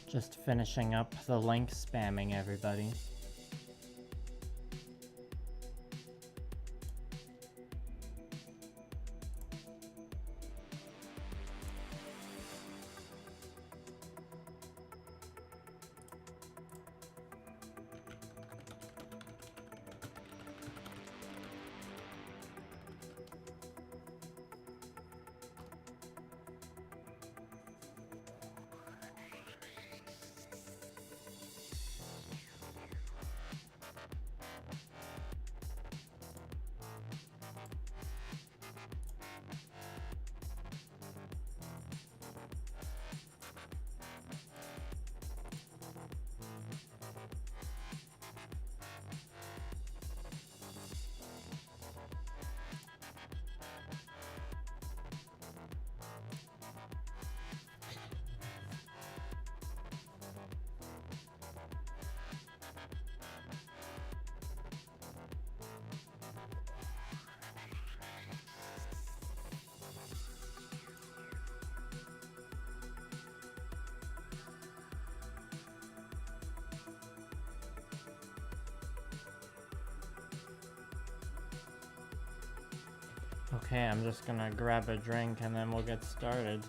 Just finishing up the link spamming, everybody. Okay, I'm just gonna grab a drink and then we'll get started.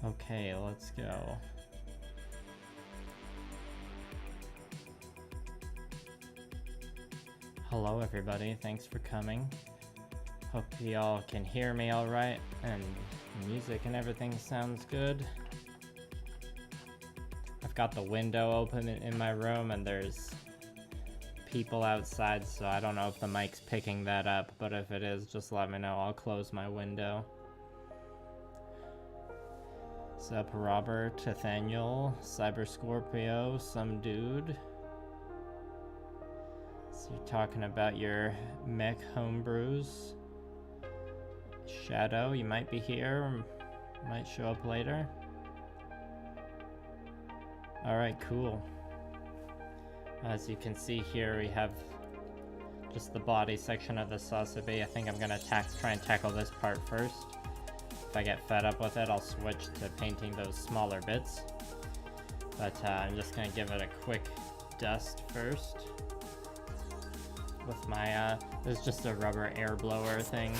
Okay, let's go. Hello everybody, thanks for coming. Hope y'all can hear me all right and music and everything sounds good. I've got the window open in my room and there's people outside, so I don't know if the mic's picking that up, but if it is, just let me know. I'll close my window. What's up, Robert, Nathaniel, Cyber Scorpio, some dude. So you're talking about your mech homebrews. Shadow, you might be here, might show up later. Alright, cool. As you can see here, we have just the body section of the Sazabi. I think I'm gonna try and tackle this part first. If I get fed up with it, I'll switch to painting those smaller bits. But I'm just gonna give it a quick dust first. With my, this is just a rubber air blower thing.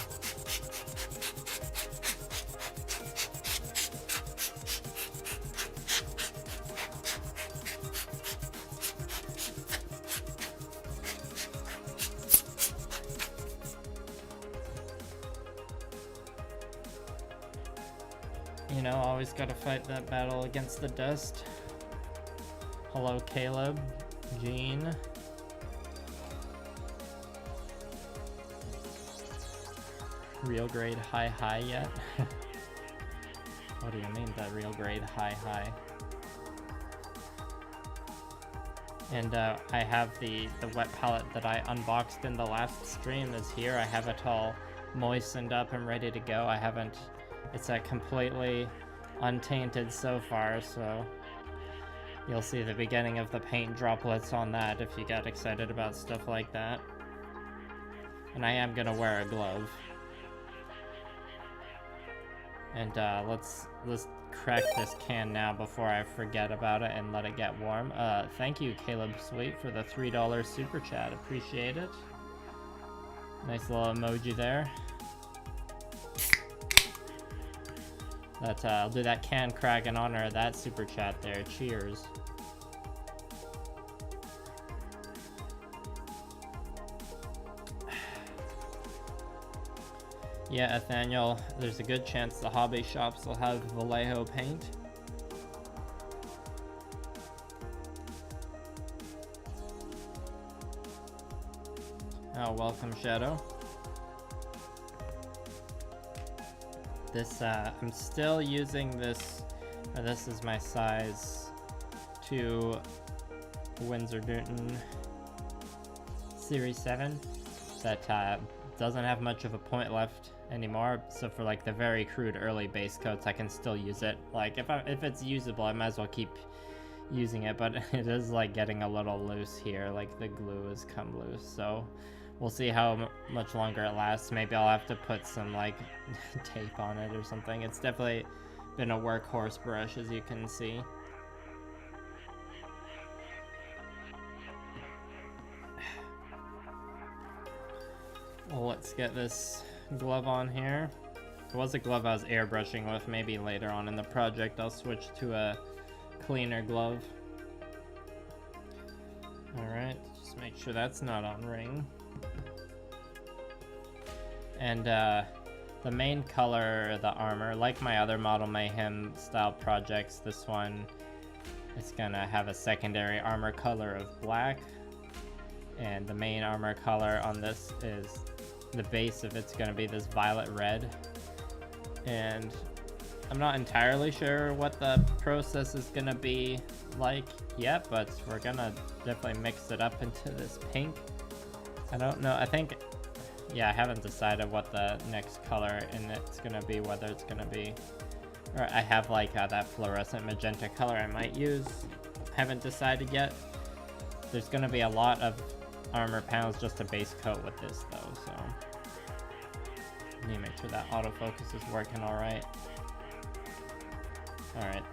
You know, always gotta fight that battle against the dust. Hello, Caleb, Jean. Real grade high yet? What do you mean that real grade high? And I have the wet palette that I unboxed in the last stream is here. I have it all moistened up and ready to go. It's completely untainted so far, so you'll see the beginning of the paint droplets on that if you get excited about stuff like that. And I am gonna wear a glove. And let's crack this can now before I forget about it and let it get warm. Thank you, Caleb Sweet, for the $3 super chat. Appreciate it. Nice little emoji there. I'll do that can crack in honor of that super chat there. Cheers. Yeah, Nathaniel, there's a good chance the hobby shops will have Vallejo paint. welcome, Shadow. This, I'm still using this, or this is my size 2 Windsor Newton Series 7 that doesn't have much of a point left anymore, so for like the very crude early base coats I can still use it. Like if it's usable, I might as well keep using it, but it is like getting a little loose here, like the glue has come loose, so we'll see how much longer it lasts. Maybe I'll have to put some like tape on it or something. It's definitely been a workhorse brush, as you can see. Well, let's get this glove on here. It was a glove I was airbrushing with. Maybe later on in the project I'll switch to a cleaner glove. Alright, just make sure that's not on ring. And the main color of the armor, like my other Model Mayhem style projects, this one is gonna have a secondary armor color of black, and the main armor color on this is, the base of it's gonna be this violet red. And I'm not entirely sure what the process is gonna be like yet, but we're gonna definitely mix it up into this pink. I don't know, I think, yeah, I haven't decided what the next color in it's gonna be, whether it's gonna be, or I have like that fluorescent magenta color I might use. Haven't decided yet. There's gonna be a lot of armor panels just to base coat with this though, so I need to make sure that autofocus is working alright. Alright.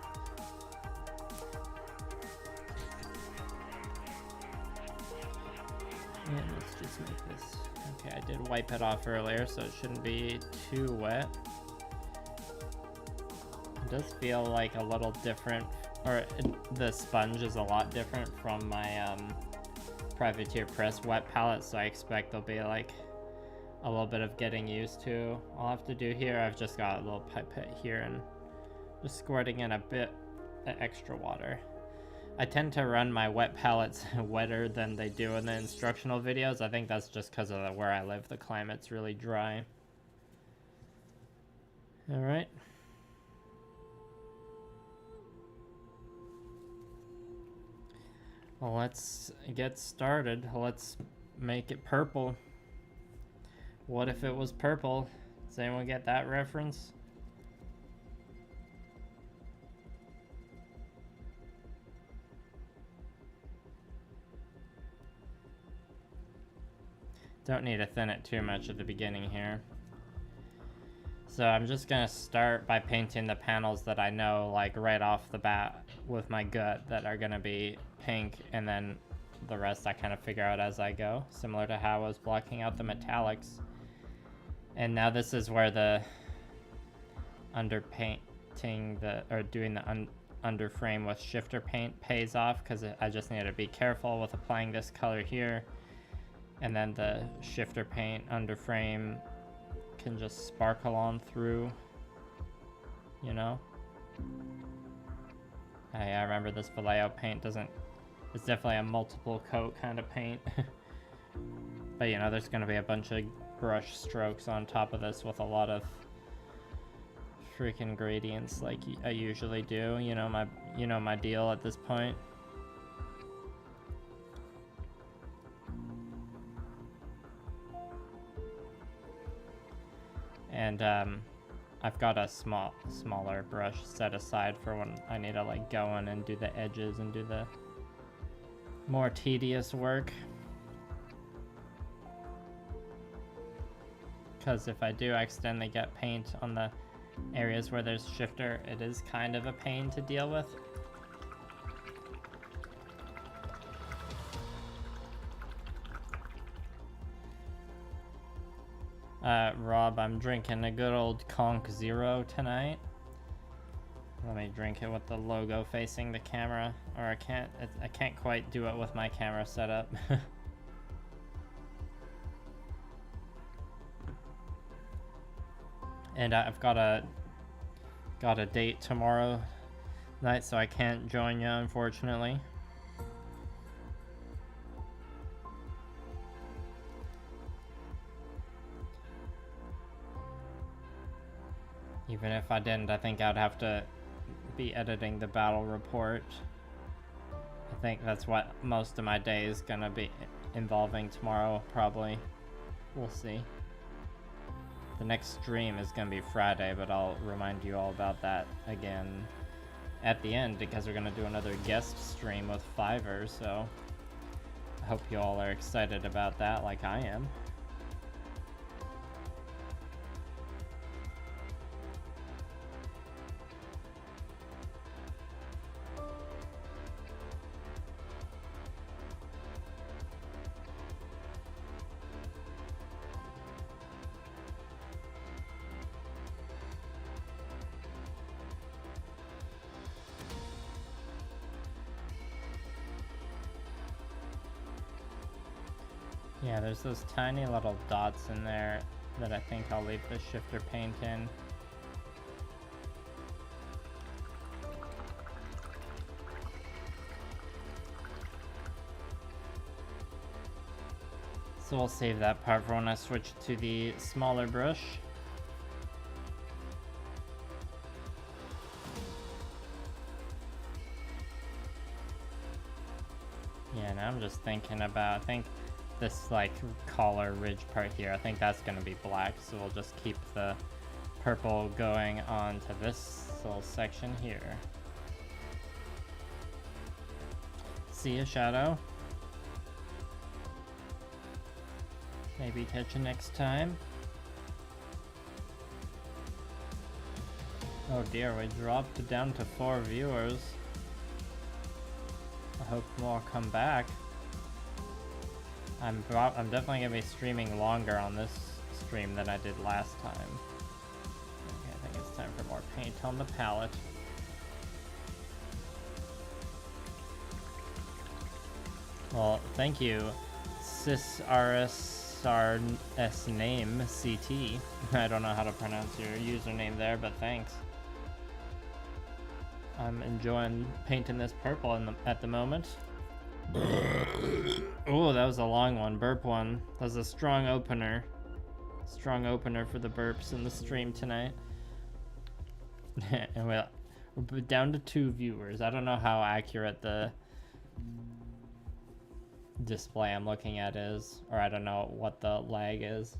And let's just make this. Okay, I did wipe it off earlier, so it shouldn't be too wet. It does feel like a little different, or the sponge is a lot different from my Privateer Press wet palette, so I expect there'll be like a little bit of getting used to. All I have to do here, I've just got a little pipette here and just squirting in a bit of extra water. I tend to run my wet palettes wetter than they do in the instructional videos. I think that's just because of where I live. The climate's really dry. Alright. Well, let's get started. Let's make it purple. What if it was purple? Does anyone get that reference? Don't need to thin it too much at the beginning here. So I'm just gonna start by painting the panels that I know, like right off the bat with my gut, that are gonna be pink, and then the rest I kind of figure out as I go, similar to how I was blocking out the metallics. And now this is where the underpainting doing the under frame with shifter paint pays off, because I just need to be careful with applying this color here, and then the shifter paint under frame can just sparkle on through, you know. I remember this Vallejo paint it's definitely a multiple coat kind of paint. But you know, there's gonna be a bunch of brush strokes on top of this with a lot of freaking gradients like I usually do. You know my deal at this point. And I've got a smaller brush set aside for when I need to like go in and do the edges and do the more tedious work. Because if I do accidentally get paint on the areas where there's shifter, it is kind of a pain to deal with. Rob, I'm drinking a good old Conch Zero tonight. Let me drink it with the logo facing the camera, or I can't quite do it with my camera set up. And I've got a date tomorrow night, so I can't join you, unfortunately. Even if I didn't, I think I'd have to be editing the battle report. I think that's what most of my day is gonna be involving tomorrow, probably. We'll see. The next stream is gonna be Friday, but I'll remind you all about that again at the end, because we're gonna do another guest stream with Fiverr, so I hope you all are excited about that like I am. Yeah, there's those tiny little dots in there that I think I'll leave the shifter paint in. So we'll save that part for when I switch to the smaller brush. Yeah, now I'm just thinking about, I think this like collar ridge part here, I think that's gonna be black, so we'll just keep the purple going on to this little section here. See ya, Shadow. Maybe catch you next time. Oh dear, we dropped down to 4 viewers. I hope more come back. I'm definitely gonna be streaming longer on this stream than I did last time. Okay, I think it's time for more paint on the palette. Well, thank you, SysRSRS name CT. I don't know how to pronounce your username there, but thanks. I'm enjoying painting this purple at the moment. Oh, that was a long one. Burp one. That was a strong opener. Strong opener for the burps in the stream tonight. And we're down to 2 viewers. I don't know how accurate the display I'm looking at is, or I don't know what the lag is.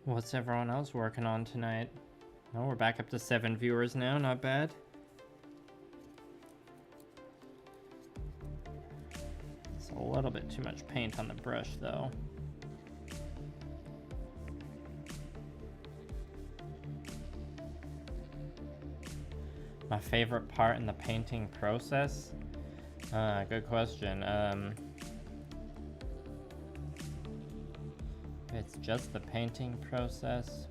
What's everyone else working on tonight? Oh, we're back up to 7 viewers now, not bad. It's a little bit too much paint on the brush though. My favorite part in the painting process? Good question. It's just the painting process.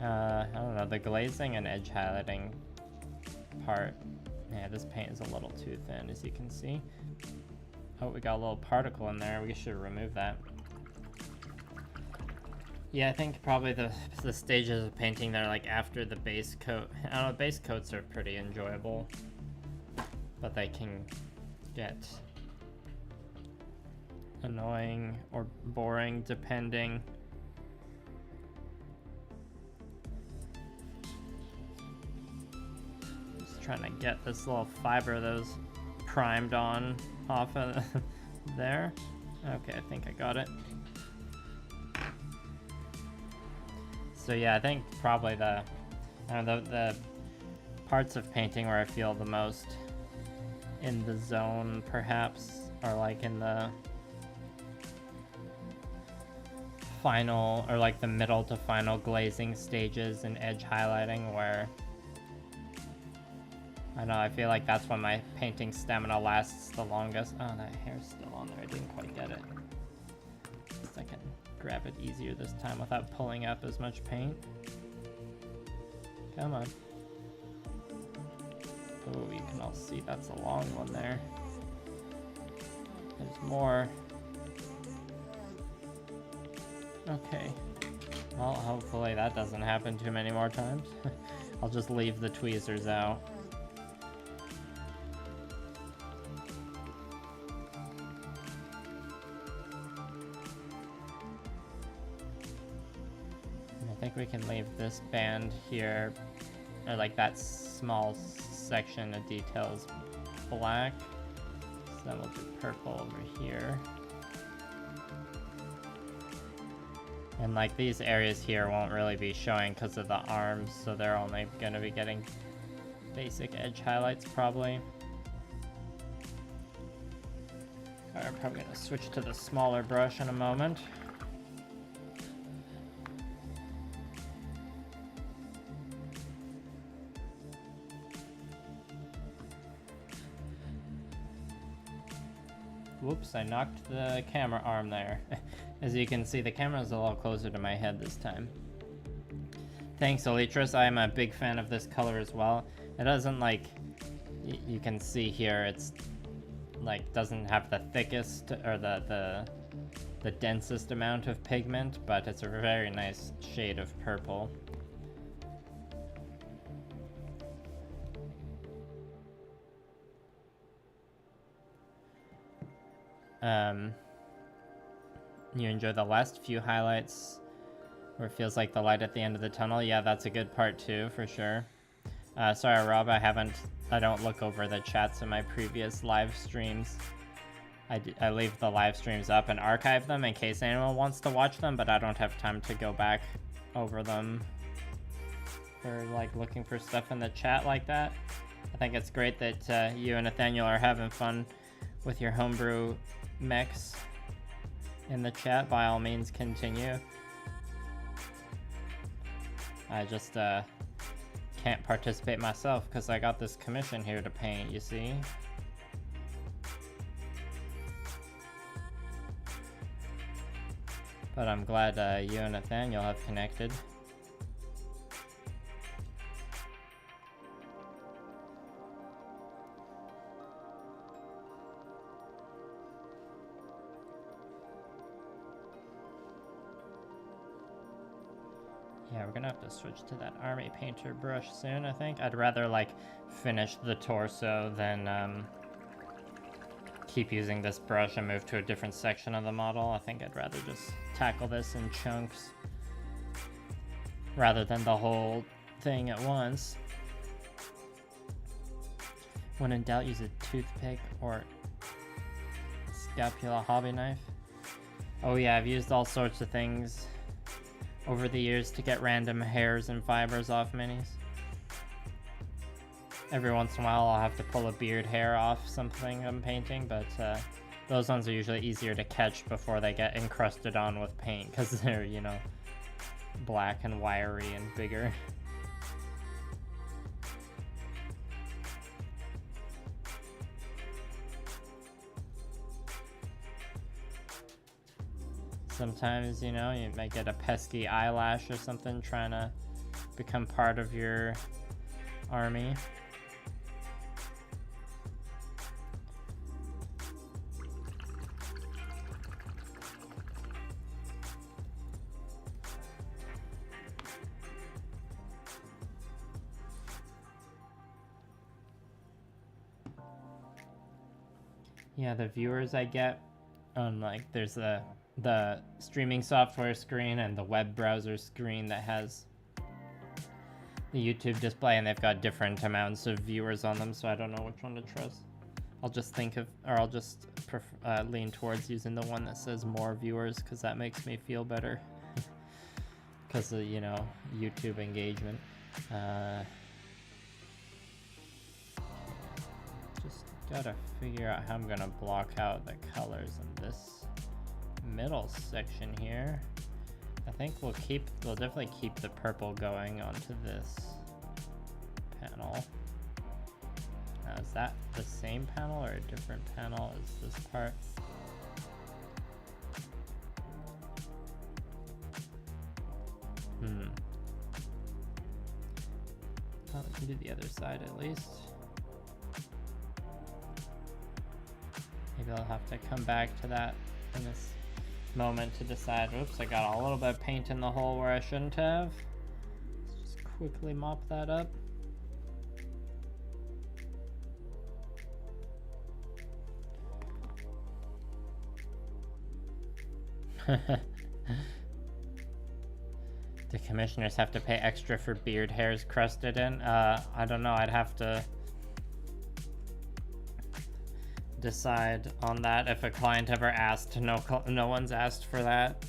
I don't know, the glazing and edge highlighting part. Yeah, this paint is a little too thin, as you can see. Oh, we got a little particle in there. We should remove that. Yeah, I think probably the stages of painting that are like after the base coat. I don't know, base coats are pretty enjoyable, but they can get annoying or boring depending. Just trying to get this little fiber that was primed on off of there. Okay, I think I got it. So yeah, I think probably the parts of painting where I feel the most in the zone perhaps are like in the final, or like the middle to final glazing stages and edge highlighting, where I know I feel like that's when my painting stamina lasts the longest. Oh, that hair's still on there. I didn't quite get it. I can grab it easier this time without pulling up as much paint. Come on. Oh, you can all see that's a long one there. There's more. Okay. Well, hopefully that doesn't happen too many more times. I'll just leave the tweezers out. I think we can leave this band here, or like that small section of details black. So then we'll do purple over here. And like these areas here won't really be showing because of the arms, so they're only going to be getting basic edge highlights probably. Alright, I'm probably going to switch to the smaller brush in a moment. Whoops, I knocked the camera arm there. As you can see, the camera's a little closer to my head this time. Thanks, Elitris. I'm a big fan of this color as well. It doesn't like, you can see here, it's like doesn't have the thickest or the densest amount of pigment, but it's a very nice shade of purple. You enjoy the last few highlights where it feels like the light at the end of the tunnel. Yeah, that's a good part too, for sure. Sorry, Rob, I don't look over the chats in my previous live streams. I leave the live streams up and archive them in case anyone wants to watch them, but I don't have time to go back over them for like looking for stuff in the chat like that. I think it's great that you and Nathaniel are having fun with your homebrew mechs in the chat. By all means, continue. I just can't participate myself because I got this commission here to paint, you see. But I'm glad you and Nathaniel have connected. Yeah, we're gonna have to switch to that army painter brush soon, I think. I'd rather like finish the torso than keep using this brush and move to a different section of the model. I think I'd rather just tackle this in chunks rather than the whole thing at once. When in doubt, use a toothpick or scapula hobby knife. Oh yeah, I've used all sorts of things over the years to get random hairs and fibers off minis. Every once in a while I'll have to pull a beard hair off something I'm painting, but those ones are usually easier to catch before they get encrusted on with paint because they're, you know, black and wiry and bigger. Sometimes, you know, you might get a pesky eyelash or something trying to become part of your army. Yeah, the viewers I get on, like, there's the streaming software screen and the web browser screen that has the YouTube display, and they've got different amounts of viewers on them, so I don't know which one to trust. I'll just think of, or I'll just lean towards using the one that says more viewers, because that makes me feel better. Because of, you know, YouTube engagement. Just gotta figure out how I'm gonna block out the colors in this middle section here. I think we'll definitely keep the purple going onto this panel. Now, is that the same panel or a different panel as this part? Well, we can do the other side at least. Maybe I'll have to come back to that in this moment to decide. Oops, I got a little bit of paint in the hole where I shouldn't have. Let's just quickly mop that up. Do commissioners have to pay extra for beard hairs crusted in? I don't know. I'd have to decide on that if a client ever asked. No one's asked for that.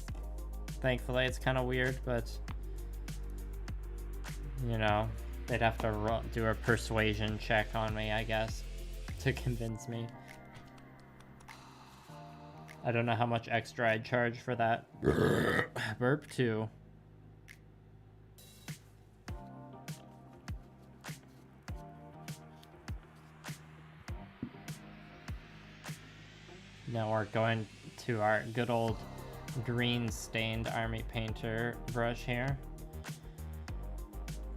Thankfully, it's kind of weird, but you know, they'd have to do a persuasion check on me, I guess, to convince me. I don't know how much extra I'd charge for that. Burp too. Now we're going to our good old green stained army painter brush here.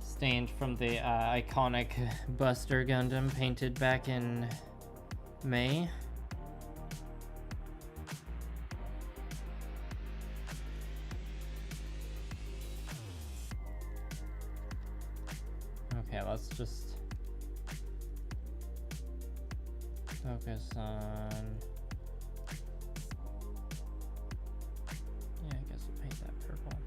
Stained from the iconic Buster Gundam, painted back in May. Okay, let's just focus on... Yeah, I guess we'll paint that purple.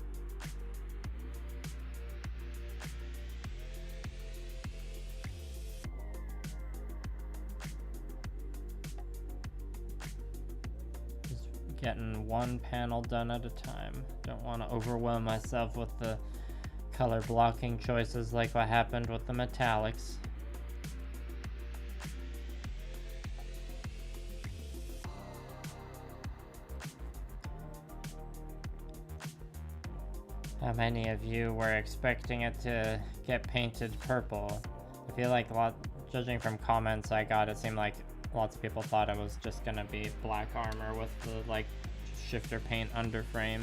Just getting one panel done at a time. Don't want to overwhelm myself with the color blocking choices like what happened with the metallics. How many of you were expecting it to get painted purple? I feel like judging from comments I got, it seemed like lots of people thought it was just gonna be black armor with the like shifter paint underframe.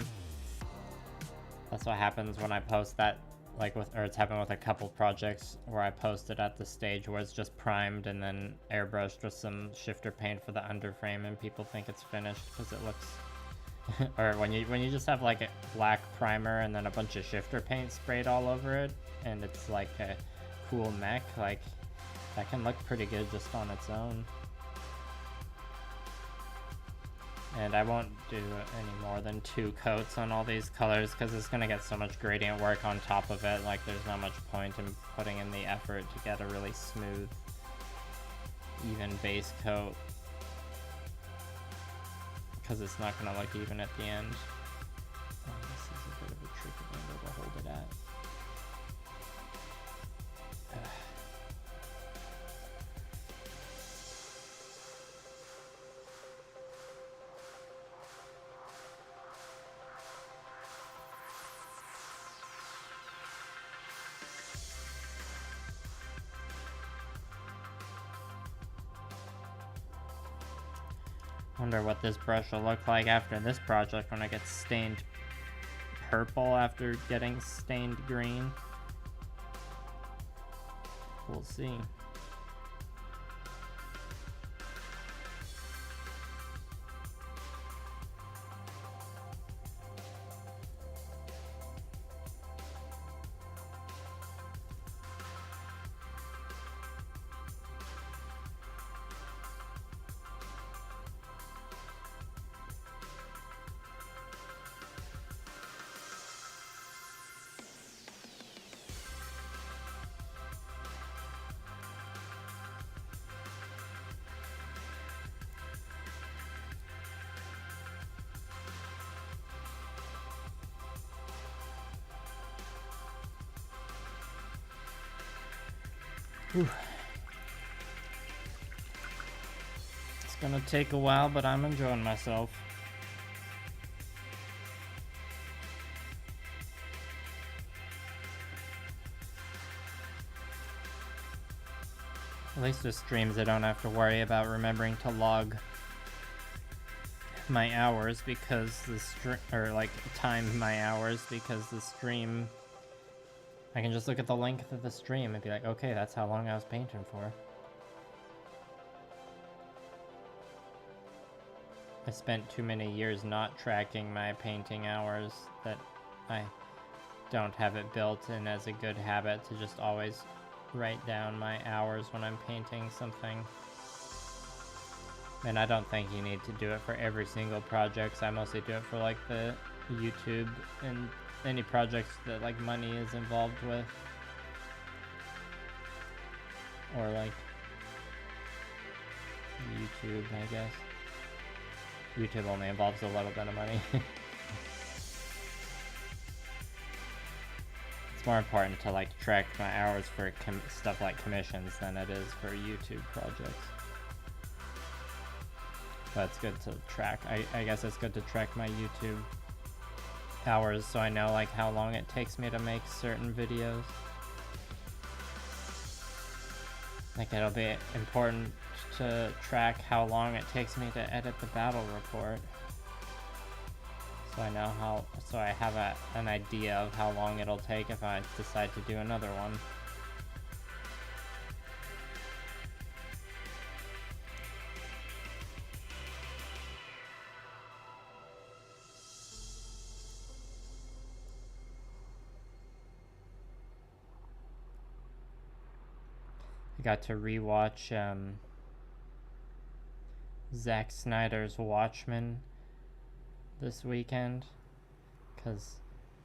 That's what happens when I post that, or it's happened with a couple projects where I posted at the stage where it's just primed and then airbrushed with some shifter paint for the underframe, and people think it's finished because it looks or when you just have like a black primer and then a bunch of shifter paint sprayed all over it and it's like a cool mech, like that can look pretty good just on its own. And I won't do any more than 2 coats on all these colors because it's going to get so much gradient work on top of it. Like there's not much point in putting in the effort to get a really smooth, even base coat, because it's not going to look even at the end. Oh, this is a bit of a tricky angle to hold it at. Wonder what this brush will look like after this project when it gets stained purple after getting stained green. We'll see. Whew. It's gonna take a while, but I'm enjoying myself. At least with streams I don't have to worry about remembering to log my hours because time my hours because the stream, I can just look at the length of the stream and be like, okay, that's how long I was painting for. I spent too many years not tracking my painting hours that I don't have it built in as a good habit to just always write down my hours when I'm painting something. And I don't think you need to do it for every single project. I mostly do it for like the YouTube and any projects that like money is involved with. Or like YouTube, I guess. YouTube only involves a little bit of money. It's more important to like track my hours for stuff like commissions than it is for YouTube projects. But it's good to track. I guess it's good to track my YouTube hours so I know like how long it takes me to make certain videos. Like it'll be important to track how long it takes me to edit the battle report. So I know so I have an idea of how long it'll take if I decide to do another one. I got to rewatch Zack Snyder's Watchmen this weekend because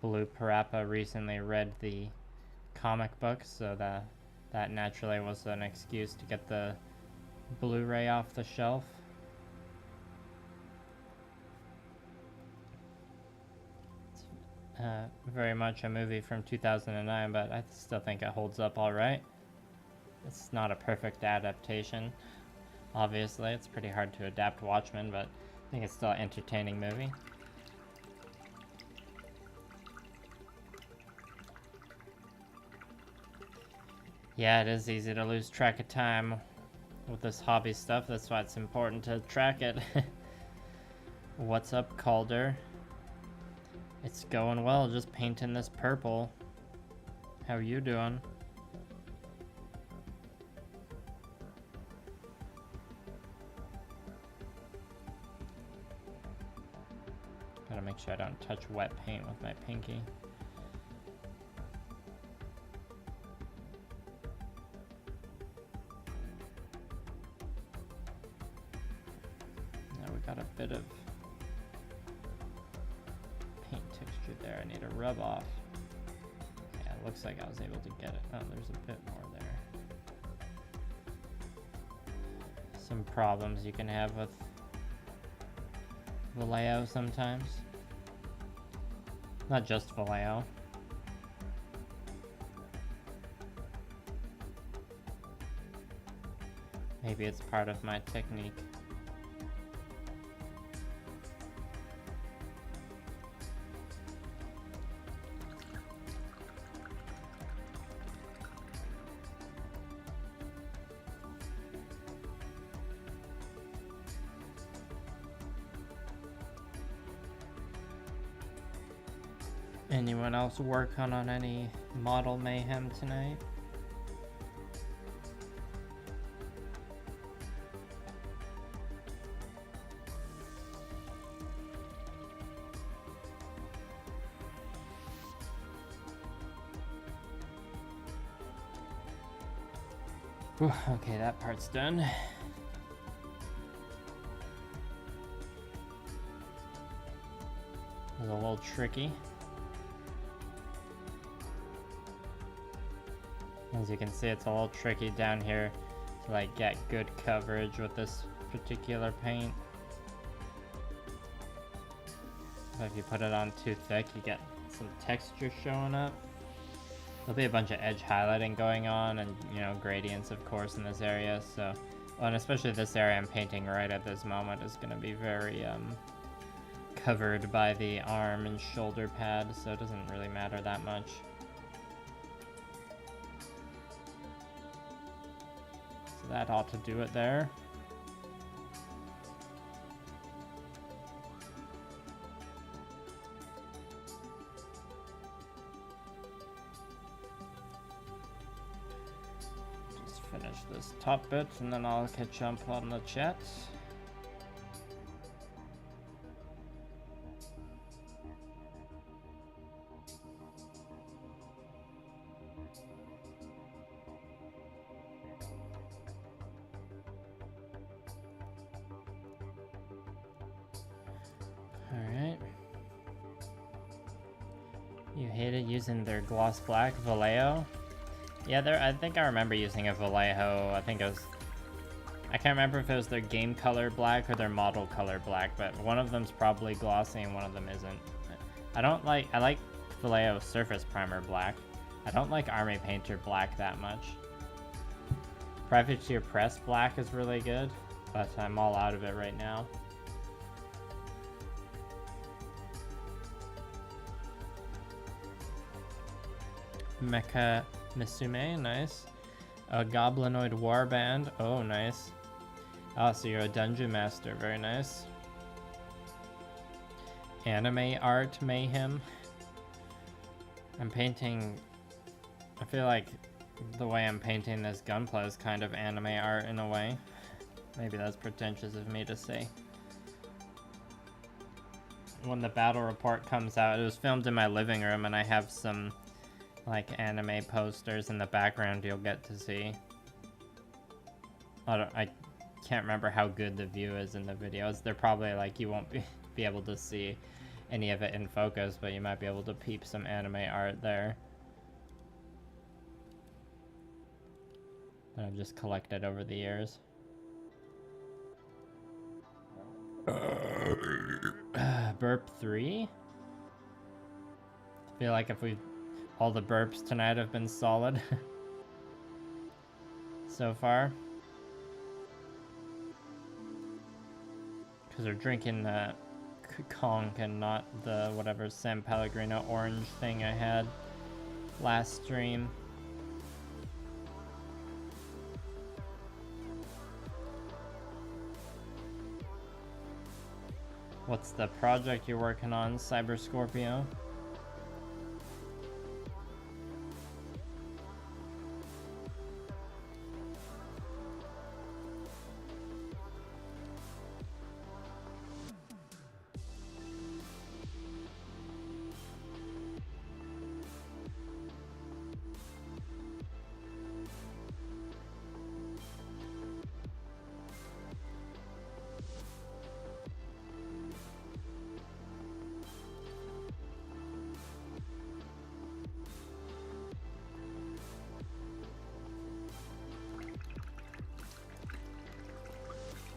Blue Parappa recently read the comic book, so that naturally was an excuse to get the Blu-ray off the shelf. It's very much a movie from 2009, but I still think it holds up all right. It's not a perfect adaptation. Obviously, it's pretty hard to adapt Watchmen, but I think it's still an entertaining movie. Yeah, it is easy to lose track of time with this hobby stuff. That's why it's important to track it. What's up, Calder? It's going well, just painting this purple. How are you doing? Gotta make sure I don't touch wet paint with my pinky. Now we got a bit of paint texture there I need to rub off. Yeah, it looks like I was able to get it. Oh, there's a bit more there. Some problems you can have with Vallejo sometimes. Not just Vallejo. Maybe it's part of my technique. Anyone else working on any model mayhem tonight? Whew, okay, that part's done. It was a little tricky. As you can see, it's a little tricky down here to like get good coverage with this particular paint. So if you put it on too thick, you get some texture showing up. There'll be a bunch of edge highlighting going on, and you know, gradients of course in this area. So, well, and especially this area I'm painting right at this moment is going to be very covered by the arm and shoulder pad, so it doesn't really matter that much. That ought to do it there. Just finish this top bit and then I'll catch up on the chat. Alright. You hated using their gloss black Vallejo? Yeah, I think I remember using a Vallejo. I think it was... I can't remember if it was their game color black or their model color black, but one of them's probably glossy and one of them isn't. I like Vallejo Surface Primer black. I don't like Army Painter black that much. Privateer Press black is really good, but I'm all out of it right now. Mecha Misume, nice. A Goblinoid Warband, oh nice. Oh, so you're a Dungeon Master, very nice. Anime Art Mayhem. I'm painting... I feel like the way I'm painting this Gunpla is kind of anime art in a way. Maybe that's pretentious of me to say. When the battle report comes out, it was filmed in my living room and I have some like anime posters in the background you'll get to see. I can't remember how good the view is in the videos. They're probably like, you won't be able to see any of it in focus, but you might be able to peep some anime art there. That I've just collected over the years. Burp 3? I feel like if all the burps tonight have been solid so far. Because we're drinking the conch and not the whatever San Pellegrino orange thing I had last stream. What's the project you're working on, Cyber Scorpio?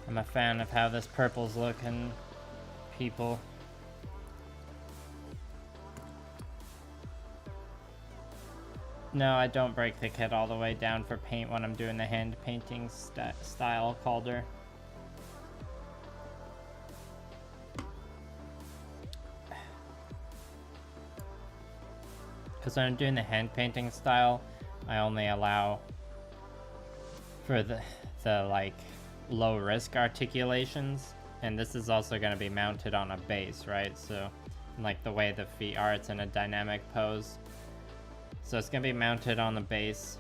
I'm a fan of how this purple's looking, people. No, I don't break the kit all the way down for paint when I'm doing the hand painting style Calder. Because when I'm doing the hand painting style, I only allow for the like low risk articulations, and this is also going to be mounted on a base, right? So like the way the feet are, it's in a dynamic pose, so it's going to be mounted on the base.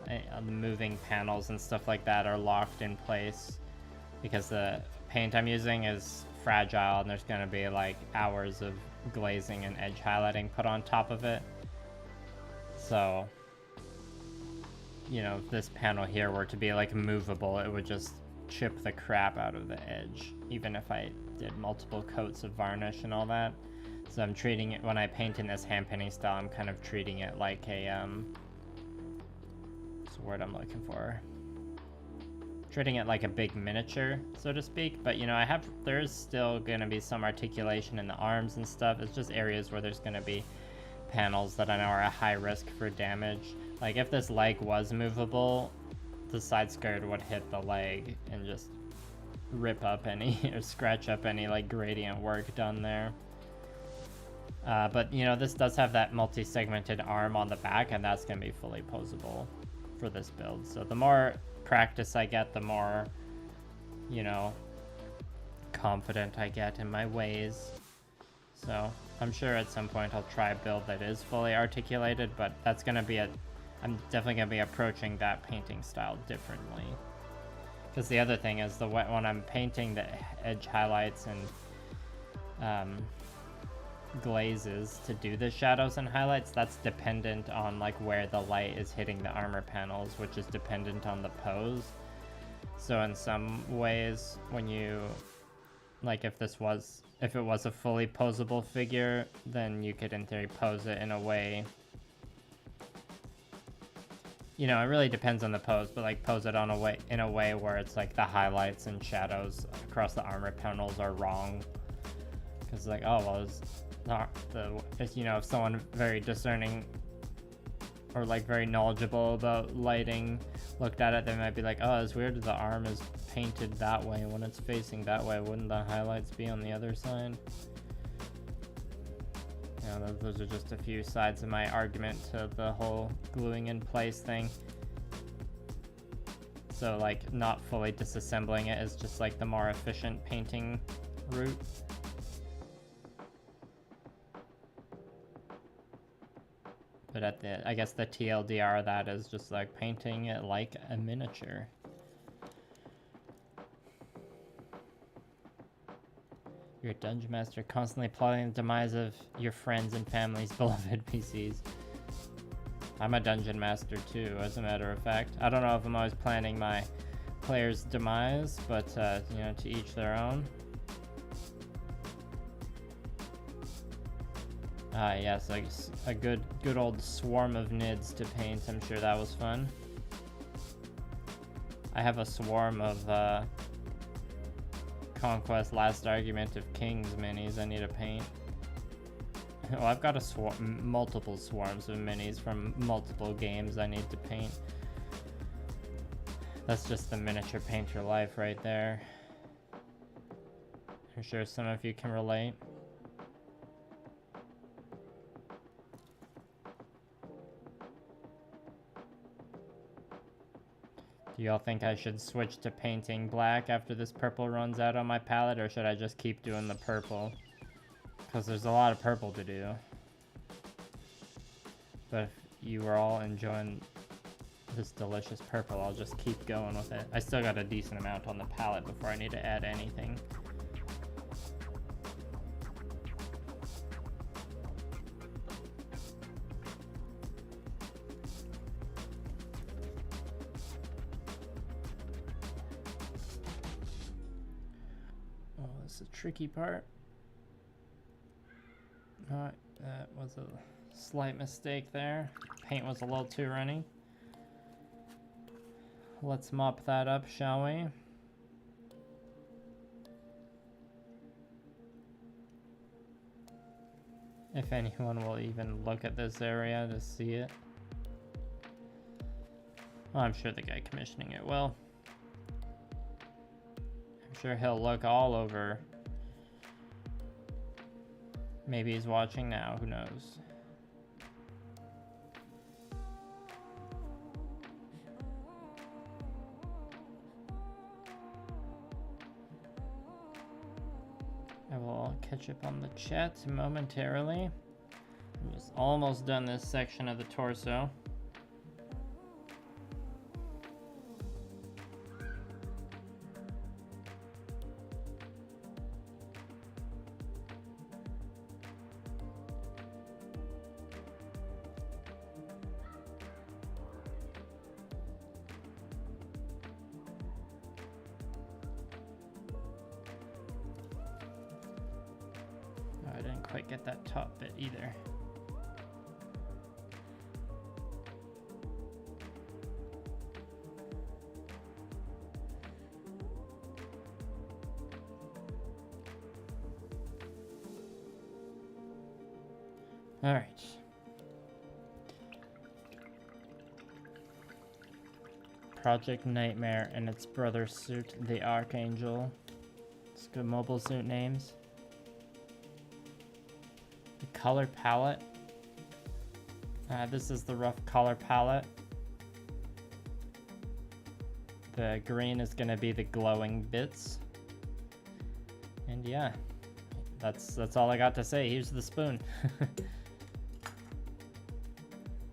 The moving panels and stuff like that are locked in place because the paint I'm using is fragile, and there's going to be like hours of glazing and edge highlighting put on top of it. So you know, if this panel here were to be like movable, it would just chip the crap out of the edge, even if I did multiple coats of varnish and all that. So I'm treating it, when I paint in this hand painting style, I'm kind of treating it like a, what's the word I'm looking for? Treating it like a big miniature, so to speak. But you know, there's still gonna be some articulation in the arms and stuff. It's just areas where there's gonna be panels that I know are a high risk for damage. Like if this leg was movable, the side skirt would hit the leg and just rip up any or scratch up any like gradient work done there. But you know, this does have that multi-segmented arm on the back, and that's gonna be fully posable for this build. So the more practice I get, the more, you know, confident I get in my ways. So I'm sure at some point I'll try a build that is fully articulated, but that's going to be I'm definitely going to be approaching that painting style differently. Because the other thing is, when I'm painting the edge highlights and glazes to do the shadows and highlights, that's dependent on like where the light is hitting the armor panels, which is dependent on the pose. So in some ways, when you Like if it was a fully posable figure, then you could in theory pose it in a way. You know, it really depends on the pose, but like pose it in a way where it's like the highlights and shadows across the armor panels are wrong. Because like, oh well, it's you know, if someone very discerning or like very knowledgeable about lighting looked at it, they might be like, oh, it's weird the arm is painted that way when it's facing that way. Wouldn't the highlights be on the other side? You know, those are just a few sides of my argument to the whole gluing in place thing. So like not fully disassembling it is just like the more efficient painting route. But I guess the TLDR of that is just like painting it like a miniature. You're a dungeon master, constantly plotting the demise of your friends and family's beloved PCs. I'm a dungeon master too, as a matter of fact. I don't know if I'm always planning my players' demise, but you know, to each their own. Yes, like a good old swarm of nids to paint. I'm sure that was fun. I have a swarm of Conquest Last Argument of Kings minis I need to paint. Oh, I've got multiple swarms of minis from multiple games I need to paint. That's just the miniature painter life right there. I'm sure some of you can relate. Do y'all think I should switch to painting black after this purple runs out on my palette, or should I just keep doing the purple? Because there's a lot of purple to do. But if you are all enjoying this delicious purple, I'll just keep going with it. I still got a decent amount on the palette before I need to add anything. Tricky part. That was a slight mistake there. Paint was a little too runny. Let's mop that up, shall we? If anyone will even look at this area to see it. Well, I'm sure the guy commissioning it will. I'm sure he'll look all over. Maybe he's watching now, who knows? I will catch up on the chat momentarily. I'm just almost done this section of the torso. Get that top bit either. All right. Project Nightmare and its brother suit, the Archangel. It's good mobile suit names. Color palette. This is the rough color palette. The green is going to be the glowing bits. And yeah, that's all I got to say. Here's the spoon.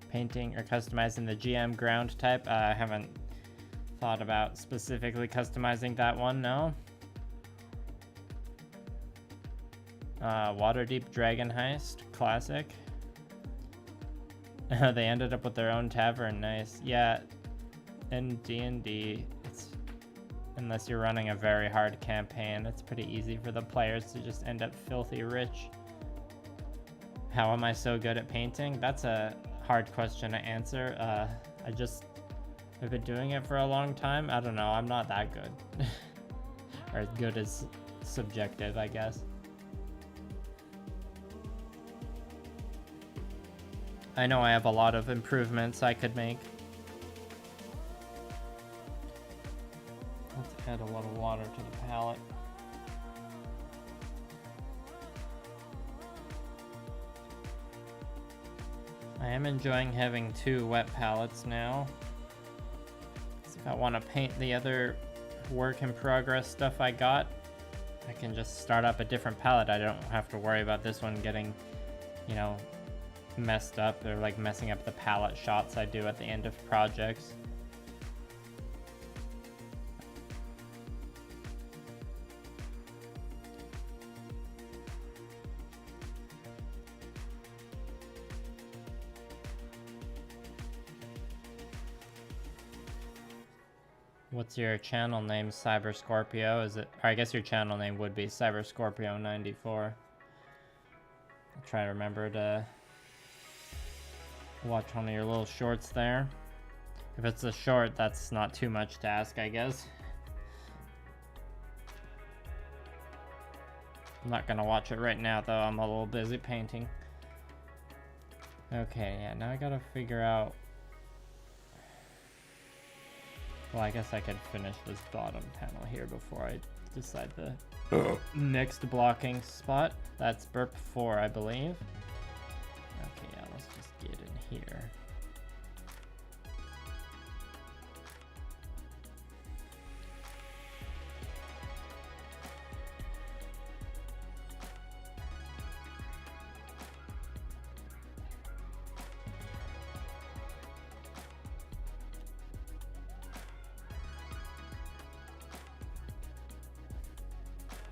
Painting or customizing the GM ground type. I haven't thought about specifically customizing that one, no. Waterdeep Dragon Heist, classic. They ended up with their own tavern, nice. Yeah, in D&D, unless you're running a very hard campaign, it's pretty easy for the players to just end up filthy rich. How am I so good at painting? That's a hard question to answer. I've been doing it for a long time. I don't know, I'm not that good. Or good is subjective, I guess. I know I have a lot of improvements I could make. Let's add a little water to the palette. I am enjoying having 2 wet palettes now. So if I want to paint the other work in progress stuff I got, I can just start up a different palette. I don't have to worry about this one getting, you know, messed up or like messing up the palette shots I do at the end of projects. What's your channel name, Cyber Scorpio? Is it? Or I guess your channel name would be Cyber Scorpio 94. I'll try to remember to watch one of your little shorts there. If it's a short, that's not too much to ask, I guess. I'm not gonna watch it right now, though. I'm a little busy painting. Okay, yeah, now I gotta figure out... Well, I guess I could finish this bottom panel here before I decide the next blocking spot. That's burp 4, I believe. Okay, yeah, let's just get in here.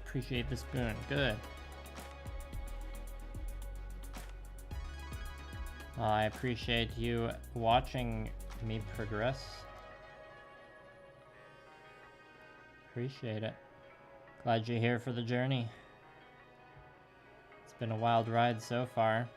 Appreciate the spoon. Good. Well, I appreciate you watching me progress. Appreciate it. Glad you're here for the journey. It's been a wild ride so far.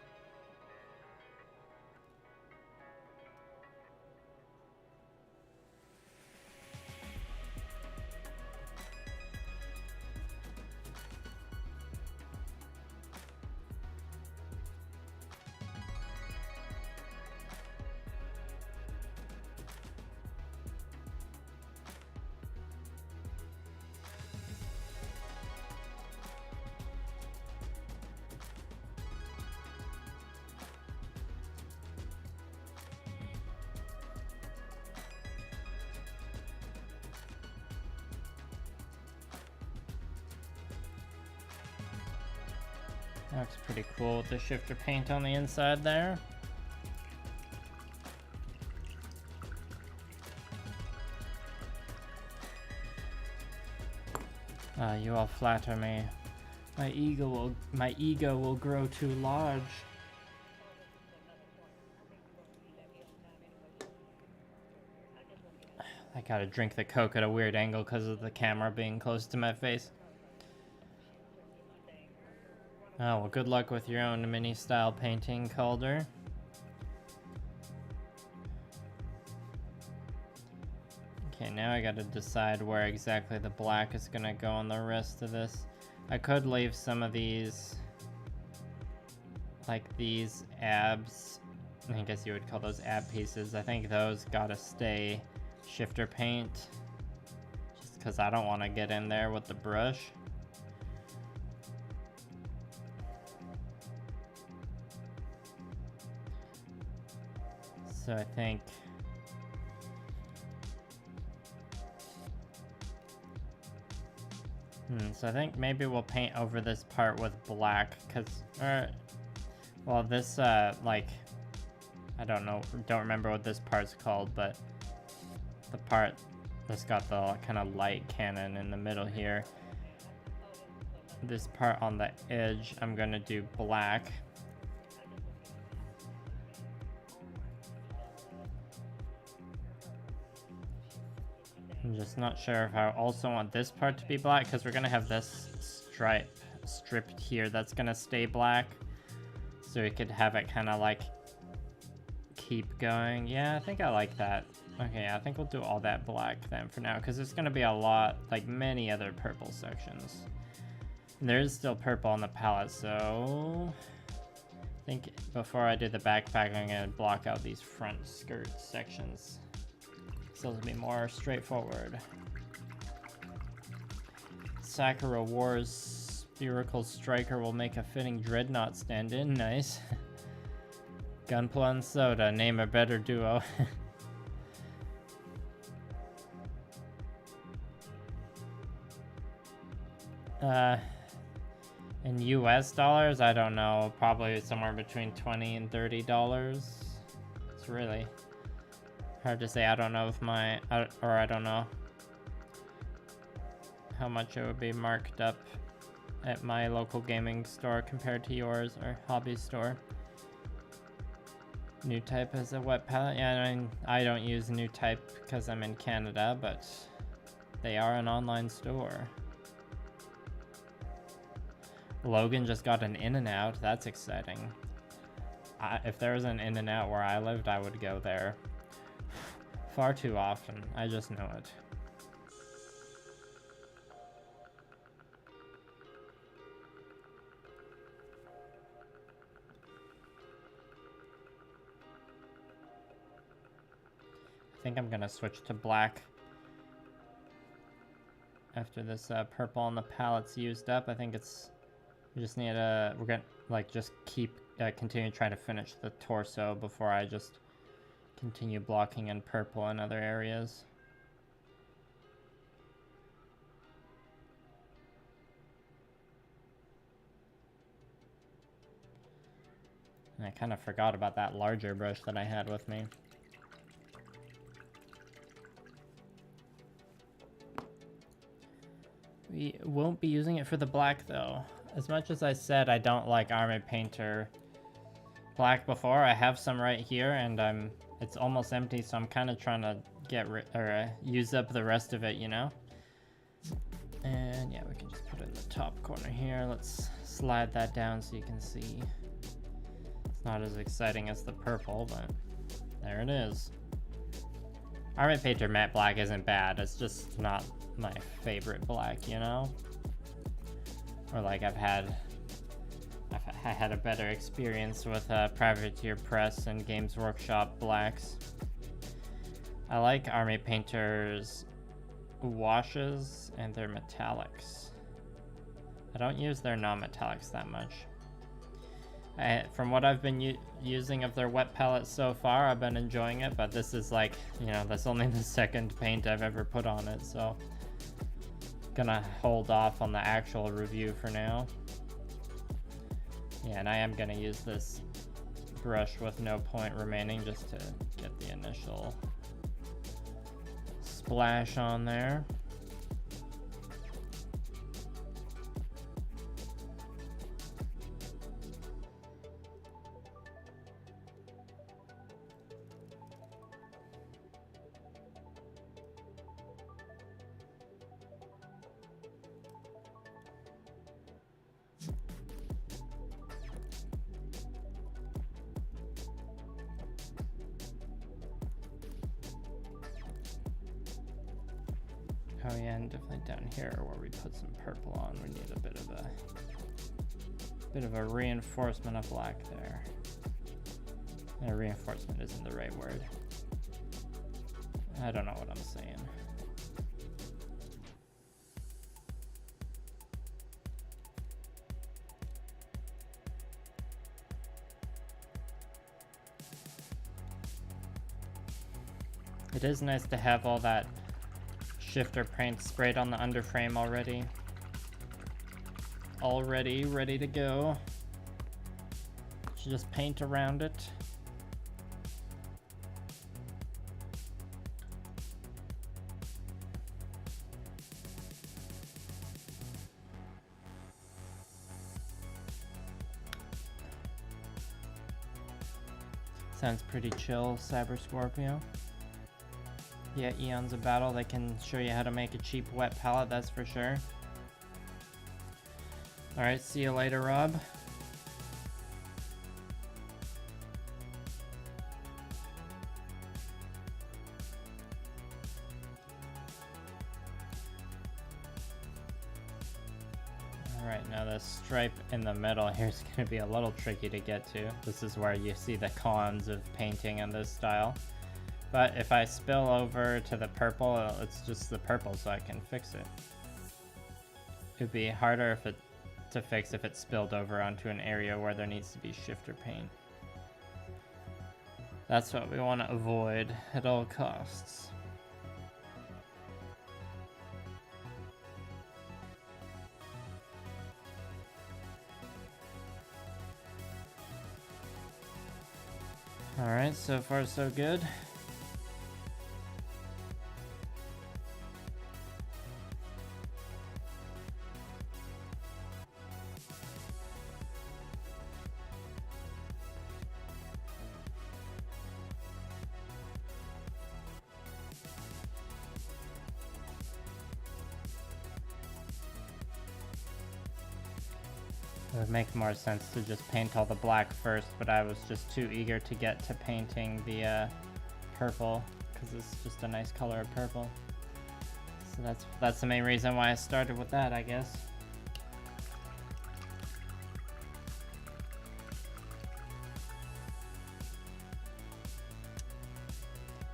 That looks pretty cool with the shifter paint on the inside there. You all flatter me. My ego will grow too large. I gotta drink the Coke at a weird angle because of the camera being close to my face. Oh, well, good luck with your own mini-style painting, Calder. Okay, now I gotta decide where exactly the black is gonna go on the rest of this. I could leave some of these, like these abs, I guess you would call those ab pieces. I think those gotta stay shifter paint, just because I don't want to get in there with the brush. So I think so I think maybe we'll paint over this part with black, because well, this like, I don't remember what this part's called, but the part that's got the kind of light cannon in the middle here, this part on the edge, I'm gonna do black. I'm just not sure if I also want this part to be black, because we're gonna have this strip here that's gonna stay black, so we could have it kind of like keep going. Yeah, I think I like that. Okay, I think we'll do all that black then for now, because there's gonna be a lot, like many other purple sections. And there is still purple on the palette, so I think before I do the backpack, I'm gonna block out these front skirt sections, so those will be more straightforward. Sakura Wars Spherical Striker will make a fitting Dreadnought stand-in. Nice. Gunpla and Soda, name a better duo. In US dollars, I don't know, probably somewhere between $20 and $30. It's really hard to say. I don't know if I don't know how much it would be marked up at my local gaming store compared to yours or hobby store. New Type as a wet palette. Yeah, I mean, I don't use New Type because I'm in Canada, but they are an online store. Logan just got an In-N-Out. That's exciting. If there was an In-N-Out where I lived, I would go there. Far too often. I just know it. I think I'm gonna switch to black after this purple on the palette's used up. I think it's, we just need to, we're gonna like just continue trying to finish the torso before I just continue blocking in purple in other areas. And I kind of forgot about that larger brush that I had with me. We won't be using it for the black though. As much as I said I don't like Army Painter black before, I have some right here and it's almost empty, so I'm kind of trying to use up the rest of it, you know? And yeah, we can just put it in the top corner here. Let's slide that down so you can see. It's not as exciting as the purple, but there it is. Army Painter matte black isn't bad, it's just not my favorite black, you know? Or like I had a better experience with Privateer Press and Games Workshop blacks. I like Army Painter's washes and their metallics. I don't use their non-metallics that much. From what I've been using of their wet palette so far, I've been enjoying it, but this is like, you know, that's only the second paint I've ever put on it, so gonna hold off on the actual review for now. Yeah, and I am gonna use this brush with no point remaining just to get the initial splash on there. Oh yeah, and definitely down here where we put some purple on, we need a bit of a reinforcement of black there. And reinforcement isn't the right word. I don't know what I'm saying. It is nice to have all that shifter paint sprayed on the underframe already. Ready to go. Should just paint around it. Sounds pretty chill, Cyber Scorpio. Yeah, Eons of Battle, they can show you how to make a cheap wet palette, that's for sure. Alright, see you later, Rob. Alright, now the stripe in the middle here is going to be a little tricky to get to. This is where you see the cons of painting in this style. But if I spill over to the purple, it's just the purple, so I can fix it. It'd be harder to fix if it spilled over onto an area where there needs to be shifter paint. That's what we want to avoid at all costs. Alright, so far so good. It would make more sense to just paint all the black first, but I was just too eager to get to painting the purple, because it's just a nice color of purple. So that's the main reason why I started with that, I guess.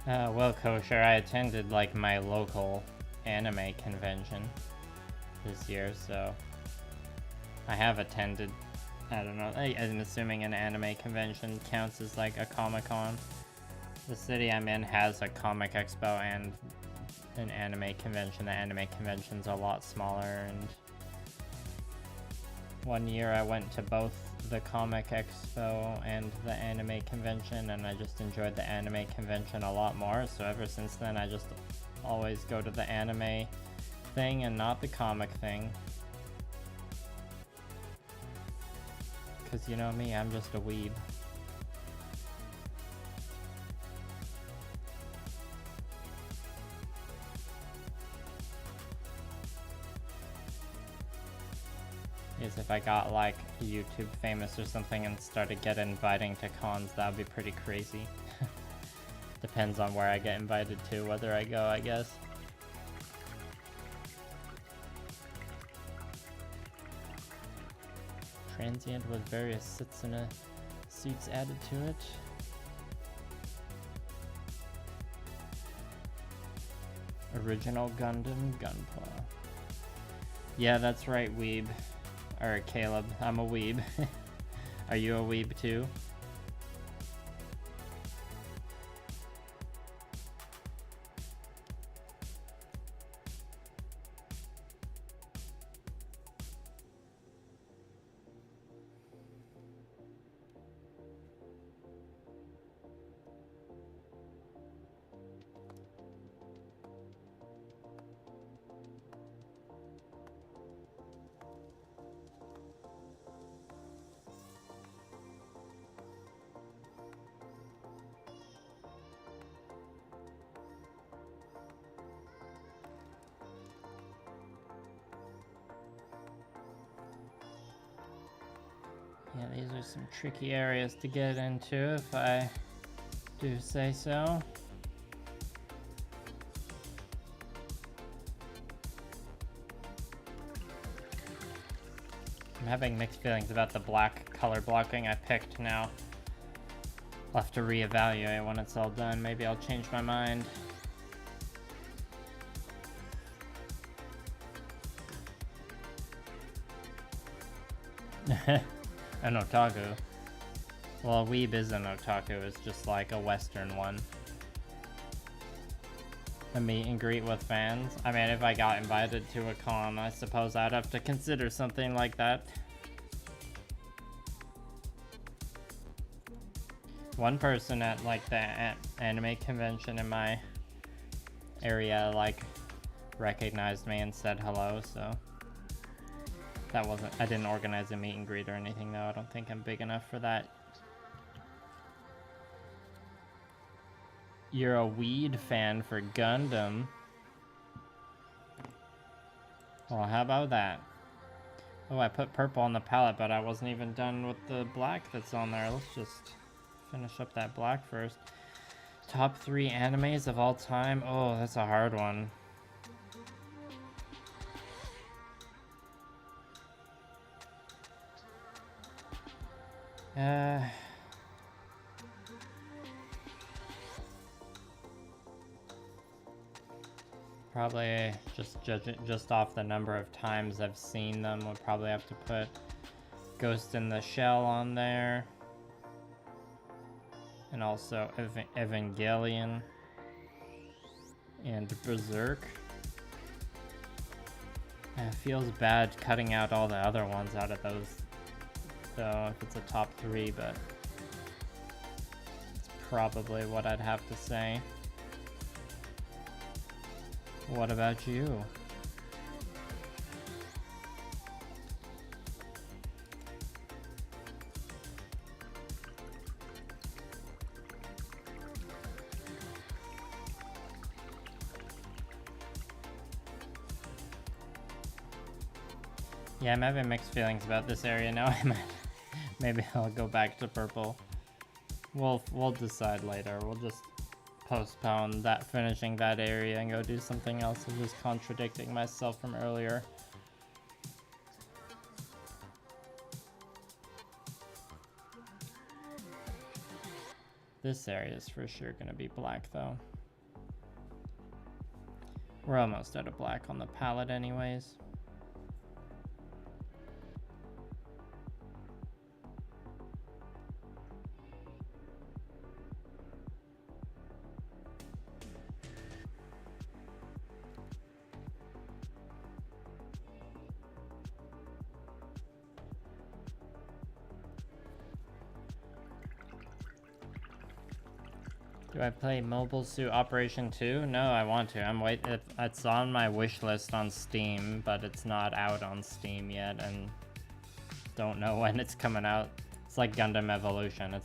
Well, Kosher, I attended like my local anime convention this year, so I have attended, I don't know, I'm assuming an anime convention counts as like a Comic-Con. The city I'm in has a comic expo and an anime convention. The anime convention's a lot smaller, and one year I went to both the comic expo and the anime convention, and I just enjoyed the anime convention a lot more, so ever since then I just always go to the anime thing and not the comic thing. Because you know me, I'm just a weeb. Is if I got like YouTube famous or something and started getting inviting to cons, that would be pretty crazy. Depends on where I get invited to, whether I go, I guess. Transient with various seats added to it. Original Gundam Gunpla. Yeah, that's right, weeb. Or Caleb, I'm a weeb. Are you a weeb too? Yeah, these are some tricky areas to get into, if I do say so. I'm having mixed feelings about the black color blocking I picked now. I'll have to reevaluate when it's all done. Maybe I'll change my mind. An otaku. Well, a weeb is an otaku, it's just like a Western one. A meet and greet with fans. I mean, if I got invited to a con, I suppose I'd have to consider something like that. One person at like the anime convention in my area like recognized me and said hello, so that wasn't, I didn't organize a meet and greet or anything though. I don't think I'm big enough for that. You're a weed fan for Gundam. Well, how about that? Oh, I put purple on the palette, but I wasn't even done with the black that's on there. Let's just finish up that black first. Top 3 animes of all time? Oh, that's a hard one. Probably just off the number of times I've seen them, we'll probably have to put Ghost in the Shell on there. And also Evangelion and Berserk. It feels bad cutting out all the other ones out of those, though, if it's a top 3, but it's probably what I'd have to say. What about you? Yeah, I'm having mixed feelings about this area now. Maybe I'll go back to purple. We'll decide later. We'll just postpone that, finishing that area, and go do something else. I'm just contradicting myself from earlier. This area is for sure gonna be black though. We're almost out of black on the palette anyways. Do I play Mobile Suit Operation 2? No, I want to. It's on my wish list on Steam, but it's not out on Steam yet, and don't know when it's coming out. It's like Gundam Evolution.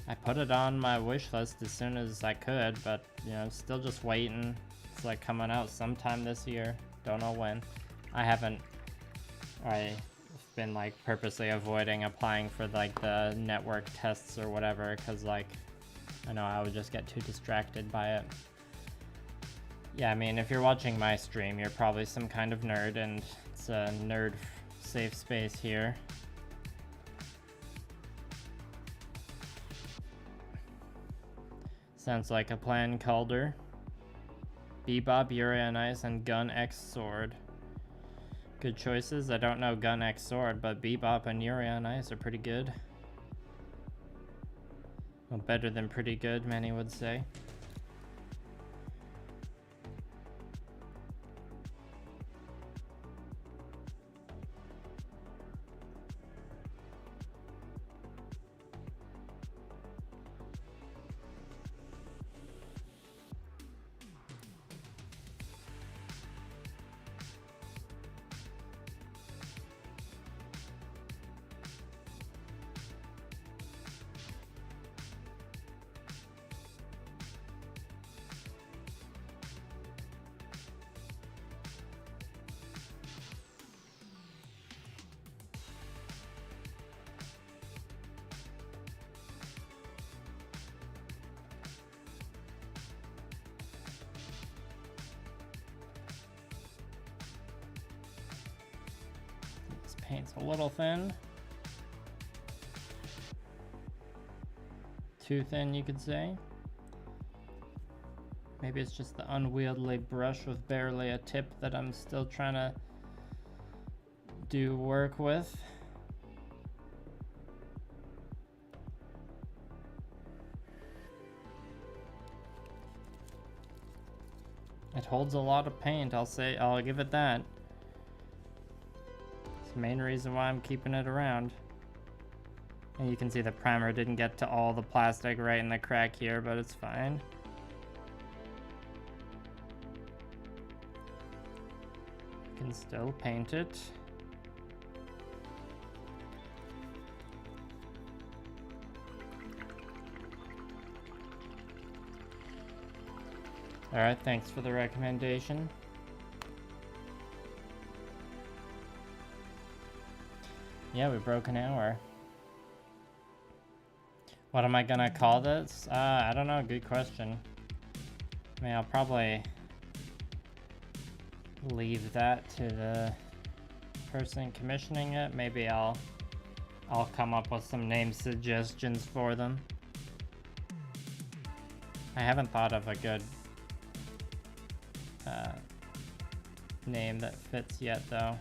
I put it on my wish list as soon as I could, but you know, still just waiting. It's like coming out sometime this year. Don't know when. I've been like purposely avoiding applying for like the network tests or whatever, because like I know I would just get too distracted by it. Yeah, I mean, if you're watching my stream, you're probably some kind of nerd, and it's a nerd safe space here. Sounds like a plan, Calder. Bebop, Yuri on Ice, and Gun X Sword. Good choices. I don't know Gun X Sword, but Bebop and Yuri on Ice are pretty good. Well, better than pretty good, many would say. Paint's a little thin. Too thin, you could say. Maybe it's just the unwieldy brush with barely a tip that I'm still trying to do work with. It holds a lot of paint, I'll give it that. Main reason why I'm keeping it around. And you can see the primer didn't get to all the plastic right in the crack here, but it's fine. You can still paint it. Alright, thanks for the recommendation. Yeah, we broke an hour. What am I gonna call this? I don't know, good question. I mean, I'll probably leave that to the person commissioning it. Maybe I'll come up with some name suggestions for them. I haven't thought of a good name that fits yet, though.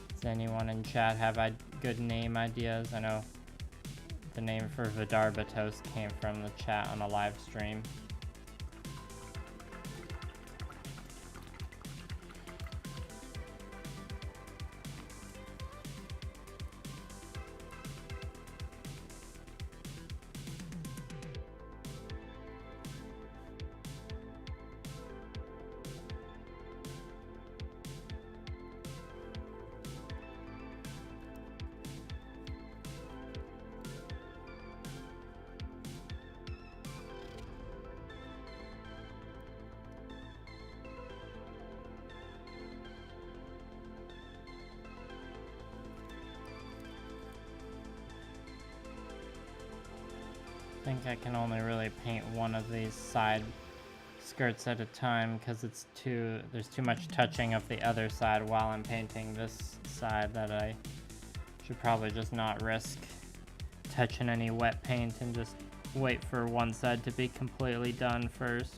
Does anyone in chat have good name ideas? I know the name for Vidarba Toast came from the chat on a live stream. I think I can only really paint one of these side skirts at a time because there's too much touching of the other side while I'm painting this side that I should probably just not risk touching any wet paint and just wait for one side to be completely done first.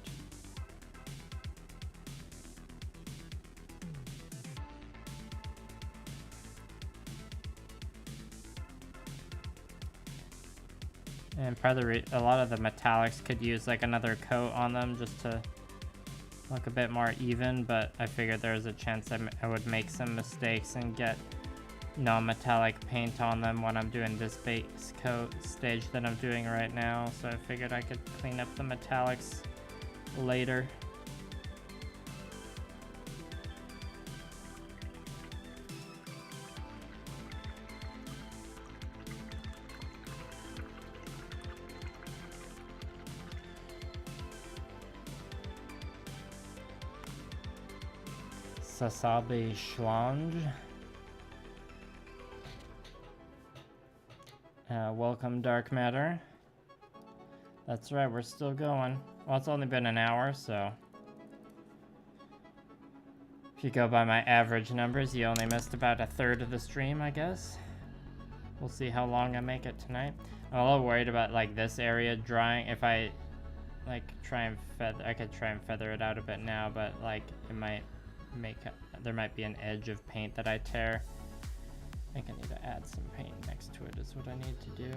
And probably a lot of the metallics could use like another coat on them just to look a bit more even, but I figured there was a chance I would make some mistakes and get non-metallic paint on them when I'm doing this base coat stage that I'm doing right now, so I figured I could clean up the metallics later. Sazabi Kitbash. Welcome, Dark Matter. That's right, we're still going. Well, it's only been an hour, so if you go by my average numbers, you only missed about a third of the stream, I guess. We'll see how long I make it tonight. I'm a little worried about like this area drying. If I like try and I could try and feather it out a bit now, but like it might there might be an edge of paint that I tear. I think I need to add some paint next to it is what I need to do.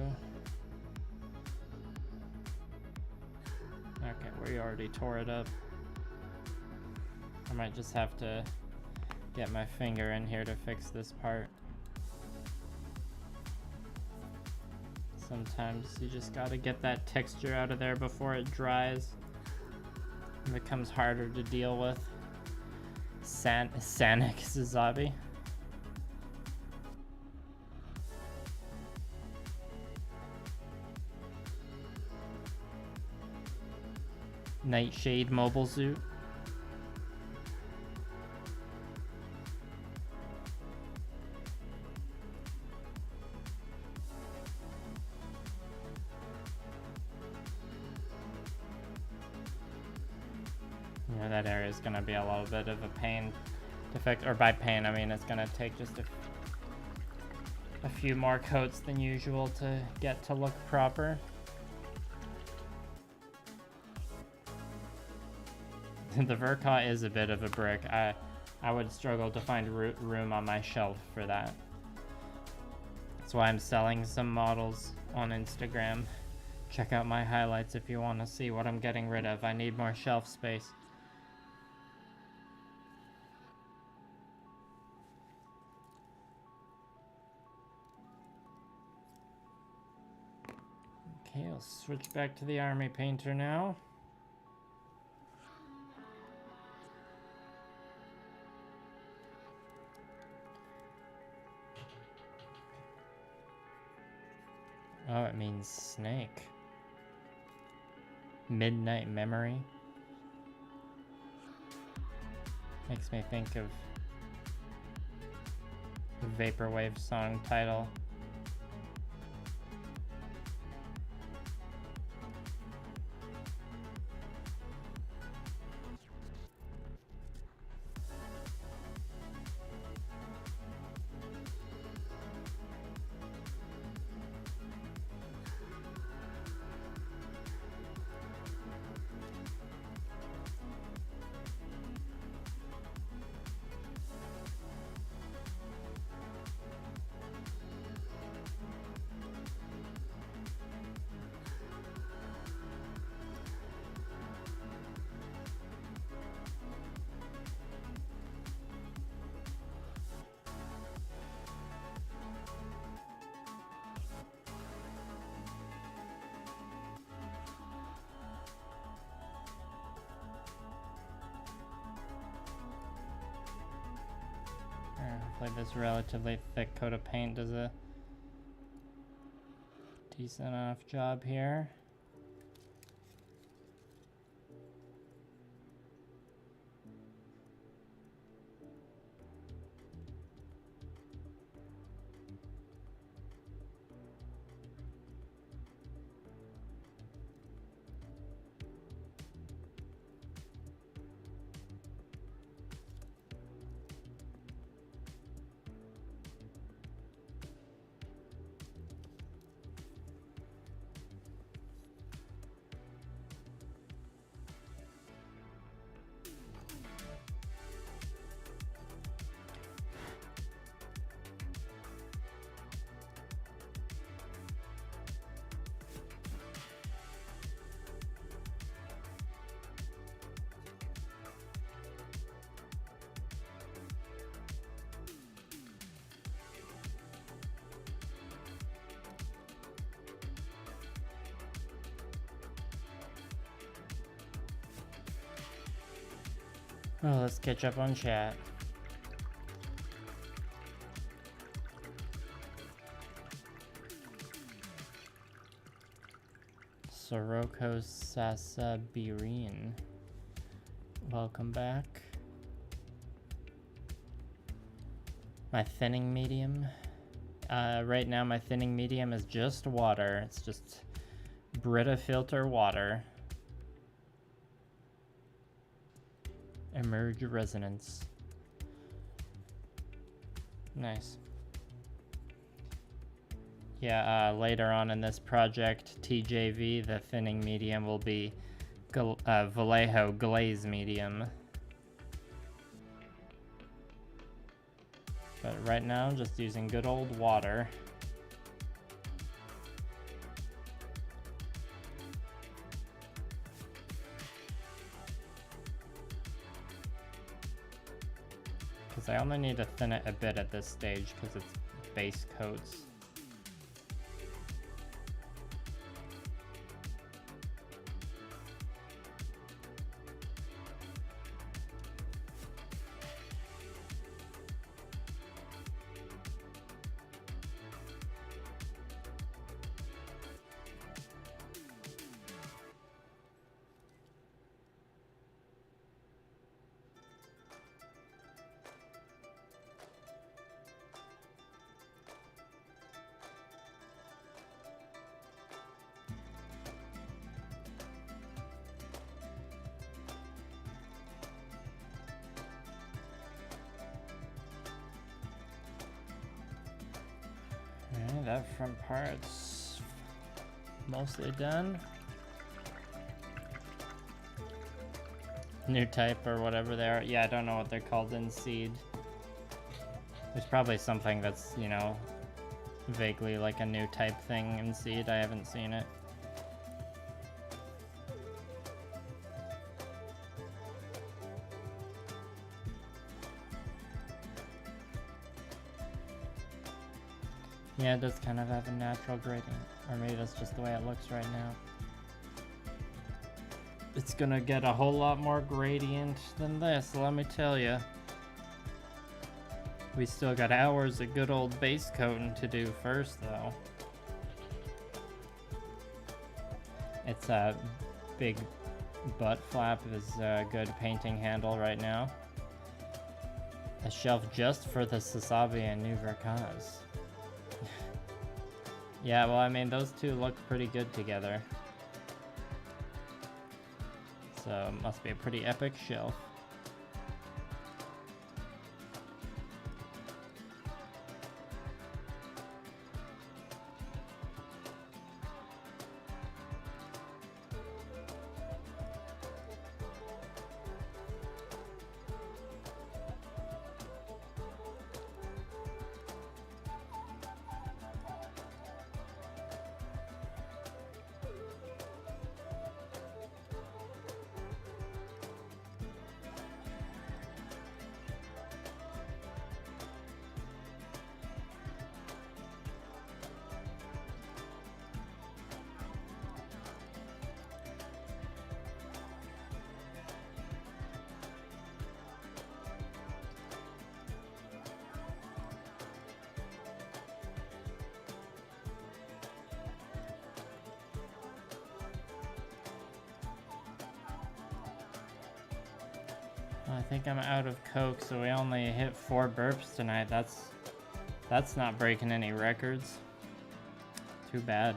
Okay, we already tore it up. I might just have to get my finger in here to fix this part. Sometimes you just gotta get that texture out of there before it dries. It becomes harder to deal with. Sanic Sazabi. Nightshade Mobile Suit. Yeah, that area is going to be a little bit of a pain to fix, or by pain I mean it's going to take just a few more coats than usual to get to look proper. The Verka is a bit of a brick. I would struggle to find room on my shelf for that. That's why I'm selling some models on Instagram. Check out my highlights if you want to see what I'm getting rid of. I need more shelf space. Okay, I'll switch back to the army painter now. Oh, it means snake. Midnight Memory. Makes me think of the Vaporwave song title. Hopefully this relatively thick coat of paint does a decent enough job here. Oh, let's catch up on chat. Soroko Sasabirin. Welcome back. My thinning medium. Right now my thinning medium is just water. It's just Brita filter water. Emerge resonance. Nice. Yeah, later on in this project, TJV, the thinning medium, will be Vallejo glaze medium. But right now, I'm just using good old water. Because I only need to thin it a bit at this stage because it's base coats. That front part's mostly done. New type or whatever they are. Yeah, I don't know what they're called in Seed. There's probably something that's, you know, vaguely like a new type thing in Seed. I haven't seen it. Yeah, it does kind of have a natural gradient, or maybe that's just the way it looks right now. It's gonna get a whole lot more gradient than this, let me tell you. We still got hours of good old base coating to do first, though. It's big butt flap is a good painting handle right now. A shelf just for the Sazabi and New Verkaz. Yeah, well, I mean, those two look pretty good together. So, it must be a pretty epic shelf. I think I'm out of Coke, so we only hit 4 burps tonight. That's not breaking any records. Too bad.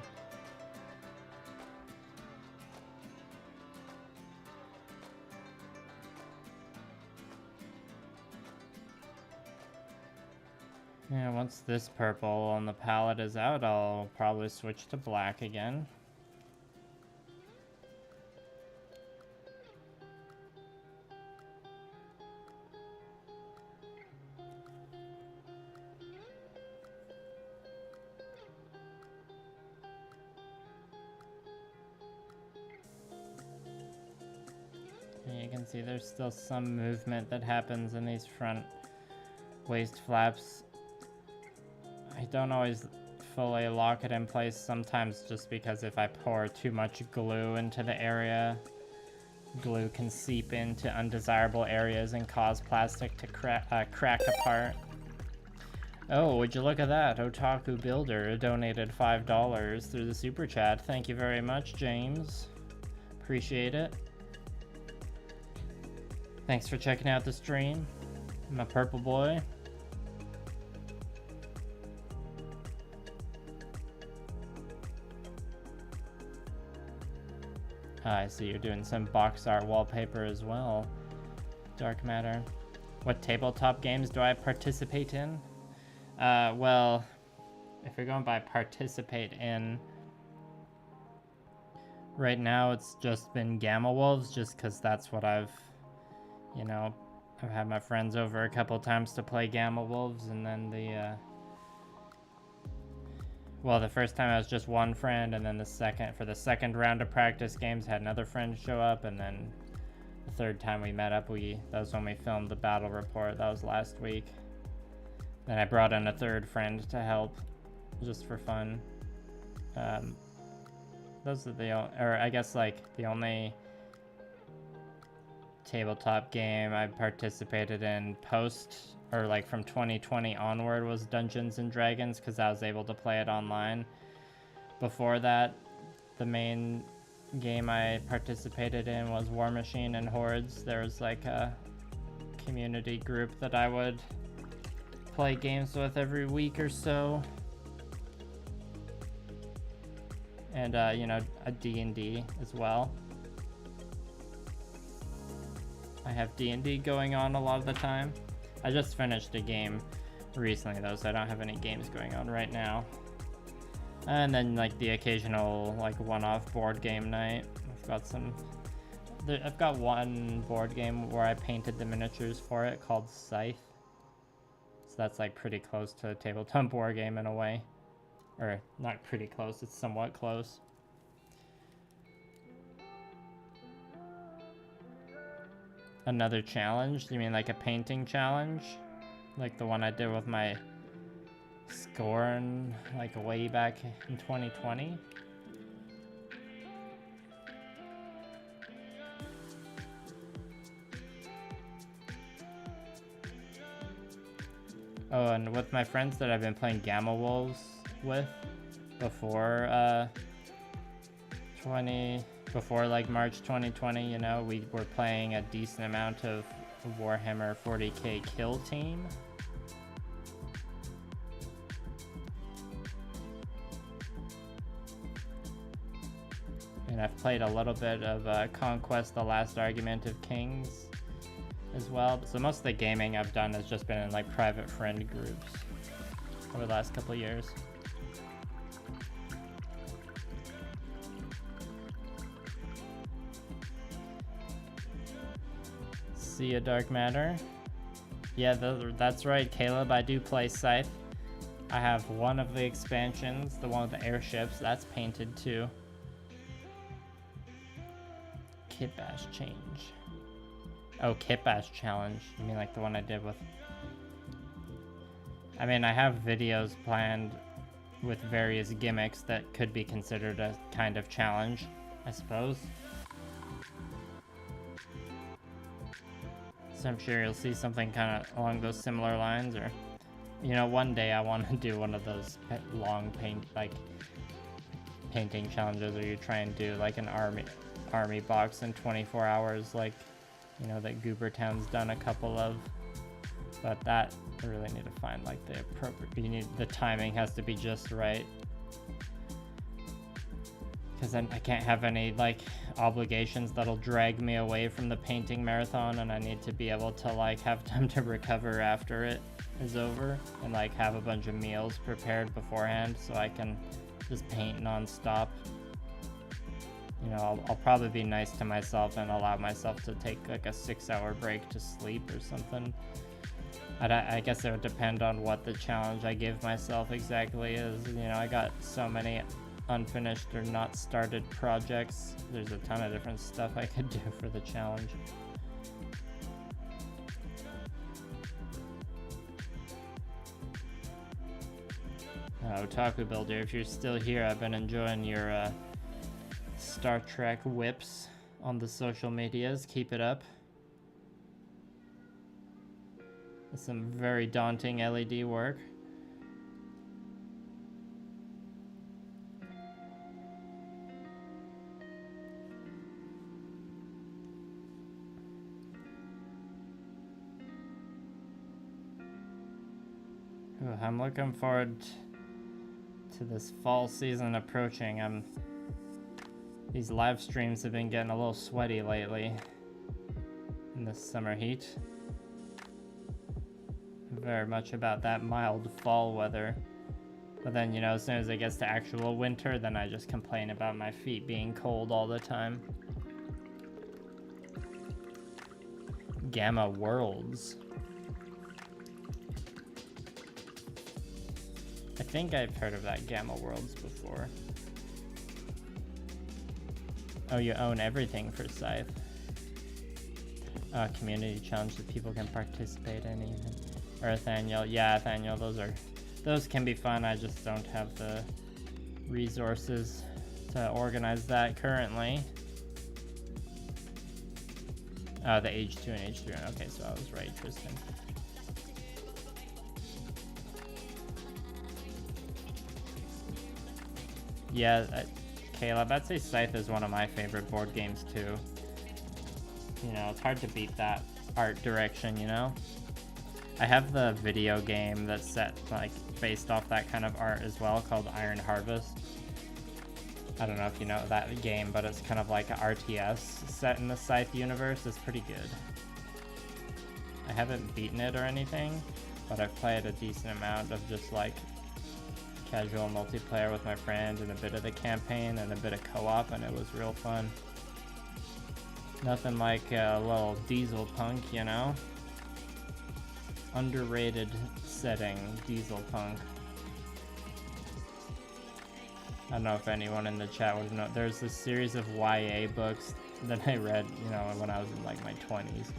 Yeah, once this purple on the palette is out, I'll probably switch to black again. You can see there's still some movement that happens in these front waist flaps. I don't always fully lock it in place, sometimes just because if I pour too much glue into the area, glue can seep into undesirable areas and cause plastic to crack apart. Oh, would you look at that? Otaku Builder donated $5 through the super chat. Thank you very much, James. Appreciate it. Thanks for checking out the stream. I'm a purple boy. I see you're doing some box art wallpaper as well. Dark Matter. What tabletop games do I participate in? Well, if you're going by participate in, right now it's just been Gamma Wolves, just because that's what I've had my friends over a couple times to play Gamma Wolves, and then the first time I was just one friend, and then for the second round of practice games, had another friend show up, and then the third time we met up, that was when we filmed the battle report. That was last week. Then I brought in a third friend to help, just for fun. Those are the only tabletop game I participated in from 2020 onward was Dungeons and Dragons, because I was able to play it online. Before that, the main game I participated in was War Machine and Hordes. There was like a community group that I would play games with every week or so. And a D&D as well. I have D&D going on a lot of the time. I just finished a game recently though, so I don't have any games going on right now. And then like the occasional like one-off board game night. I've got one board game where I painted the miniatures for it called Scythe. So that's like pretty close to a tabletop board game in a way. Or not pretty close, it's somewhat close. Another challenge? You mean like a painting challenge? Like the one I did with my Scorn, like way back in 2020? Oh, and with my friends that I've been playing Gamma Wolves with before before like March 2020, you know, we were playing a decent amount of Warhammer 40k Kill Team. And I've played a little bit of Conquest, The Last Argument of Kings as well. So most of the gaming I've done has just been in like private friend groups over the last couple of years. See ya, Dark Matter. Yeah, that's right, Caleb. I do play Scythe. I have one of the expansions, the one with the airships. That's painted too. Kitbash change. Oh, Kitbash challenge. You mean like the one I did with... I mean, I have videos planned with various gimmicks that could be considered a kind of challenge, I suppose. So I'm sure you'll see something kind of along those similar lines, or, you know, one day I want to do one of those long painting challenges where you try and do like an army box in 24 hours, like, you know, that Goobertown's done a couple of. But that I really need to find like the appropriate, the timing has to be just right, because then I can't have any like obligations that'll drag me away from the painting marathon, and I need to be able to like have time to recover after it is over, and like have a bunch of meals prepared beforehand so I can just paint non-stop. You know, I'll probably be nice to myself and allow myself to take like a 6-hour break to sleep or something. I guess it would depend on what the challenge I give myself exactly is. You know, I got so many unfinished or not started projects. There's a ton of different stuff I could do for the challenge. Otaku Builder, if you're still here, I've been enjoying your Star Trek whips on the social medias. Keep it up. Some very daunting LED work. Ooh, I'm looking forward to this fall season approaching. These live streams have been getting a little sweaty lately in this summer heat. Very much about that mild fall weather, but then, you know, as soon as it gets to actual winter, then I just complain about my feet being cold all the time. Gamma Worlds. I think I've heard of that Gamma Worlds before. Oh, you own everything for Scythe. Community challenge that people can participate in even. Earthaniel, yeah, Earthaniel, those can be fun. I just don't have the resources to organize that currently. Oh, the H2 and H3. Okay, so I was right, Tristan. Yeah, Caleb, I'd say Scythe is one of my favorite board games too. You know, it's hard to beat that art direction, you know? I have the video game that's set like based off that kind of art as well, called Iron Harvest. I don't know if you know that game, but it's kind of like an RTS set in the Scythe universe. It's pretty good. I haven't beaten it or anything, but I've played a decent amount of just like casual multiplayer with my friends and a bit of the campaign and a bit of co-op, and it was real fun. Nothing like a little diesel punk, you know? Underrated setting, diesel punk. I don't know if anyone in the chat would know. There's this series of YA books that I read, you know, when I was in like my 20s.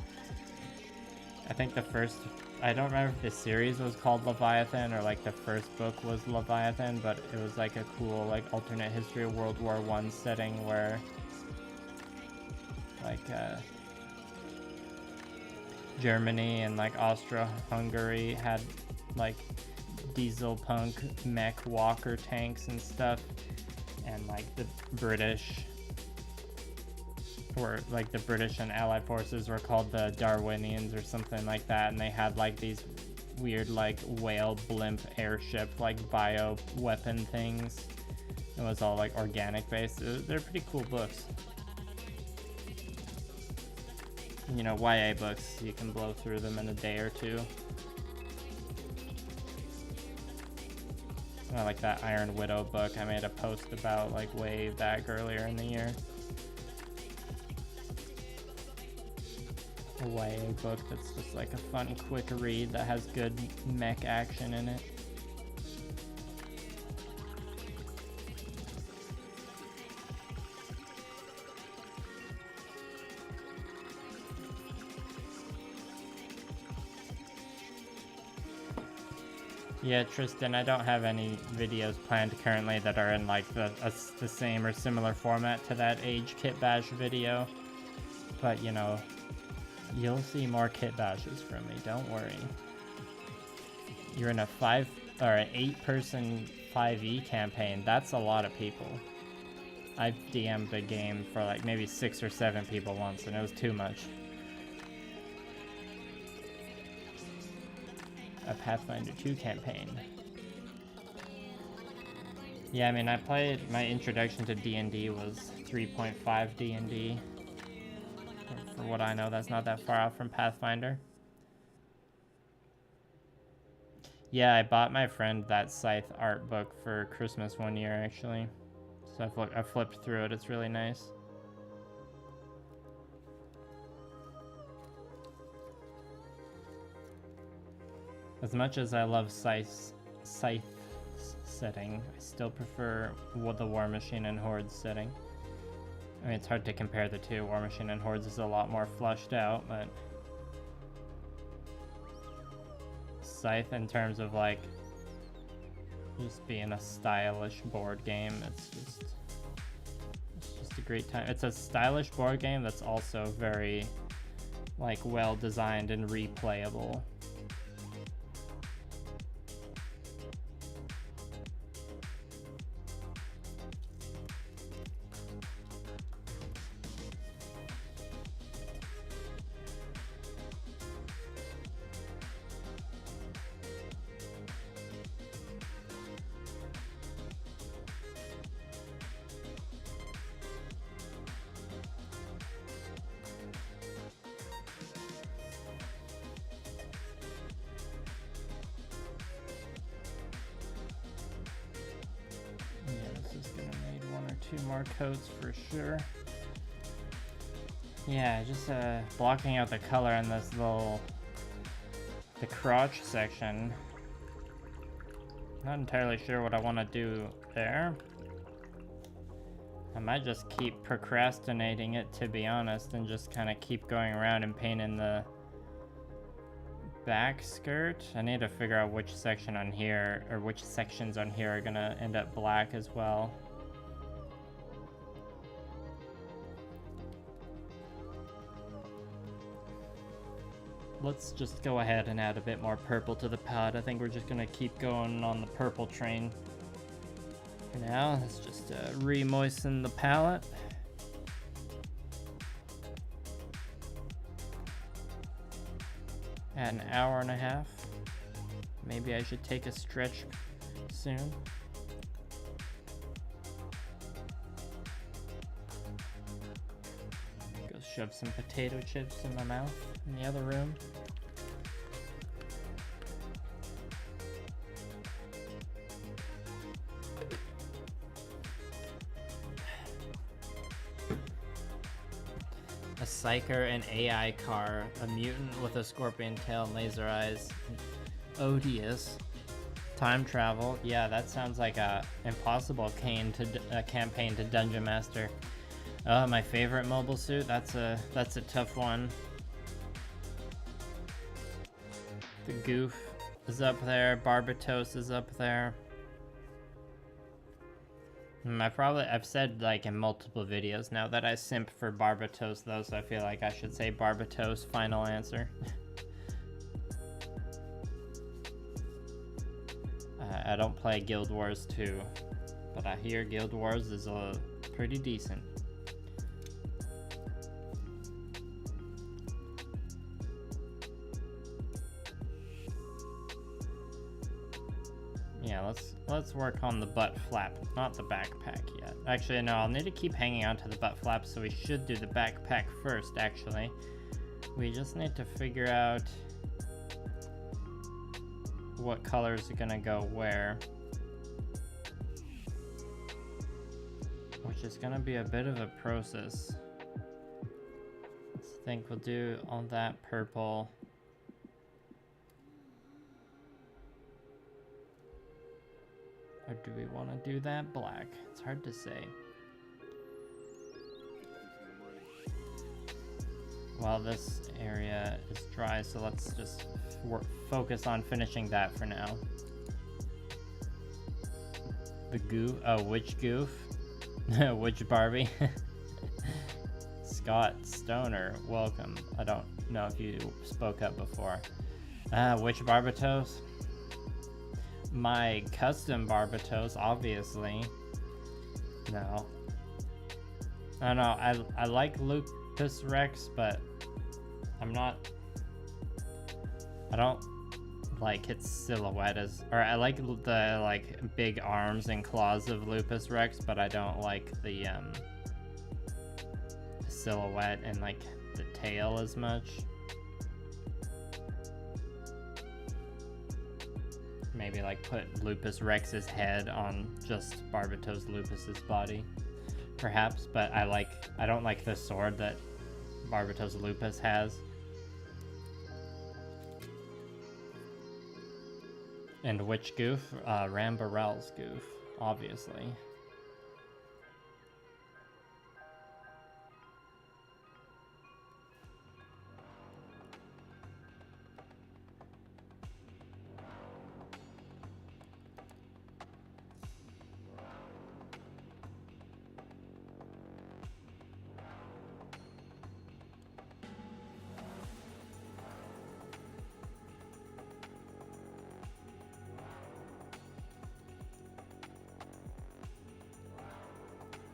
I think the first, I don't remember if the series was called Leviathan or like the first book was Leviathan, but it was like a cool like alternate history of World War I setting where like Germany and like Austro-Hungary had like diesel punk mech walker tanks and stuff, and like the British were like the British and Allied forces were called the Darwinians or something like that, and they had like these weird like whale blimp airship like bio weapon things. It was all like organic based. They're pretty cool books. You know, YA books, you can blow through them in a day or two. I like that Iron Widow book I made a post about like way back earlier in the year. A YA book that's just like a fun, quick read that has good mech action in it. Yeah, Tristan, I don't have any videos planned currently that are in like the same or similar format to that Age Kitbash video. But, you know, you'll see more Kitbashes from me, don't worry. You're in a 8-person 5e campaign. That's a lot of people. I've DM'd a game for like maybe 6 or 7 people once, and it was too much. A Pathfinder 2 campaign. Yeah, I mean, I played, my introduction to D&D was 3.5 D&D. For what I know, that's not that far off from Pathfinder. Yeah, I bought my friend that Scythe art book for Christmas one year, actually. So I flipped through it, it's really nice. As much as I love Scythe setting, I still prefer the War Machine and Hordes setting. I mean, it's hard to compare the two. War Machine and Hordes is a lot more flushed out, but Scythe, in terms of like just being a stylish board game, it's just a great time. It's a stylish board game that's also very like well designed and replayable. Coats for sure. Yeah, just blocking out the color in this the crotch section. Not entirely sure what I want to do there. I might just keep procrastinating it, to be honest, and just kind of keep going around and painting the back skirt. I need to figure out which section on here, or which sections on here are gonna end up black as well. Let's just go ahead and add a bit more purple to the palette. I think we're just gonna keep going on the purple train. For now, let's just re-moisten the palette. At an hour and a half. Maybe I should take a stretch soon. Go shove some potato chips in my mouth in the other room. A psyker, an AI car, a mutant with a scorpion tail and laser eyes. Odious. Time travel. Yeah, that sounds like a impossible campaign to Dungeon Master. My favorite mobile suit. That's a tough one. The Goof is up there. Barbatos is up there. I've said like in multiple videos now that I simp for Barbatos though, so I feel like I should say Barbatos final answer. I don't play Guild Wars 2, but I hear Guild Wars is pretty decent. Yeah, let's work on the butt flap, not the backpack yet. Actually, no, I'll need to keep hanging on to the butt flap, so we should do the backpack first, actually. We just need to figure out what colors are gonna go where. Which is gonna be a bit of a process. I think we'll do all that purple. Or do we want to do that black? It's hard to say. Well, this area is dry, so let's just focus on finishing that for now. The goof? Oh, which goof? Which Barbie? Scott Stoner, welcome. I don't know if you spoke up before. Which Barbatos? My custom Barbatos, obviously. No. I don't know, I like Lupus Rex, but I don't like its silhouette or I like the like big arms and claws of Lupus Rex, but I don't like the silhouette and like the tail as much. Maybe like put Lupus Rex's head on just Barbatos Lupus's body, perhaps. But I don't like the sword that Barbatos Lupus has. And which goof? Rambarel's goof, obviously.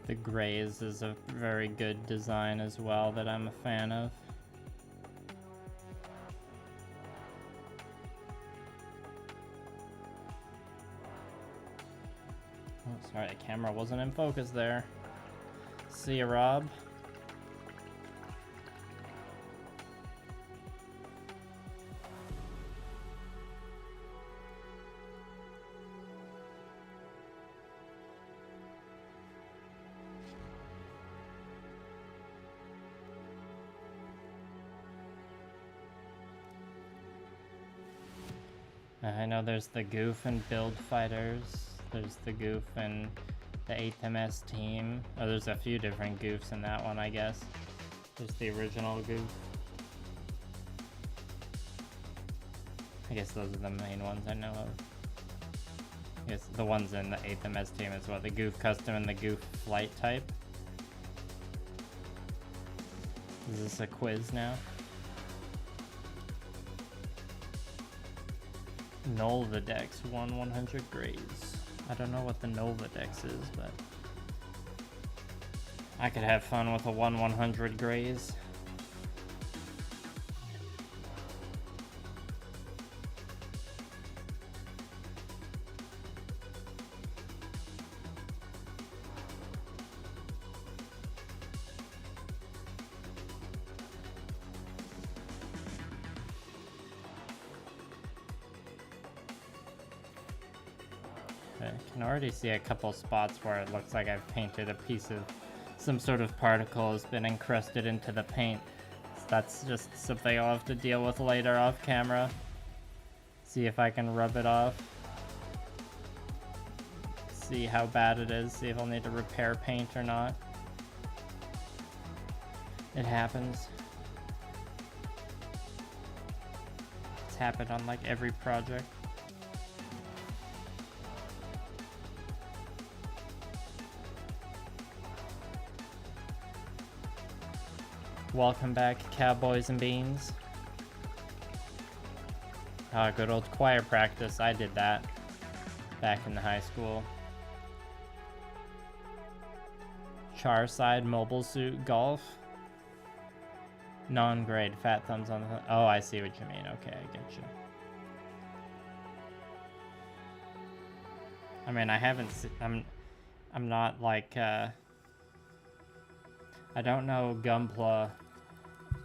The grays is a very good design as well that I'm a fan of. Oh, sorry, the camera wasn't in focus there. See ya, Rob. I know there's the goof and build fighters. There's the goof and the 8th MS team. Oh, there's a few different goofs in that one, I guess. There's the original goof. I guess those are the main ones I know of. I guess the ones in the 8th MS team as well. The goof custom and the goof flight type. Is this a quiz now? Nolvadex 100 grays. I don't know what the Nolvadex is, but I could have fun with a 100 grays. I can already see a couple spots where it looks like I've painted a piece of some sort of particle has been encrusted into the paint. So that's just something I'll have to deal with later off camera. See if I can rub it off. See how bad it is, see if I'll need to repair paint or not. It happens. It's happened on like every project. Welcome back, Cowboys and Beans. Good old choir practice. I did that back in the high school. Charside mobile suit golf. Non-grade. Fat thumbs on the... Oh, I see what you mean. Okay, I get you. I mean, I haven't I'm not like, I don't know Gunpla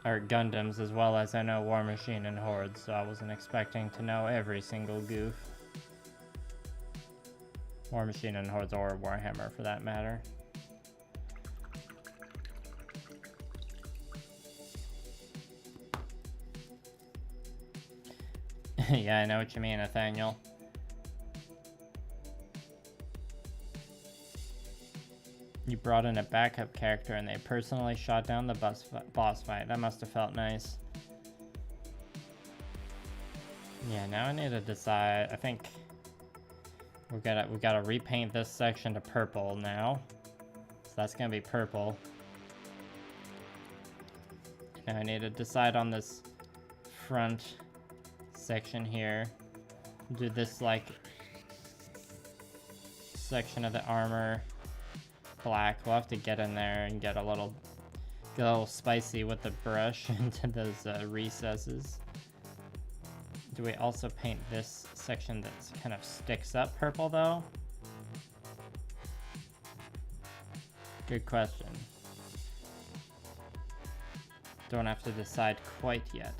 or Gundams as well as I know War Machine and Horde, so I wasn't expecting to know every single goof. War Machine and Hordes, or Warhammer for that matter. Yeah, I know what you mean, Nathaniel. You brought in a backup character and they personally shot down the boss fight. That must have felt nice. Yeah, now I need to decide. I think we gotta repaint this section to purple now. So that's gonna be purple. Now I need to decide on this front section here. Do this like section of the armor black. We'll have to get in there and get a little spicy with the brush into those recesses. Do we also paint this section that kind of sticks up purple though? Good question. Don't have to decide quite yet,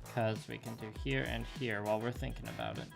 because we can do here and here while we're thinking about it.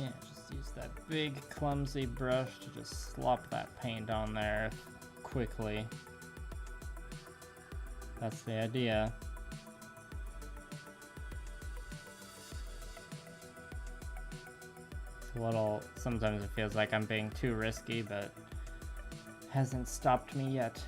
Yeah, just use that big clumsy brush to just slop that paint on there quickly. That's the idea. It's a little, sometimes it feels like I'm being too risky, but hasn't stopped me yet.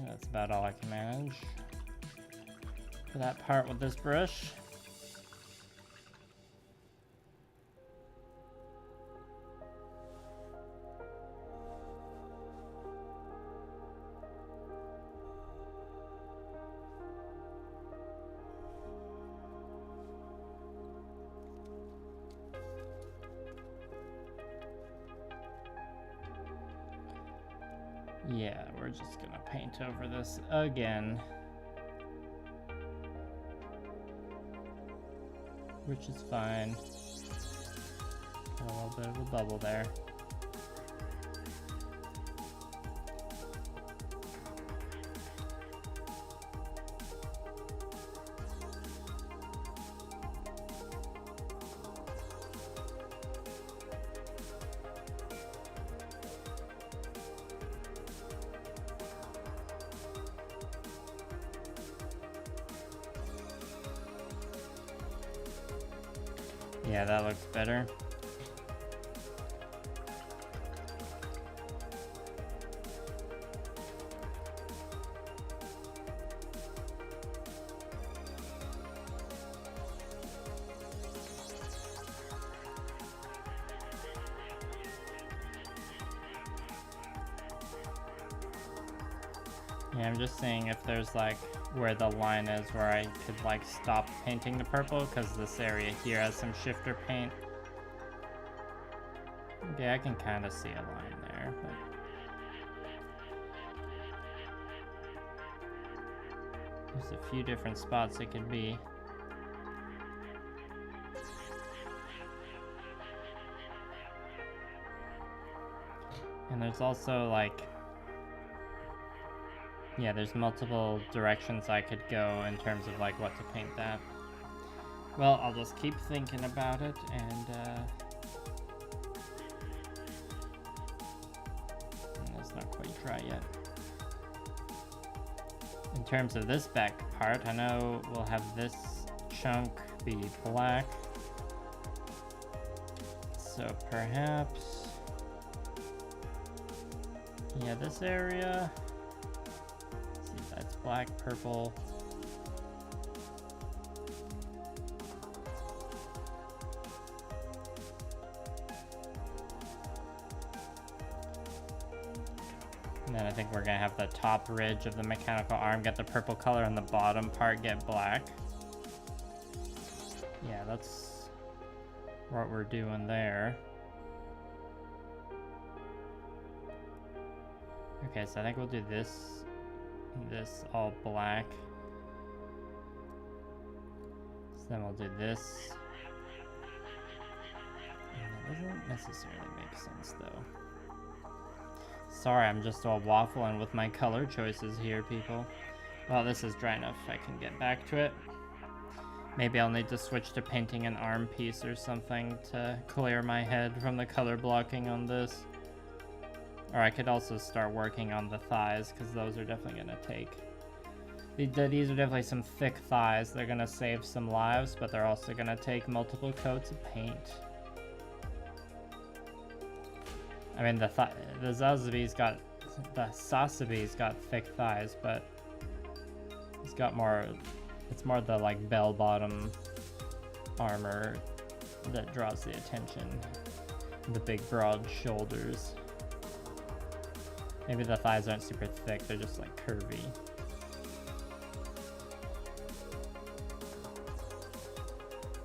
That's about all I can manage for that part with this brush. Yeah, we're just gonna paint over this again, which is fine. Got a little bit of a bubble there. Yeah, that looks better. Yeah, I'm just seeing if there's like where the line is where I could like stop painting the purple, because this area here has some shifter paint. Okay, I can kind of see a line there, but there's a few different spots it could be. And there's also like Yeah, there's multiple directions I could go in terms of like what to paint that. Well, I'll just keep thinking about it, and it's not quite dry yet. In terms of this back part, I know we'll have this chunk be black. So perhaps, yeah, this area, let's see, that's black, purple. And then I think we're gonna have the top ridge of the mechanical arm get the purple color and the bottom part get black. Yeah, that's what we're doing there. Okay, so I think we'll do this all black. So then we'll do this. And that doesn't necessarily make sense though. Sorry, I'm just all waffling with my color choices here, people. Well, this is dry enough. I can get back to it. Maybe I'll need to switch to painting an arm piece or something to clear my head from the color blocking on this. Or I could also start working on the thighs, because those are definitely going to take... These are definitely some thick thighs. They're going to save some lives, but they're also going to take multiple coats of paint. I mean, the Sazabi's got thick thighs, but it's got more... It's more the, like, bell-bottom armor that draws the attention. The big, broad shoulders. Maybe the thighs aren't super thick, they're just, like, curvy.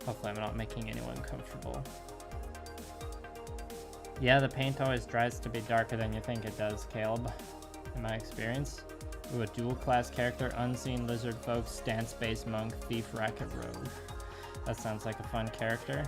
Hopefully I'm not making anyone comfortable. Yeah, the paint always tries to be darker than you think it does, Caleb, in my experience. Ooh, a dual-class character, unseen lizard folk, stance-based monk, thief, racket, rogue. That sounds like a fun character.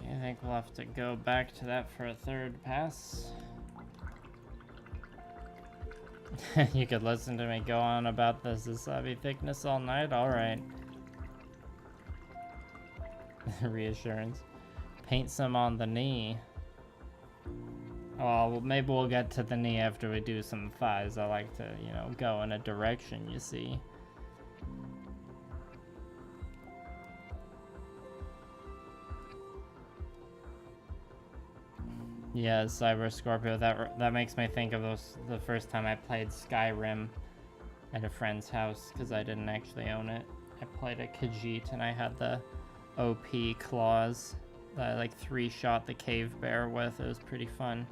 I think we'll have to go back to that for a third pass. You could listen to me go on about the Sazabi thickness all night? Alright. Reassurance. Paint some on the knee. Oh, well, maybe we'll get to the knee after we do some thighs. I like to, you know, go in a direction, you see. Yeah, Cyber Scorpio, that makes me think of the first time I played Skyrim at a friend's house, because I didn't actually own it. I played a Khajiit and I had the OP claws that I like 3-shot the cave bear with. It was pretty fun.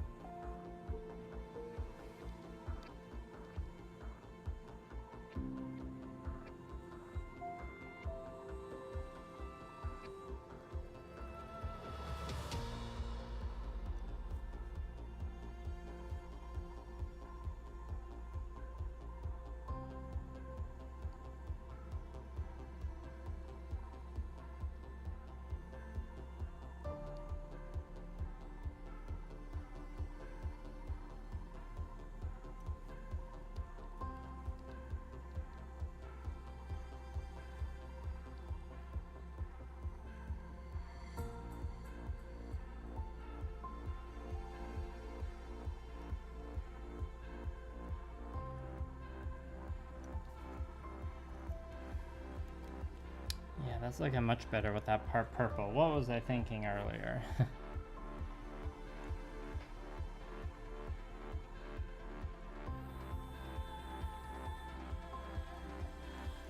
That's looking much better with that part purple. What was I thinking earlier?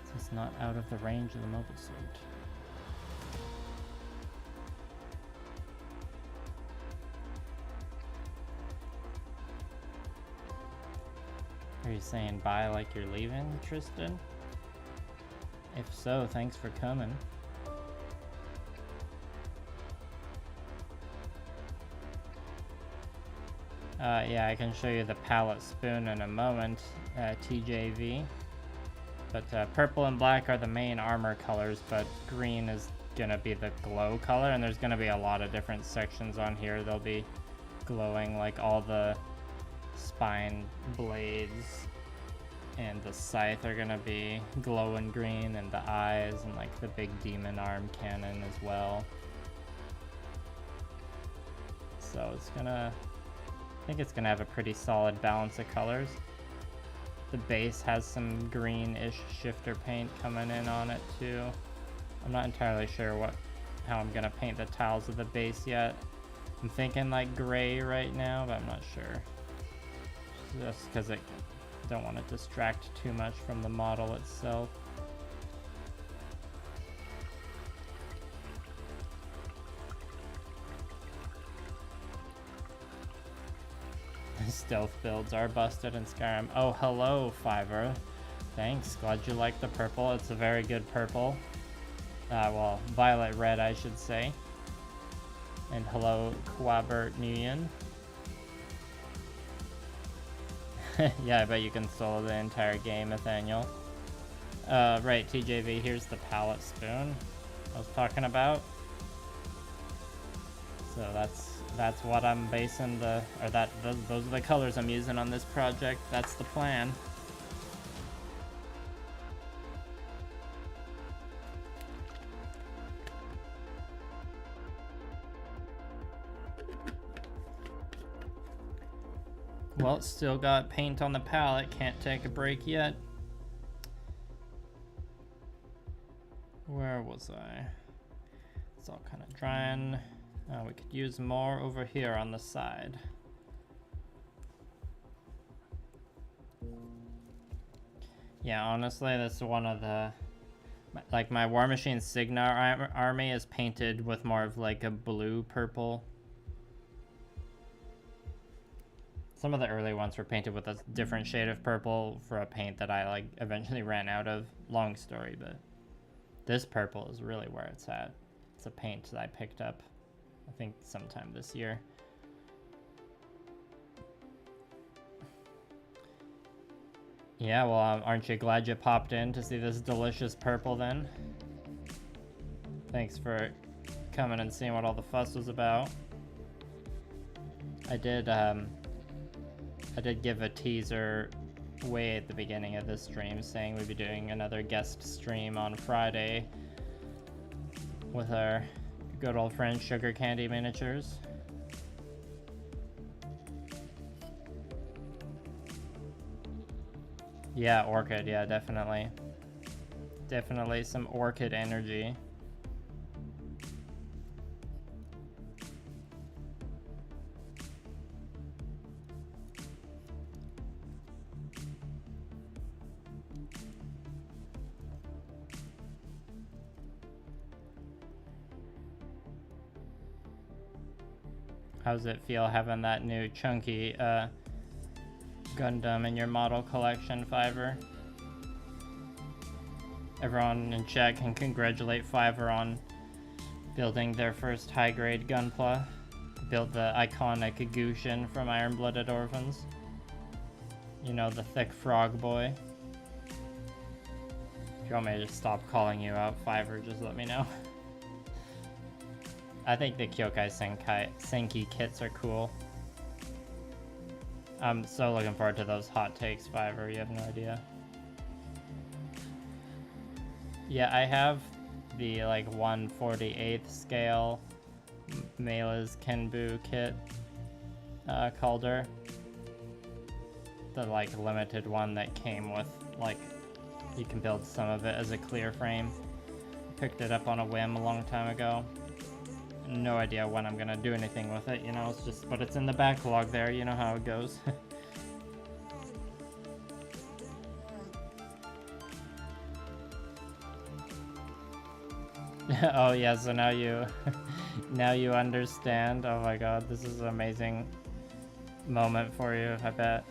So it's not out of the range of the mobile suit. Are you saying bye like you're leaving, Tristan? If so, thanks for coming. Yeah, I can show you the palette spoon in a moment, TJV. But purple and black are the main armor colors, but green is gonna be the glow color, and there's gonna be a lot of different sections on here. They'll be glowing, like all the spine blades and the scythe are gonna be glowing green, and the eyes and like the big demon arm cannon as well. So it's gonna, I think it's gonna have a pretty solid balance of colors. The base has some greenish shifter paint coming in on it too. I'm not entirely sure how I'm gonna paint the tiles of the base yet. I'm thinking like gray right now, but I'm not sure. Just because I don't want to distract too much from the model itself. Stealth builds are busted in Skyrim. Oh, hello, Fiverr. Thanks, glad you like the purple. It's a very good purple. Well, violet red, I should say. And hello, Quabert Nguyen. Yeah, I bet you can solo the entire game, Nathaniel. Right, TJV, here's the palette spoon I was talking about. So that's what I'm basing those are the colors I'm using on this project. That's the plan. Well, still got paint on the palette, can't take a break yet. Where was I? It's all kind of drying. We could use more over here on the side. Yeah, honestly, this is one of the, like my War Machine Signar army is painted with more of like a blue purple. Some of the early ones were painted with a different shade of purple for a paint that I like eventually ran out of. Long story, but this purple is really where it's at. It's a paint that I picked up, I think sometime this year. Yeah, well, aren't you glad you popped in to see this delicious purple then? Thanks for coming and seeing what all the fuss was about. I did give a teaser way at the beginning of this stream saying we'd be doing another guest stream on Friday with our good old friend Sugar Candy Miniatures. Yeah, Orchid, yeah, definitely. Definitely some Orchid energy. How does it feel having that new chunky Gundam in your model collection, Fiverr? Everyone in chat can congratulate Fiverr on building their first high-grade Gunpla. Built the iconic Gushin from Iron-Blooded Orphans. You know, the thick frog boy. If you want me to just stop calling you out, Fiverr, just let me know. I think the Kyokai Senki kits are cool. I'm so looking forward to those hot takes, Fiverr, you have no idea. Yeah, I have the like 1/48th scale Melee's Kenbu kit Calder. The like limited one that came with like, you can build some of it as a clear frame. picked it up on a whim a long time ago. No idea when I'm gonna do anything with it, you know, it's just, but it's in the backlog there, you know how it goes. Oh yeah, so now you now you understand. Oh my god, this is an amazing moment for you, I bet.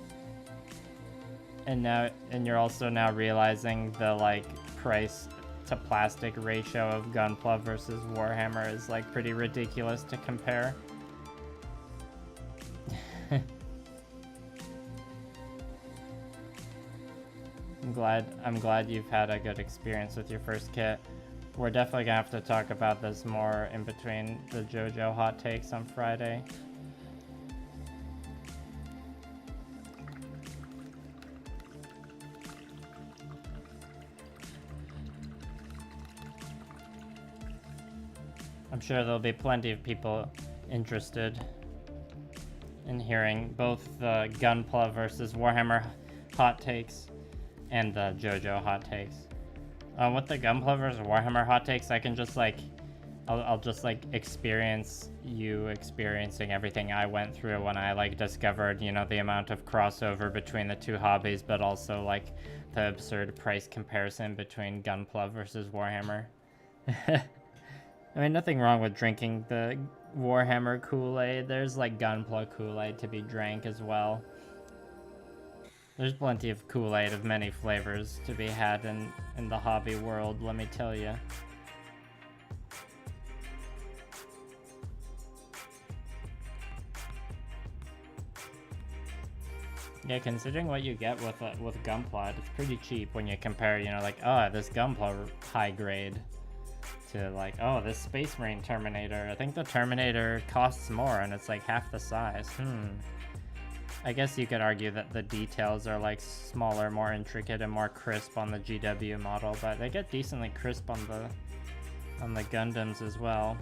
And you're also now realizing the like price to plastic ratio of Gunpla versus Warhammer is like pretty ridiculous to compare. I'm glad you've had a good experience with your first kit. We're definitely gonna have to talk about this more in between the JoJo hot takes on Friday. I'm sure there'll be plenty of people interested in hearing both the Gunpla versus Warhammer hot takes and the JoJo hot takes. With the Gunpla versus Warhammer hot takes, I can just like, I'll just like experience you experiencing everything I went through when I like discovered, you know, the amount of crossover between the two hobbies, but also like the absurd price comparison between Gunpla versus Warhammer. I mean, nothing wrong with drinking the Warhammer Kool-Aid. There's like Gunpla Kool-Aid to be drank as well. There's plenty of Kool-Aid of many flavors to be had in the hobby world, let me tell you. Yeah, considering what you get with Gunpla, it's pretty cheap when you compare, you know, like, oh, this Gunpla high grade to like, oh, this Space Marine Terminator. I think the Terminator costs more and it's like half the size. I guess you could argue that the details are like smaller, more intricate, and more crisp on the GW model, but they get decently crisp on the Gundams as well.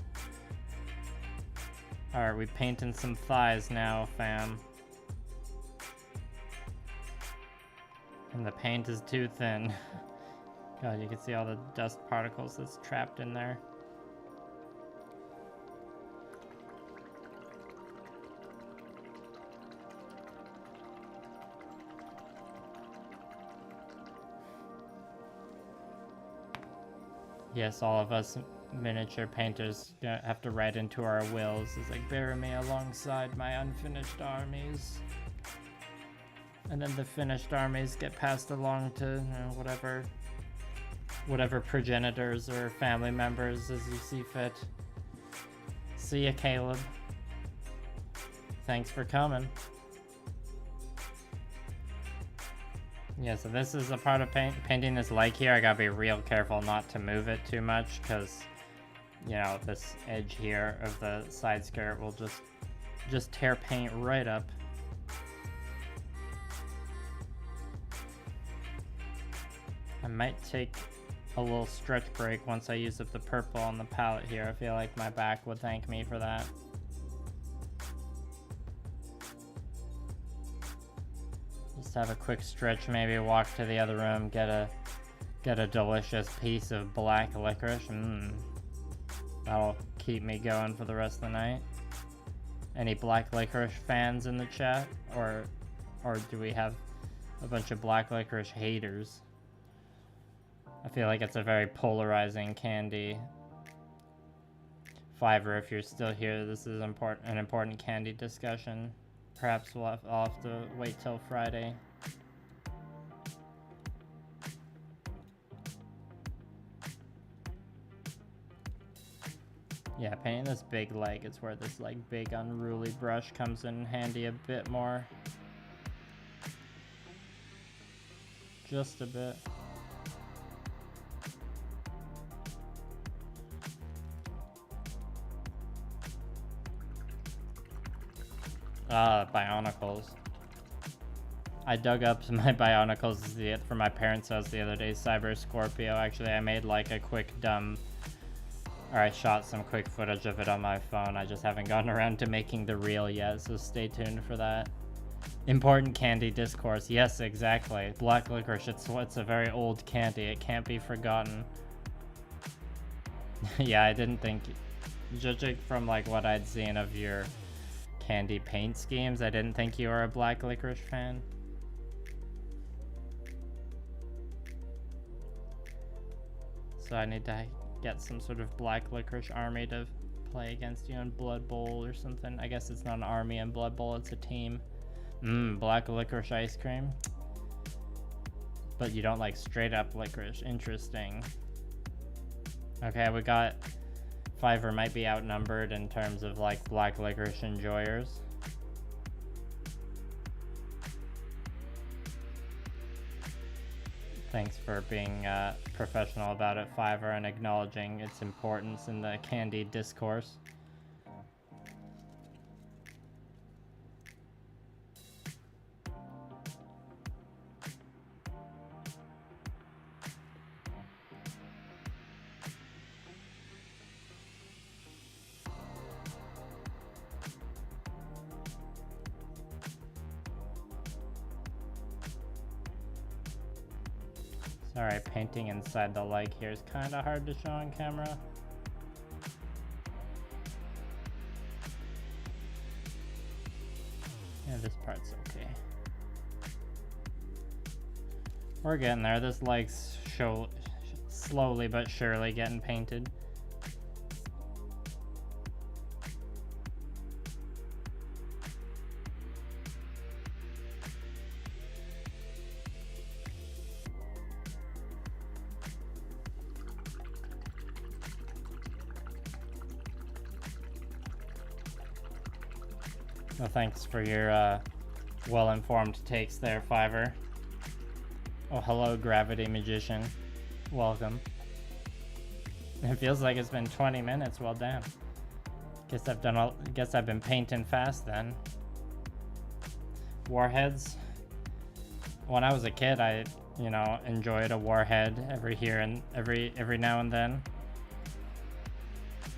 Alright, we painting some thighs now, fam. And the paint is too thin. God, you can see all the dust particles that's trapped in there. Yes, all of us miniature painters have to write into our wills. It's like, bury me alongside my unfinished armies. And then the finished armies get passed along to, you know, whatever progenitors or family members as you see fit. See ya, Caleb. Thanks for coming. Yeah, so this is a part of painting this leg here. I gotta be real careful not to move it too much because, you know, this edge here of the side skirt will just tear paint right up. I might take a little stretch break once I use up the purple on the palette here. I feel like my back would thank me for that. Just have a quick stretch, maybe walk to the other room, get a delicious piece of black licorice. That'll keep me going for the rest of the night. Any black licorice fans in the chat? Or do we have a bunch of black licorice haters? I feel like it's a very polarizing candy. Fiverr, if you're still here, this is an important candy discussion. Perhaps I'll have to wait till Friday. Yeah, painting this big leg is where this like big unruly brush comes in handy a bit more. Just a bit. Bionicles. I dug up my Bionicles for my parents' house the other day. Cyber Scorpio. Actually, I made like a quick or I shot some quick footage of it on my phone. I just haven't gotten around to making the reel yet, so stay tuned for that. Important candy discourse. Yes, exactly. Black licorice. It's a very old candy. It can't be forgotten. Yeah, I didn't think, judging from like what I'd seen of your candy paint schemes, I didn't think you were a black licorice fan. So I need to get some sort of black licorice army to play against you in Blood Bowl or something. I guess it's not an army in Blood Bowl, it's a team. Black licorice ice cream. But you don't like straight up licorice. Interesting. Okay, we got Fiverr might be outnumbered in terms of like black licorice enjoyers. Thanks for being professional about it, Fiverr, and acknowledging its importance in the candy discourse. Alright, painting inside the leg here is kind of hard to show on camera. Yeah, this part's okay. We're getting there. This leg's slowly but surely getting painted. Well, thanks for your well-informed takes there, Fiverr. Oh, hello, Gravity Magician. Welcome. It feels like it's been 20 minutes. Well, damn. Guess I've been painting fast then. Warheads. When I was a kid, I, enjoyed a warhead every now and then.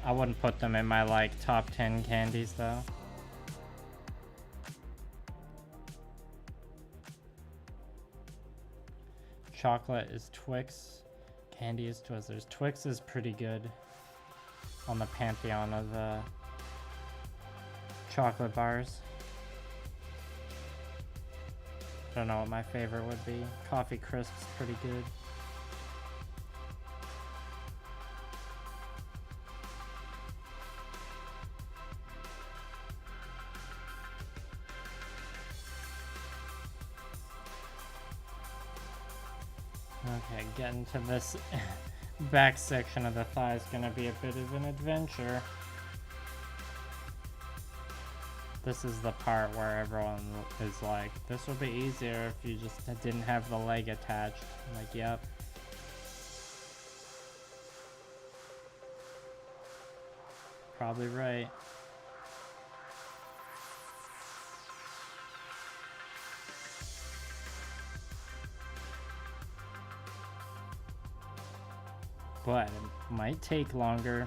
I wouldn't put them in my like top 10 candies though. Chocolate is Twix, candy is Twizzlers. Twix is pretty good on the pantheon of chocolate bars. I don't know what my favorite would be. Coffee Crisp's pretty good. Okay, getting to this back section of the thigh is gonna be a bit of an adventure. This is the part where everyone is like, this would be easier if you just didn't have the leg attached. I'm like, yep. Probably right. But it might take longer.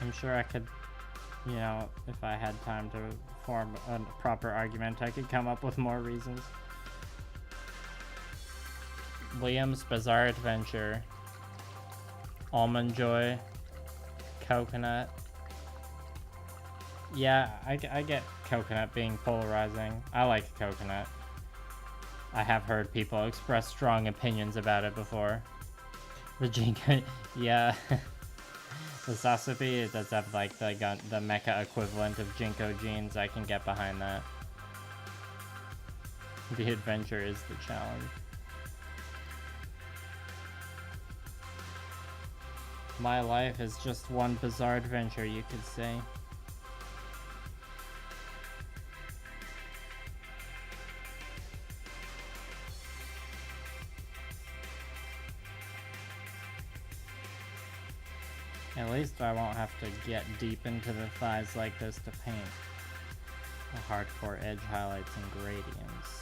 I'm sure I could, if I had time to form a proper argument, I could come up with more reasons. Liam's Bizarre Adventure. Almond Joy. Coconut. Yeah, I get coconut being polarizing. I like coconut. I have heard people express strong opinions about it before. The Jinko, yeah. The Sazabi, it does have like the mecha equivalent of Jinko jeans. I can get behind that. The adventure is the challenge. My life is just one bizarre adventure, you could say. At least I won't have to get deep into the thighs like this to paint. The hardcore edge highlights and gradients.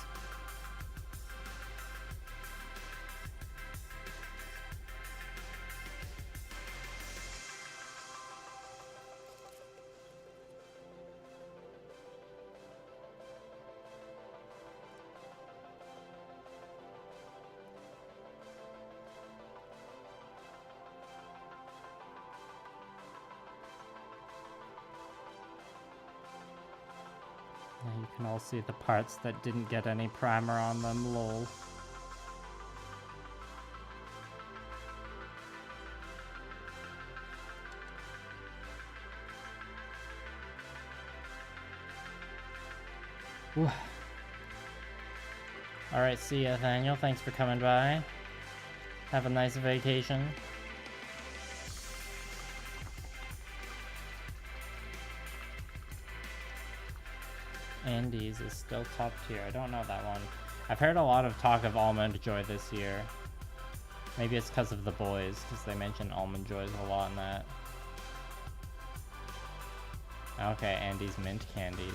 Now you can all see the parts that didn't get any primer on them, lol. Alright, see ya, Nathaniel. Thanks for coming by. Have a nice vacation. Andes is still top tier. I don't know that one. I've heard a lot of talk of Almond Joy this year. Maybe it's because of the boys, because they mention Almond Joys a lot in that. Okay, Andes mint candies.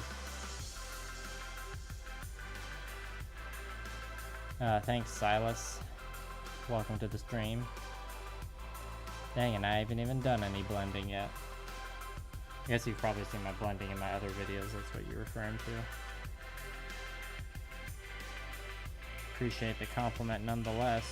Thanks, Silas. Welcome to the stream. Dang it, I haven't even done any blending yet. I guess you've probably seen my blending in my other videos, that's what you're referring to. Appreciate the compliment nonetheless.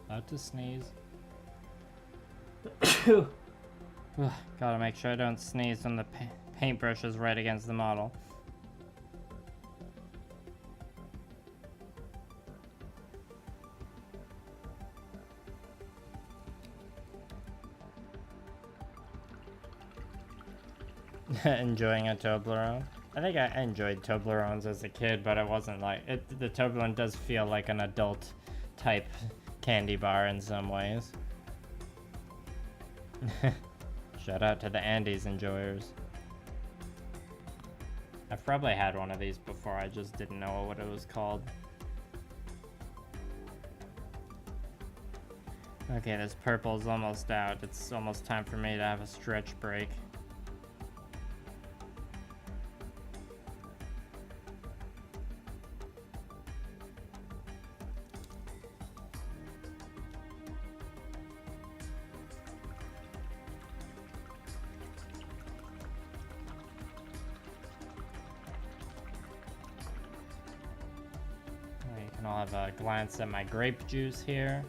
About to sneeze. Gotta make sure I don't sneeze when the paintbrush is right against the model. Enjoying a Toblerone? I think I enjoyed Toblerones as a kid, but it wasn't like it. The Toblerone does feel like an adult type candy bar in some ways. Shout out to the Andes enjoyers. I've probably had one of these before, I just didn't know what it was called. Okay, this purple's almost out. It's almost time for me to have a stretch break. I'll have a glance at my grape juice here.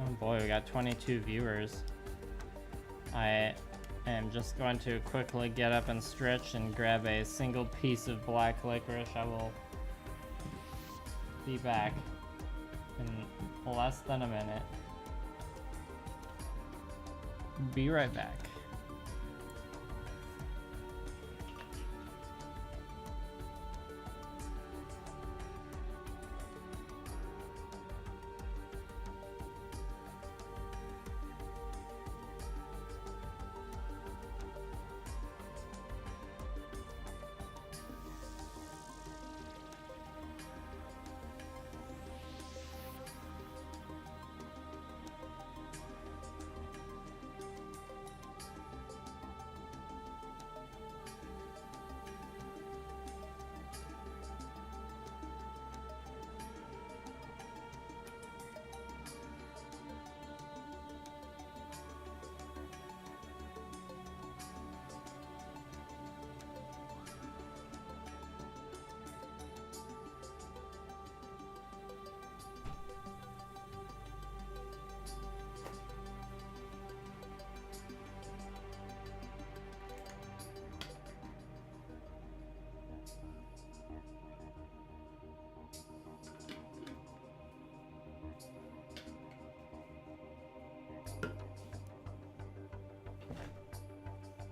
Oh boy, we got 22 viewers. I am just going to quickly get up and stretch and grab a single piece of black licorice. I will be back in less than a minute. Be right back.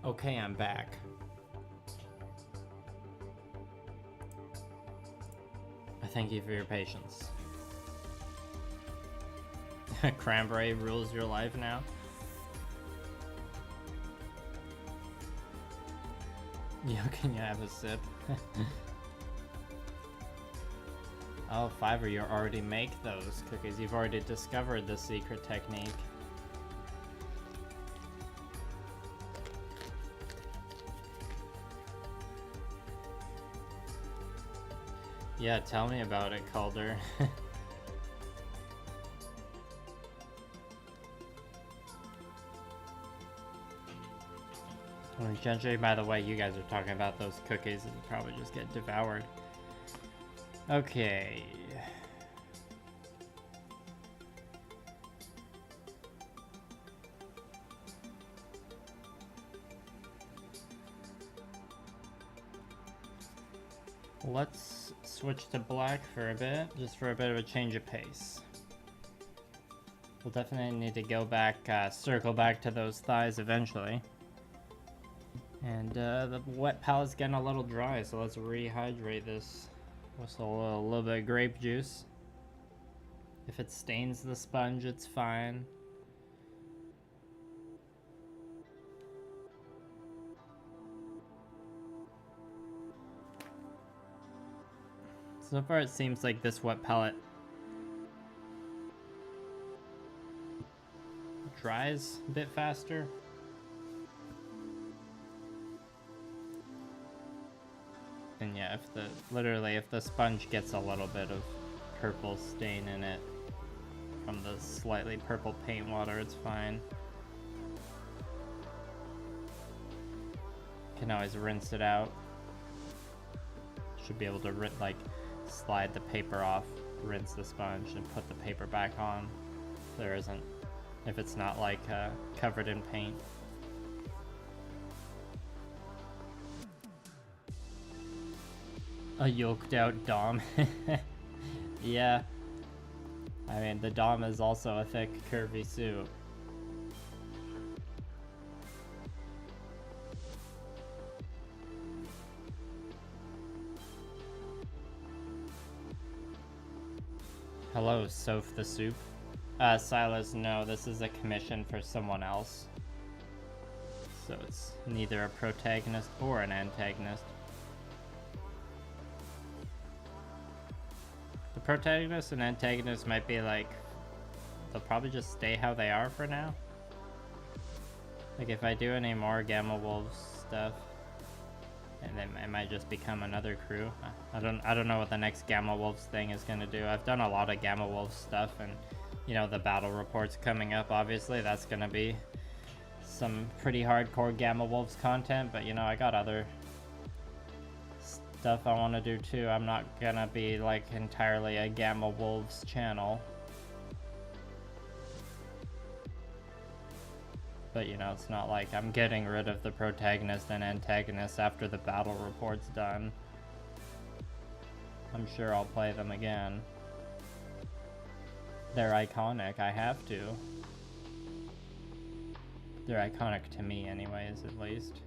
Okay, I'm back. I thank you for your patience. Cranberry rules your life now. Yo, can you have a sip? Oh, Fiverr, you already make those cookies. You've already discovered the secret technique. Yeah, tell me about it, Calder. Judging by the way you guys are talking about those cookies, it'll probably just get devoured. Okay. Let's switch to black for a bit, just for a bit of a change of pace. We'll definitely need to go back, circle back to those thighs eventually. And the wet palette's getting a little dry, so let's rehydrate this with a little bit of grape juice. If it stains the sponge, it's fine. So far it seems like this wet palette dries a bit faster. And yeah, if the sponge gets a little bit of purple stain in it from the slightly purple paint water, it's fine. Can always rinse it out. Should be able to like slide the paper off, rinse the sponge, and put the paper back on. If it's not like covered in paint. A yoked out Dom. Yeah. I mean, the Dom is also a thick, curvy suit. Hello, Soph the Soup. Silas, no, this is a commission for someone else. So it's neither a protagonist or an antagonist. The protagonist and antagonist might be like, they'll probably just stay how they are for now. Like if I do any more Gamma Wolves stuff, and then it might just become another crew. I don't know what the next Gamma Wolves thing is gonna do. I've done a lot of Gamma Wolves stuff, and you know the battle reports coming up. Obviously, that's gonna be some pretty hardcore Gamma Wolves content. But you know, I got other stuff I want to do too. I'm not gonna be like entirely a Gamma Wolves channel. But you know, it's not like I'm getting rid of the protagonist and antagonist after the battle report's done. I'm sure I'll play them again. They're iconic, I have to. They're iconic to me anyways, at least.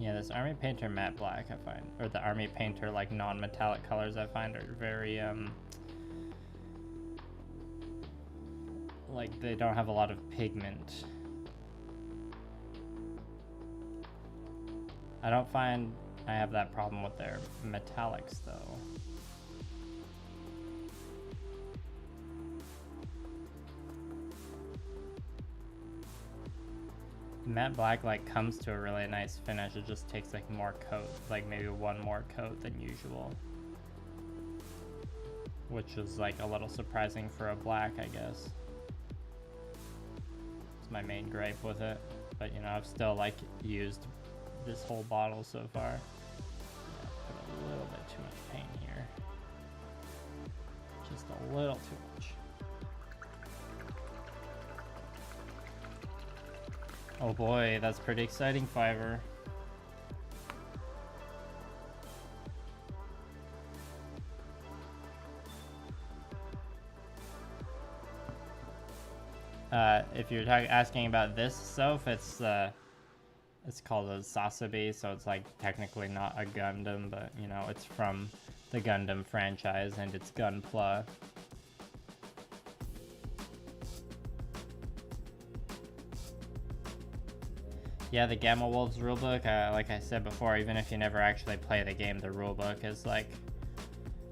Yeah, this Army Painter matte black I find, or the Army Painter like non-metallic colors I find are very like they don't have a lot of pigment. I don't find I have that problem with their metallics though. Matte black like comes to a really nice finish. It just takes like more coat, like maybe one more coat than usual, which is like a little surprising for a black, I guess. It's my main gripe with it, but you know, I've still like used this whole bottle so far. Yeah, put a little bit too much paint here, just a little too much. Oh boy, that's pretty exciting, Fiverr. If you're asking about this soap, it's called a Sazabi, so it's like technically not a Gundam, but you know, it's from the Gundam franchise and it's Gunpla. Yeah, the Gamma Wolves rulebook, like I said before, even if you never actually play the game, the rulebook is like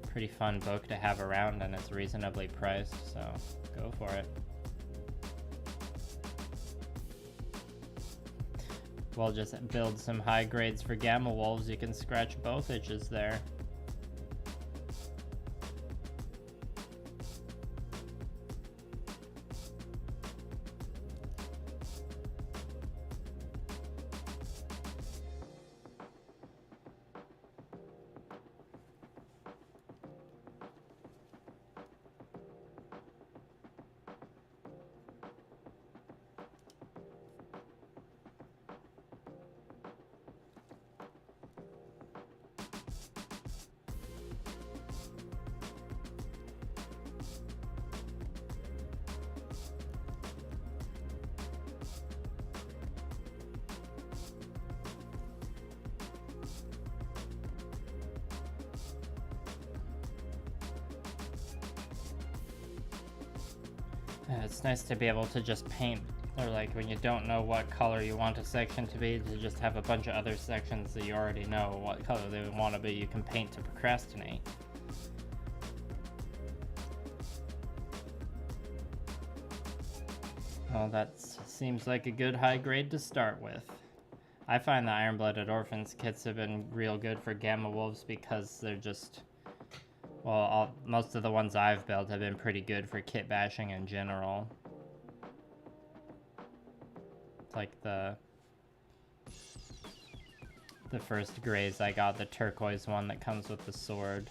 a pretty fun book to have around, and it's reasonably priced, so go for it. We'll just build some high grades for Gamma Wolves. You can scratch both itches there. It's nice to be able to just paint, or like when you don't know what color you want a section to be, to just have a bunch of other sections that you already know what color they want to be. You can paint to procrastinate. Well, that seems like a good high grade to start with. I find the Iron-Blooded Orphans kits have been real good for Gamma Wolves because they're just... Well, most of the ones I've built have been pretty good for kit bashing in general. Like the first grays I got, the turquoise one that comes with the sword.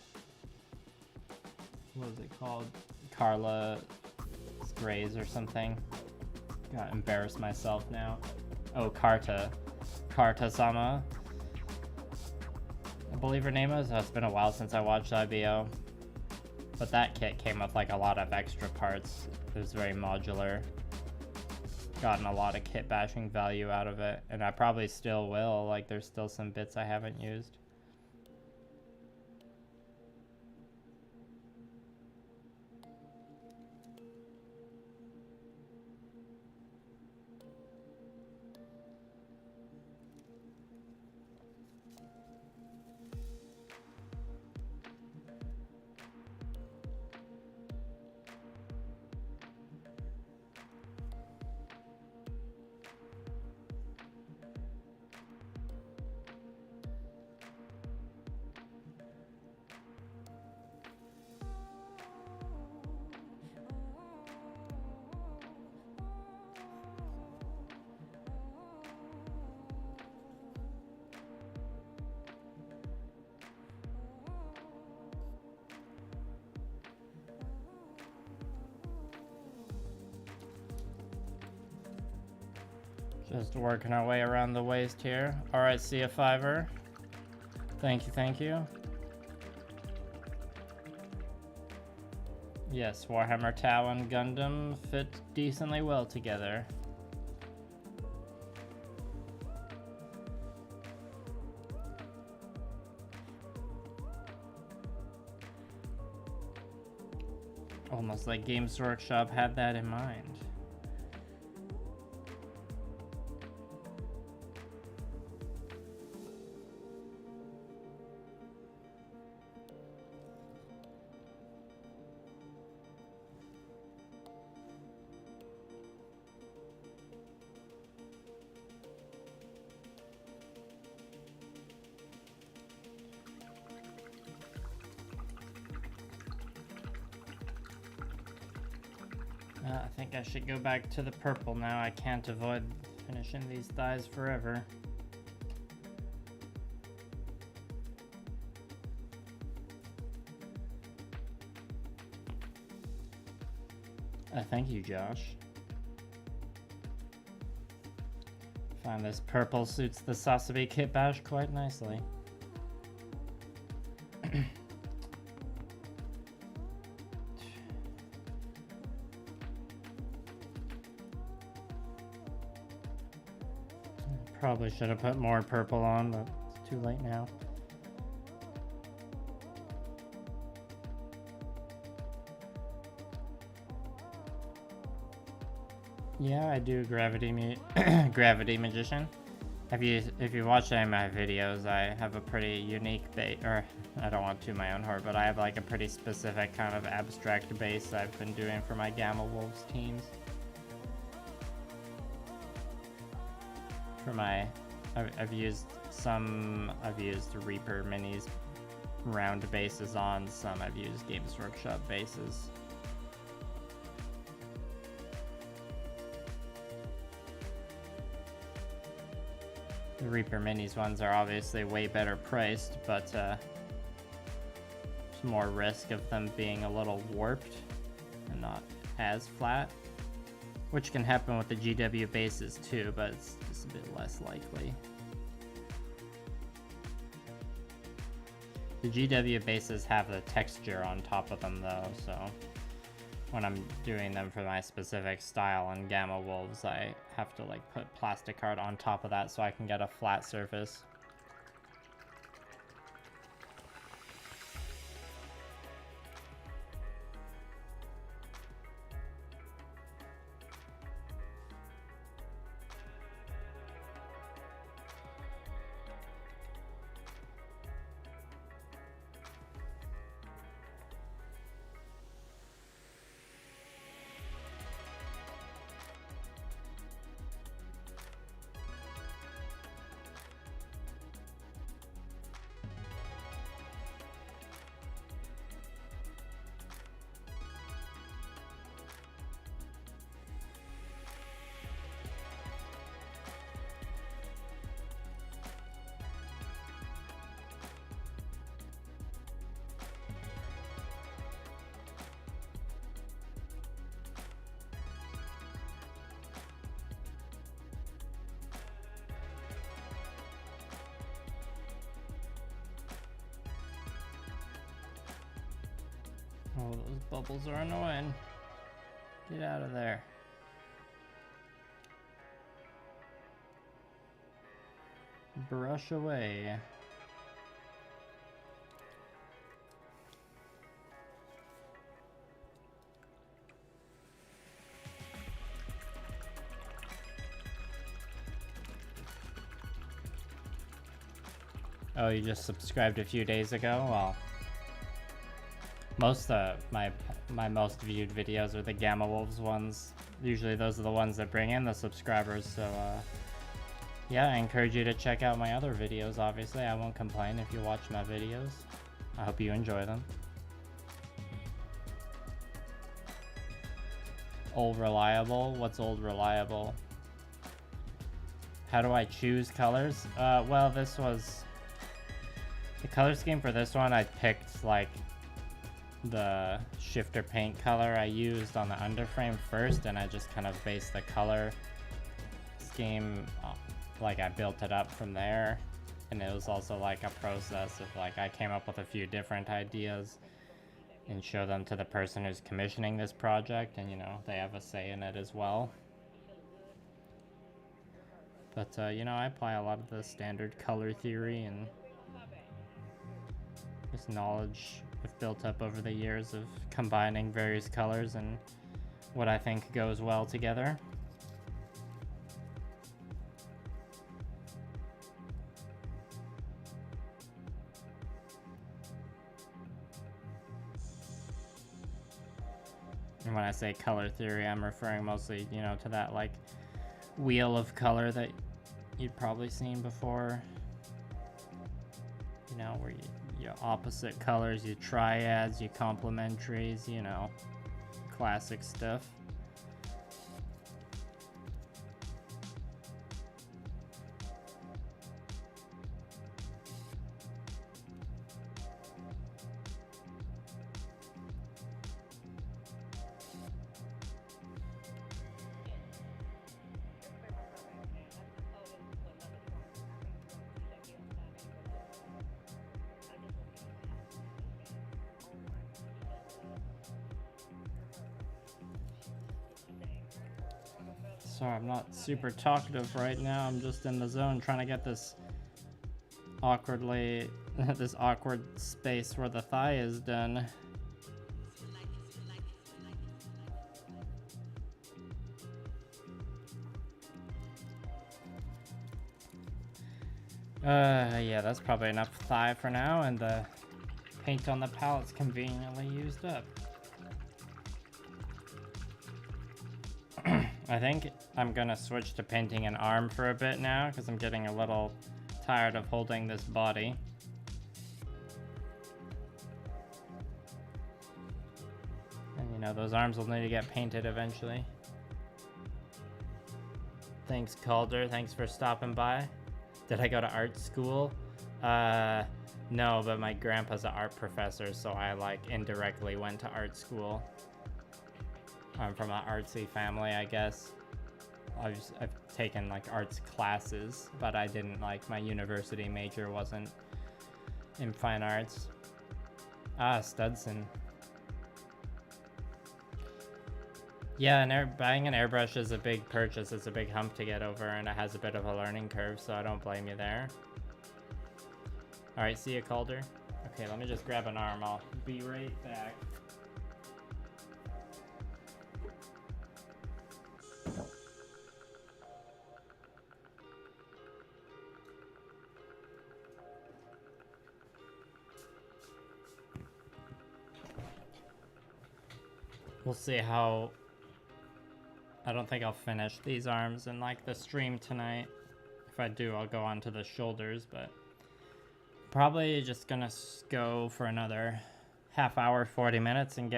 What was it called? Carla Grays or something. Gotta embarrass myself now. Oh, Karta-sama. I believe her name is. Oh, it's been a while since I watched IBO. But that kit came with like a lot of extra parts. It was very modular. Gotten a lot of kit bashing value out of it, and I probably still will. Like, there's still some bits I haven't used. Just working our way around the waist here. Alright, see a fiver. Thank you, thank you. Yes, Warhammer Tau and Gundam fit decently well together. Almost like Games Workshop had that in mind. I think I should go back to the purple now. I can't avoid finishing these thighs forever. Thank you, Josh. Find this purple suits the Sazabi Kitbash quite nicely. Probably should have put more purple on, but it's too late now. Yeah, I do gravity gravity magician. If you watch any of my videos, I have a pretty unique base, or I don't want to toot my own horn, but I have like a pretty specific kind of abstract base I've been doing for my Gamma Wolves teams. For my, I've used Reaper Minis round bases on, some I've used Games Workshop bases. The Reaper Minis ones are obviously way better priced, but there's more risk of them being a little warped and not as flat, which can happen with the GW bases too, but it's just a bit less likely. The GW bases have the texture on top of them though, so when I'm doing them for my specific style in Gamma Wolves, I have to like put plastic art on top of that so I can get a flat surface. Oh, those bubbles are annoying. Get out of there. Brush away. Oh, you just subscribed a few days ago? Well, most my most viewed videos are the Gamma Wolves ones. Usually those are the ones that bring in the subscribers, so yeah, I encourage you to check out my other videos. Obviously, I won't complain if you watch my videos. I hope you enjoy them. Old reliable? What's old reliable? How do I choose colors? Well, this was the color scheme for this one. I picked like the shifter paint color I used on the underframe first, and I just kind of based the color scheme, like I built it up from there. And it was also like a process of like I came up with a few different ideas and show them to the person who's commissioning this project, and you know, they have a say in it as well. But you know, I apply a lot of the standard color theory and this knowledge I've built up over the years of combining various colors and what I think goes well together. And when I say color theory, I'm referring mostly, you know, to that like wheel of color that you'd probably seen before. You know, where you opposite colors, you triads, you complementaries, you know, classic stuff. Sorry, I'm not super talkative right now. I'm just in the zone trying to get this this awkward space where the thigh is done. Yeah, that's probably enough thigh for now, and the paint on the palette's conveniently used up. I think I'm gonna switch to painting an arm for a bit now, because I'm getting a little tired of holding this body. And you know, those arms will need to get painted eventually. Thanks, Calder. Thanks for stopping by. Did I go to art school? No, but my grandpa's an art professor, so I like indirectly went to art school. I'm from an artsy family, I guess. I've taken like arts classes, but I didn't like, my university major wasn't in fine arts. Ah, Studson. Yeah, buying an airbrush is a big purchase. It's a big hump to get over, and it has a bit of a learning curve, so I don't blame you there. Alright, see you, Calder. Okay, let me just grab an arm. I'll be right back. We'll see how... I don't think I'll finish these arms in like the stream tonight. If I do, I'll go on to the shoulders, but probably just gonna go for another half hour, 40 minutes and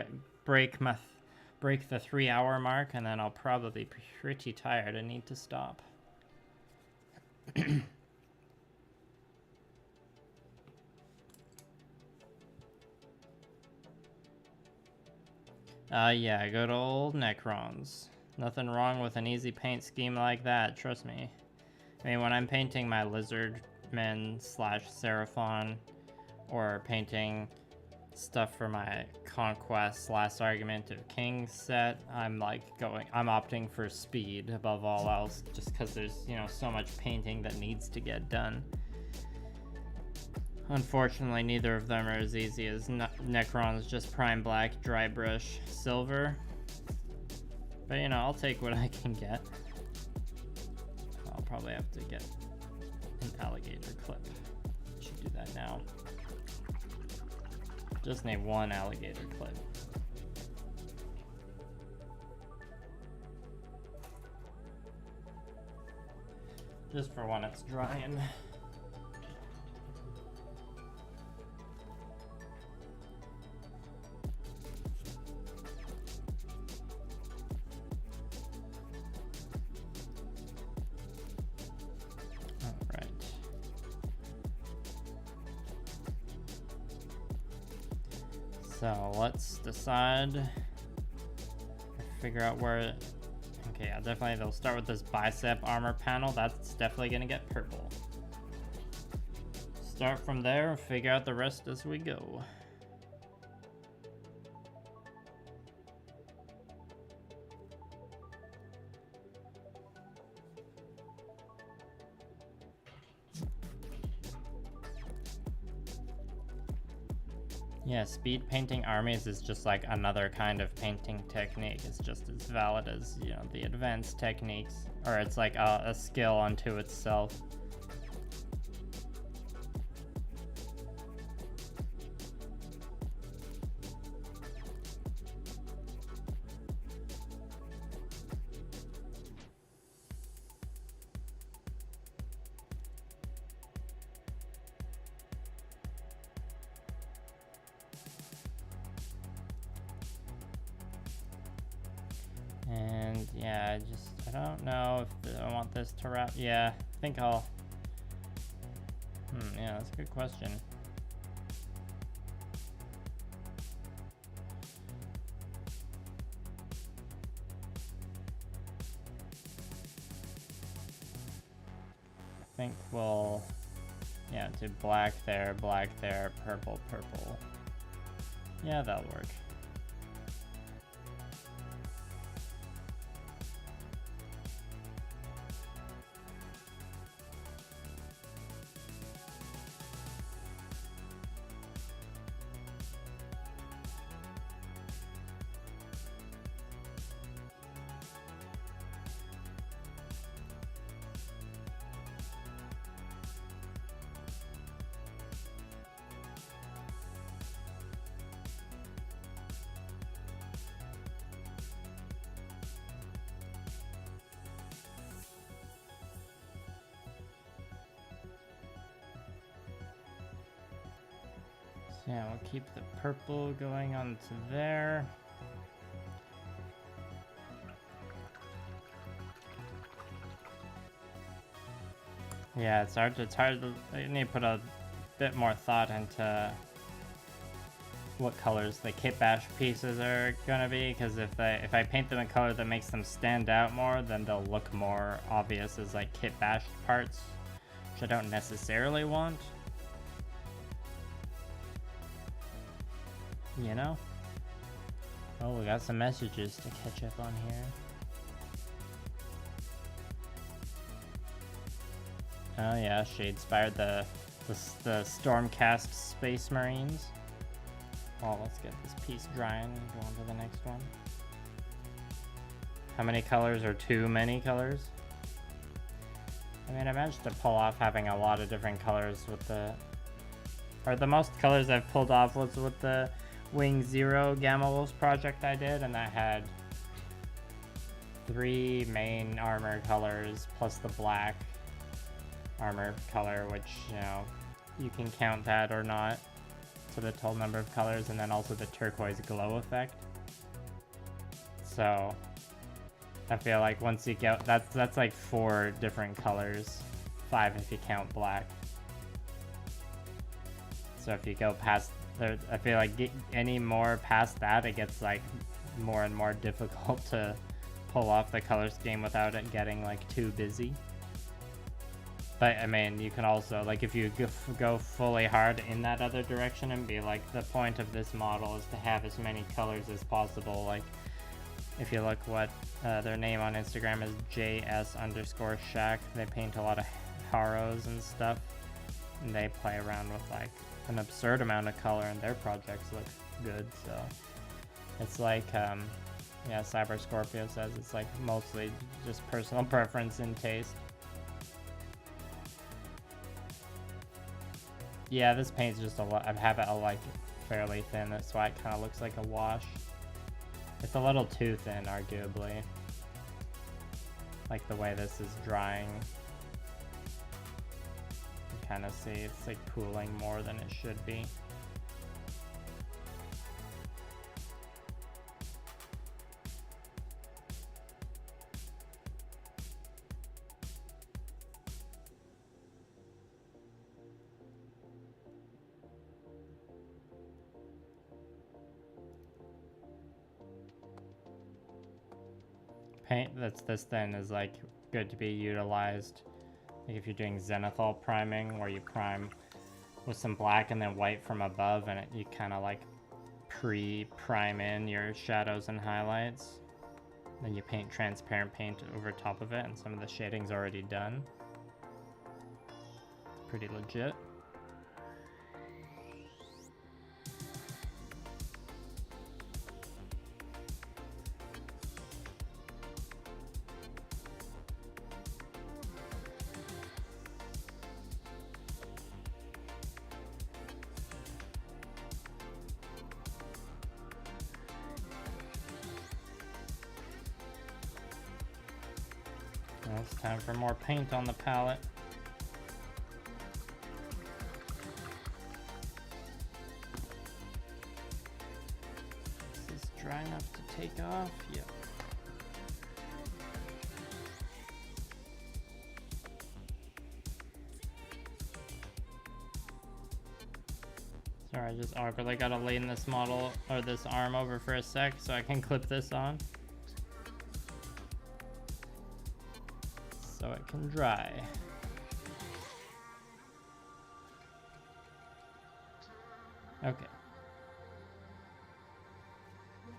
break the 3-hour mark, and then I'll probably be pretty tired and need to stop. Yeah, good old Necrons. Nothing wrong with an easy paint scheme like that, trust me. I mean, when I'm painting my Lizardmen / Seraphon, or painting stuff for my Conquest Last Argument of Kings set, I'm opting for speed above all else, just because there's, you know, so much painting that needs to get done. Unfortunately, neither of them are as easy as Necron's just prime black, dry brush, silver. But, you know, I'll take what I can get. I'll probably have to get an alligator clip. Should do that now. Just need one alligator clip. Just for when it's drying. So let's decide, figure out where, okay, yeah, definitely they'll start with this bicep armor panel. That's definitely gonna get purple. Start from there and figure out the rest as we go. Yeah, speed painting armies is just like another kind of painting technique. It's just as valid as, you know, the advanced techniques, or it's like a skill unto itself. And yeah, I don't know if I want this to wrap. Yeah, I think I'll, yeah, that's a good question. I think we'll, yeah, do black there, purple, purple. Yeah, that'll work. So yeah, we'll keep the purple going onto there. Yeah, it's hard to, you need to put a bit more thought into what colors the Kitbash pieces are gonna be, because if I paint them in color that makes them stand out more, then they'll look more obvious as like Kitbash parts, which I don't necessarily want. You know? Oh, we got some messages to catch up on here. Oh yeah, she inspired the Stormcast Space Marines. Well, let's get this piece drying and go on to the next one. How many colors are too many colors? I mean, I managed to pull off having a lot of different colors with the... Or the most colors I've pulled off was with the Wing Zero Gamma Wolves project I did, and I had 3 main armor colors plus the black armor color, which, you know, you can count that or not to the total number of colors, and then also the turquoise glow effect. So I feel like once you get that's like 4 different colors, 5 if you count black. So if you go past there, I feel like any more past that, it gets like more and more difficult to pull off the color scheme without it getting like too busy. But I mean, you can also, like, if you go fully hard in that other direction and be like, the point of this model is to have as many colors as possible. Like, if you look what their name on Instagram is, JS_Shack. They paint a lot of Haros and stuff, and they play around with like an absurd amount of color, and their projects look good. So it's like, yeah, Cyber Scorpio says it's like mostly just personal preference and taste. Yeah, this paint's just a lot. I have it like fairly thin. That's why it kind of looks like a wash. It's a little too thin, arguably. Like the way this is drying. You kind of see it's like pooling more than it should be. Paint that's this thin is like good to be utilized, like if you're doing zenithal priming, where you prime with some black and then white from above, and you kind of like pre-prime in your shadows and highlights, then you paint transparent paint over top of it, and some of the shading's already done. It's pretty legit. Now it's time for more paint on the palette. Is this dry enough to take off? Yep. Sorry, I just awkwardly gotta lean this model or this arm over for a sec so I can clip this on. So it can dry. Okay.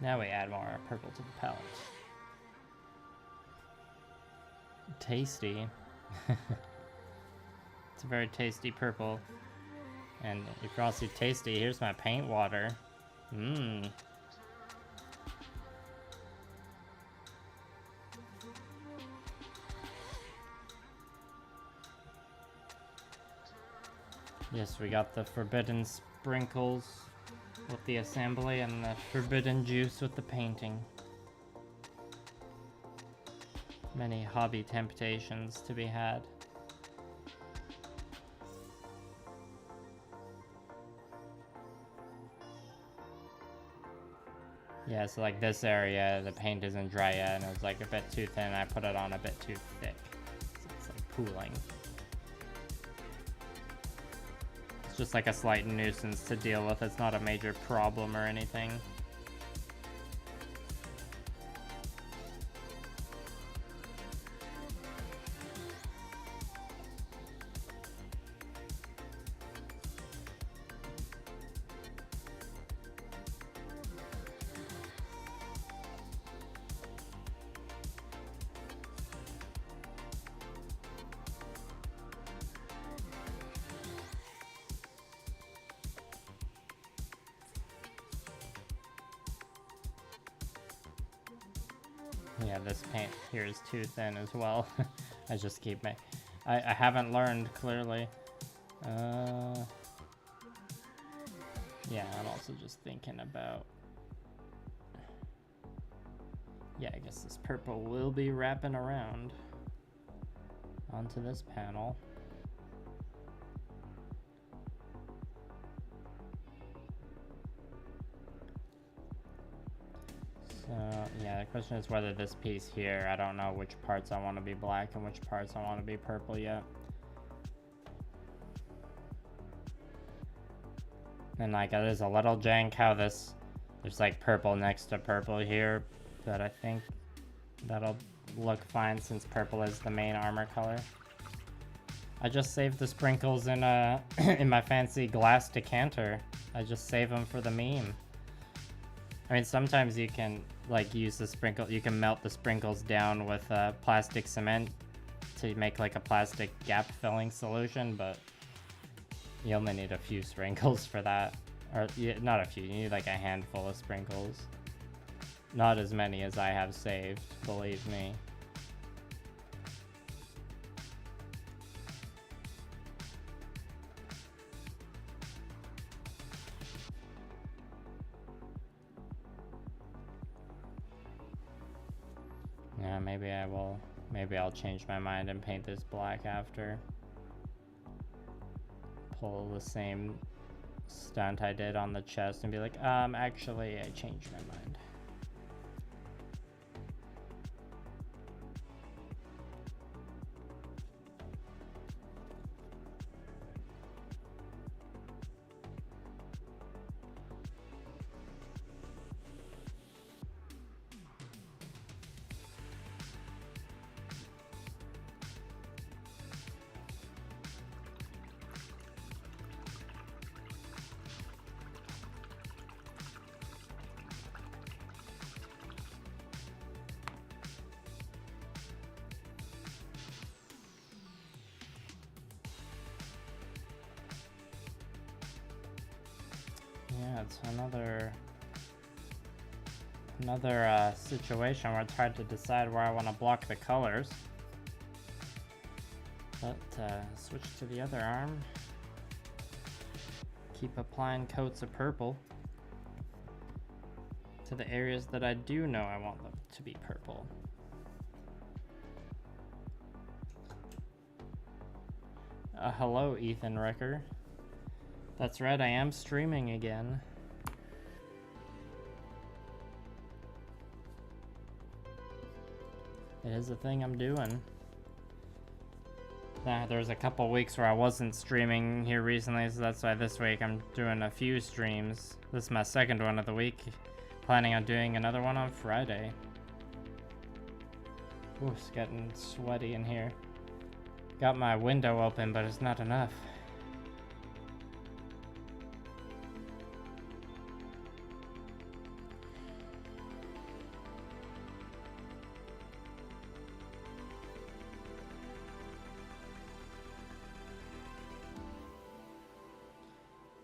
Now we add more purple to the palette. Tasty. It's a very tasty purple. And if you're also tasty, here's my paint water. Mmm. Yes, we got the forbidden sprinkles with the assembly and the forbidden juice with the painting. Many hobby temptations to be had. Yeah, so like this area, the paint isn't dry yet, and it was like a bit too thin. I put it on a bit too thick. So it's like pooling. It's just like a slight nuisance to deal with. It's not a major problem or anything. Yeah, this paint here is too thin as well. I just keep I haven't learned, clearly. Yeah, I'm also just thinking about... Yeah, I guess this purple will be wrapping around onto this panel. So, yeah, the question is whether this piece here, I don't know which parts I want to be black and which parts I want to be purple yet. And like, it is a little jank how there's like purple next to purple here, but I think that'll look fine since purple is the main armor color. I just saved the sprinkles in in my fancy glass decanter. I just save them for the meme. I mean, sometimes you can like use the sprinkle, you can melt the sprinkles down with plastic cement to make like a plastic gap filling solution, but you only need a few sprinkles for that. Or not a few, you need like a handful of sprinkles. Not as many as I have saved, believe me. Yeah, maybe I'll change my mind and paint this black after. Pull the same stunt I did on the chest and be like, actually, I changed my mind. Yeah, it's another situation where it's hard to decide where I want to block the colors. But switch to the other arm. Keep applying coats of purple to the areas that I do know I want them to be purple. Hello, Ethan Recker. That's right, I am streaming again. It is a thing I'm doing. There's a couple weeks where I wasn't streaming here recently, so that's why this week I'm doing a few streams. This is my second one of the week. Planning on doing another one on Friday. Ooh, it's getting sweaty in here. Got my window open, but it's not enough.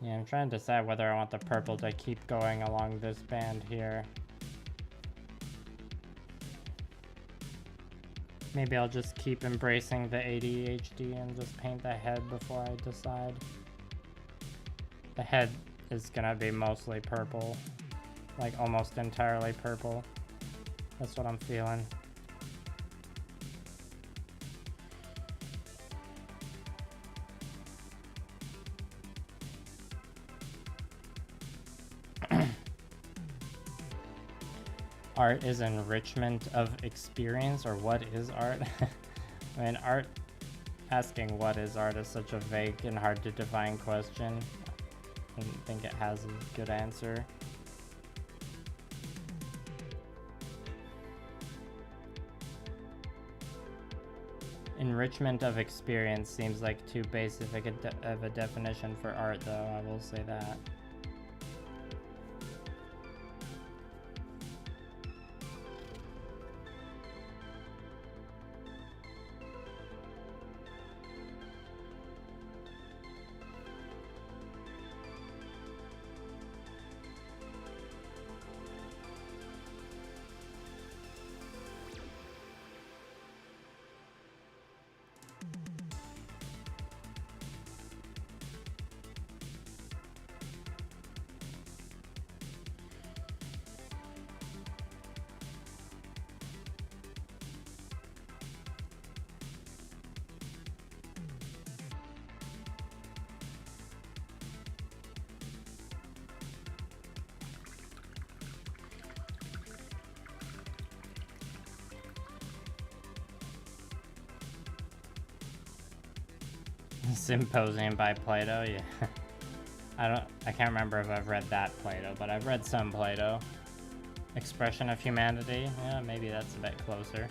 Yeah, I'm trying to decide whether I want the purple to keep going along this band here. Maybe I'll just keep embracing the ADHD and just paint the head before I decide. The head is gonna be mostly purple, like almost entirely purple. That's what I'm feeling. art is enrichment of experience, or what is art? I mean, art, asking what is art is such a vague and hard to define question. I don't think it has a good answer. Enrichment of experience seems like too basic of a definition for art, though, I will say that. Symposium by Plato, yeah. I can't remember if I've read that Plato, but I've read some Plato. Expression of Humanity, yeah, maybe that's a bit closer.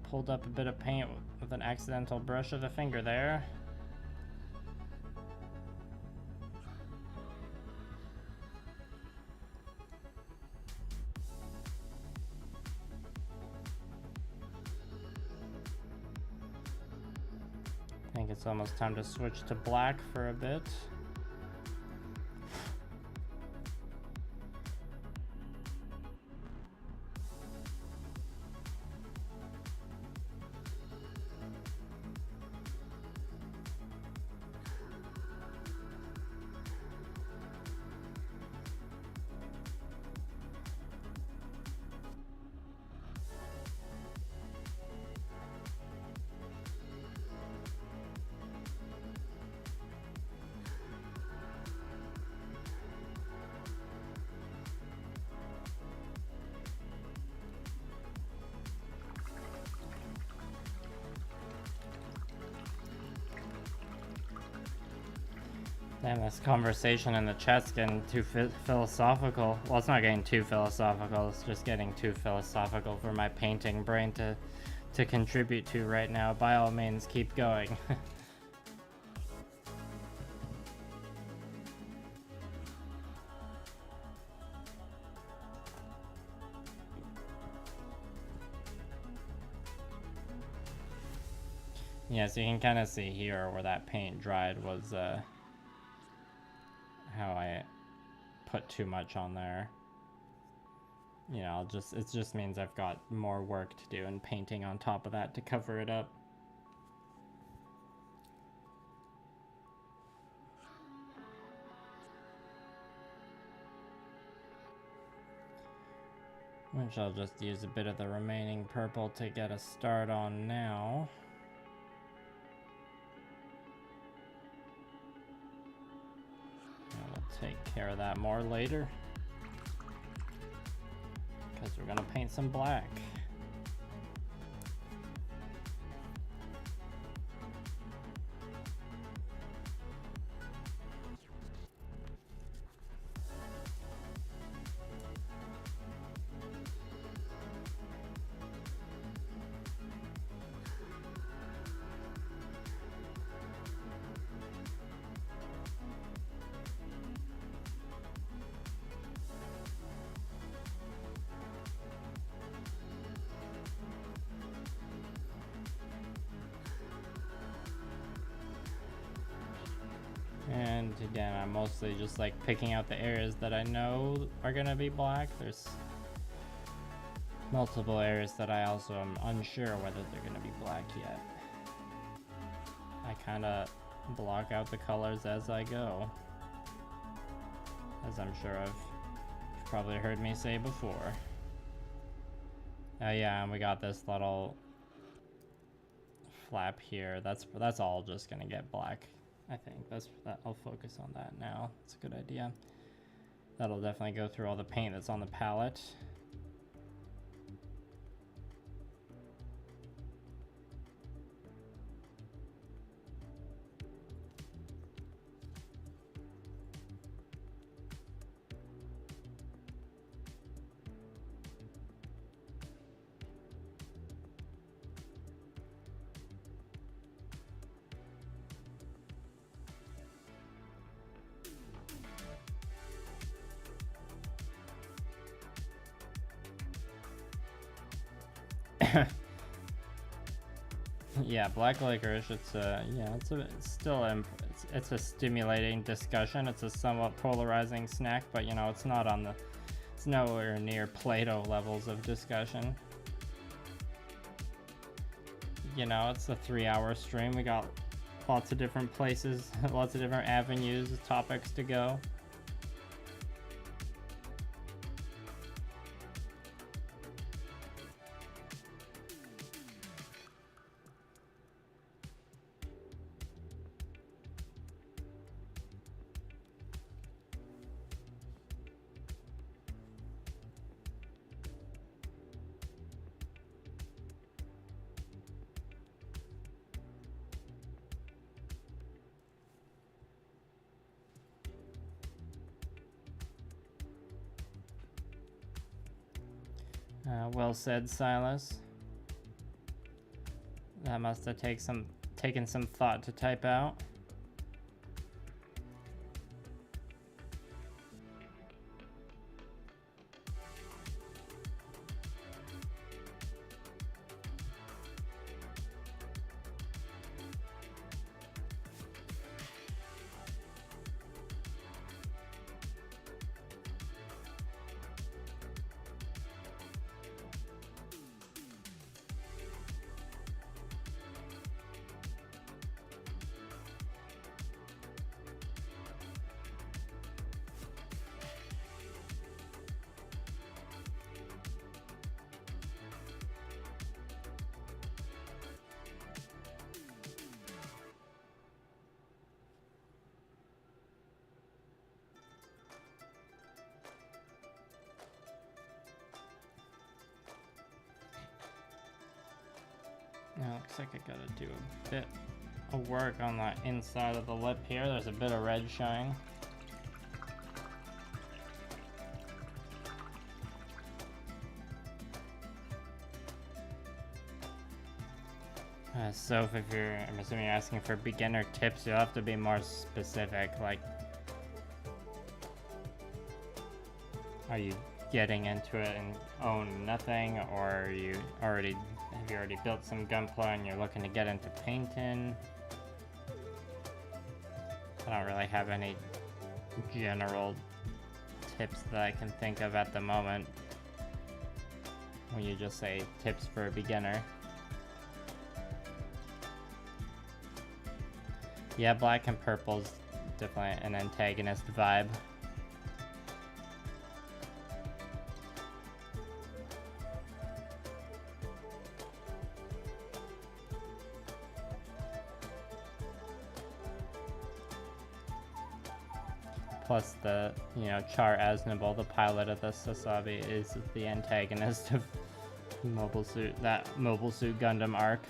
Pulled up a bit of paint with an accidental brush of the finger there. I think it's almost time to switch to black for a bit. Damn, this conversation in the chat's getting too philosophical. Well, it's not getting too philosophical, it's just getting too philosophical for my painting brain to contribute to right now. By all means, keep going. Yeah, so you can kind of see here where that paint dried was how I put too much on there. You know, it just means I've got more work to do and painting on top of that to cover it up. Which I'll just use a bit of the remaining purple to get a start on now. Take care of that more later, because we're gonna paint some black. again, I'm mostly just like picking out the areas that I know are gonna be black. There's multiple areas that I also am unsure whether they're gonna be black yet. I kind of block out the colors as I go, as I'm sure you've probably heard me say before. Oh yeah, and we got this little flap here. That's all just gonna get black. I think I'll focus on that now. It's a good idea. That'll definitely go through all the paint that's on the palette. Yeah, black licorice. It's a stimulating discussion. It's a somewhat polarizing snack, but you know, it's nowhere near Play-Doh levels of discussion. You know, it's a 3-hour stream. We got lots of different places, lots of different avenues, topics to go. Well said, Silas. That must have taken some thought to type out. Now looks like I gotta do a bit of work on that inside of the lip here. There's a bit of red showing. So if I'm assuming you're asking for beginner tips, you'll have to be more specific. Like, are you getting into it and own nothing, or have you already built some Gunpla and you're looking to get into painting? I don't really have any general tips that I can think of at the moment when you just say tips for a beginner. Yeah, black and purple's definitely an antagonist vibe. Plus the, Char Aznable, the pilot of the Sazabi, is the antagonist of that Mobile Suit Gundam arc.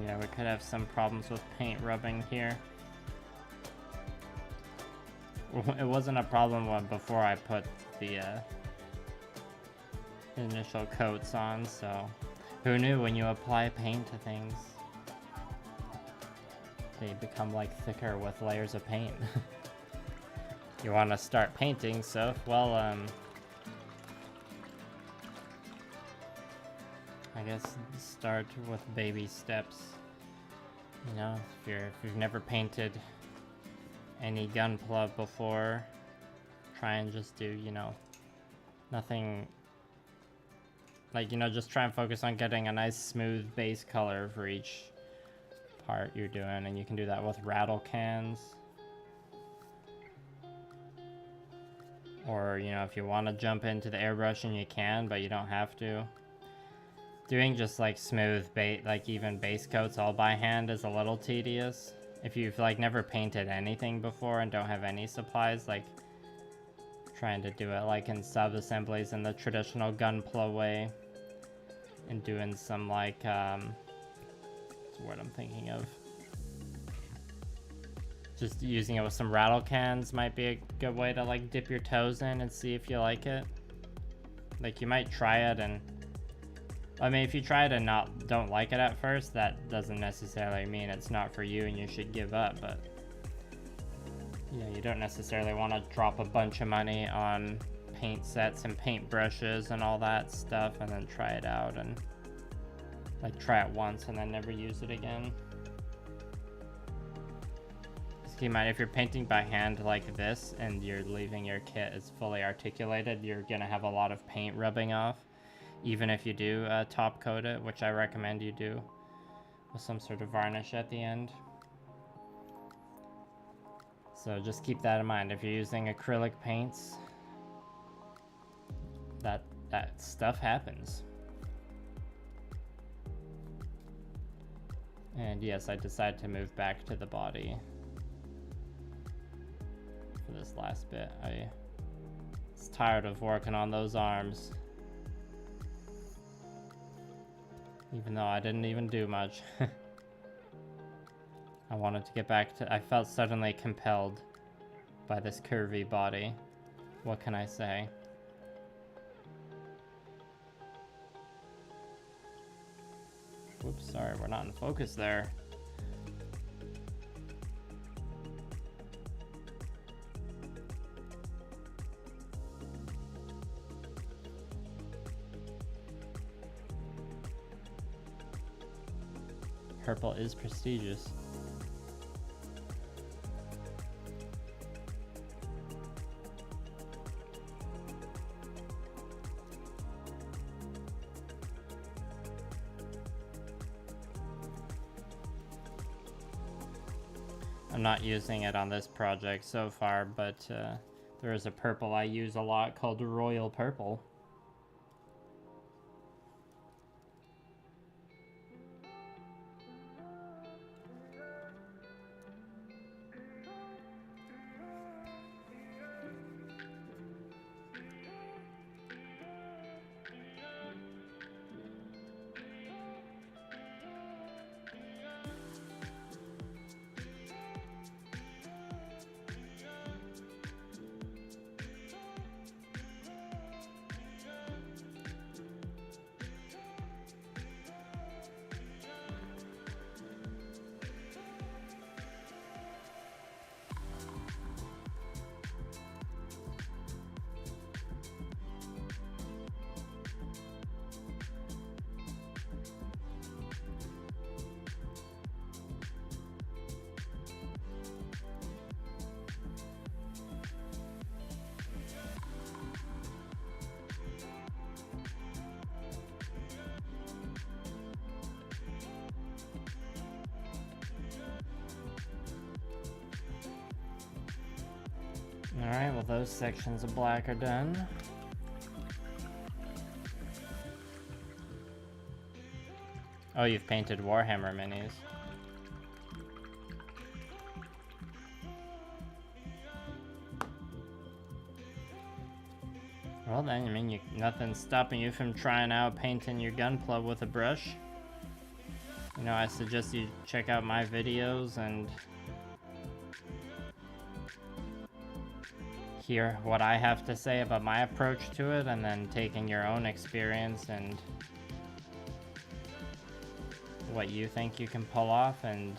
Yeah, we could have some problems with paint rubbing here. It wasn't a problem before I put the initial coats on, so who knew when you apply paint to things, they become like thicker with layers of paint. You want to start painting stuff, well, I guess start with baby steps. You know, if you've never painted any Gunpla before, try and just do, you know, nothing, like, you know, just try and focus on getting a nice smooth base color for each part you're doing, and you can do that with rattle cans. Or, you know, if you want to jump into the airbrushing, you can, but you don't have to. Doing just like smooth like even base coats all by hand is a little tedious. If you've like never painted anything before and don't have any supplies, like trying to do it like in sub-assemblies in the traditional Gunpla way, and doing some like what's the word I'm thinking of? Just using it with some rattle cans might be a good way to like dip your toes in and see if you like it. Like you might try it, and I mean, if you try it and don't like it at first, that doesn't necessarily mean it's not for you and you should give up, but yeah, you don't necessarily want to drop a bunch of money on paint sets and paint brushes and all that stuff and then try it out and like try it once and then never use it again. Just keep in mind, if you're painting by hand like this and you're leaving your kit as fully articulated, you're gonna have a lot of paint rubbing off. Even if you do top coat it, which I recommend you do with some sort of varnish at the end. So just keep that in mind. If you're using acrylic paints, that stuff happens. And yes, I decided to move back to the body for this last bit. I was tired of working on those arms. Even though I didn't even do much. I wanted to get back to... I felt suddenly compelled by this curvy body. What can I say? Whoops, sorry, we're not in focus there. Purple is prestigious. I'm not using it on this project so far, but there is a purple I use a lot called Royal Purple. Alright, well those sections of black are done. Oh, you've painted Warhammer minis. Well then, I mean, nothing's stopping you from trying out painting your Gunpla with a brush. You know, I suggest you check out my videos and hear what I have to say about my approach to it, and then taking your own experience and what you think you can pull off and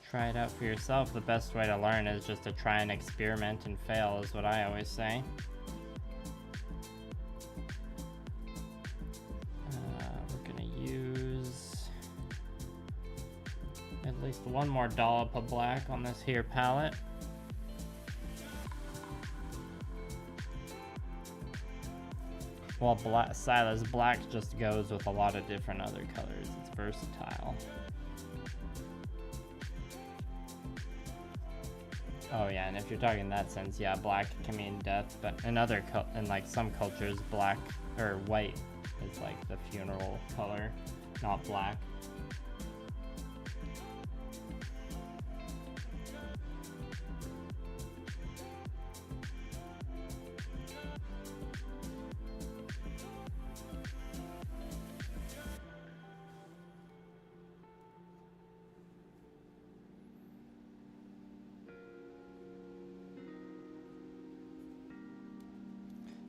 try it out for yourself. The best way to learn is just to try and experiment and fail, is what I always say. We're gonna use at least one more dollop of black on this here palette. Well, Silas, black just goes with a lot of different other colors. It's versatile. Oh yeah, and if you're talking in that sense, yeah, black can mean death, but in like some cultures, black or white is like the funeral color, not black.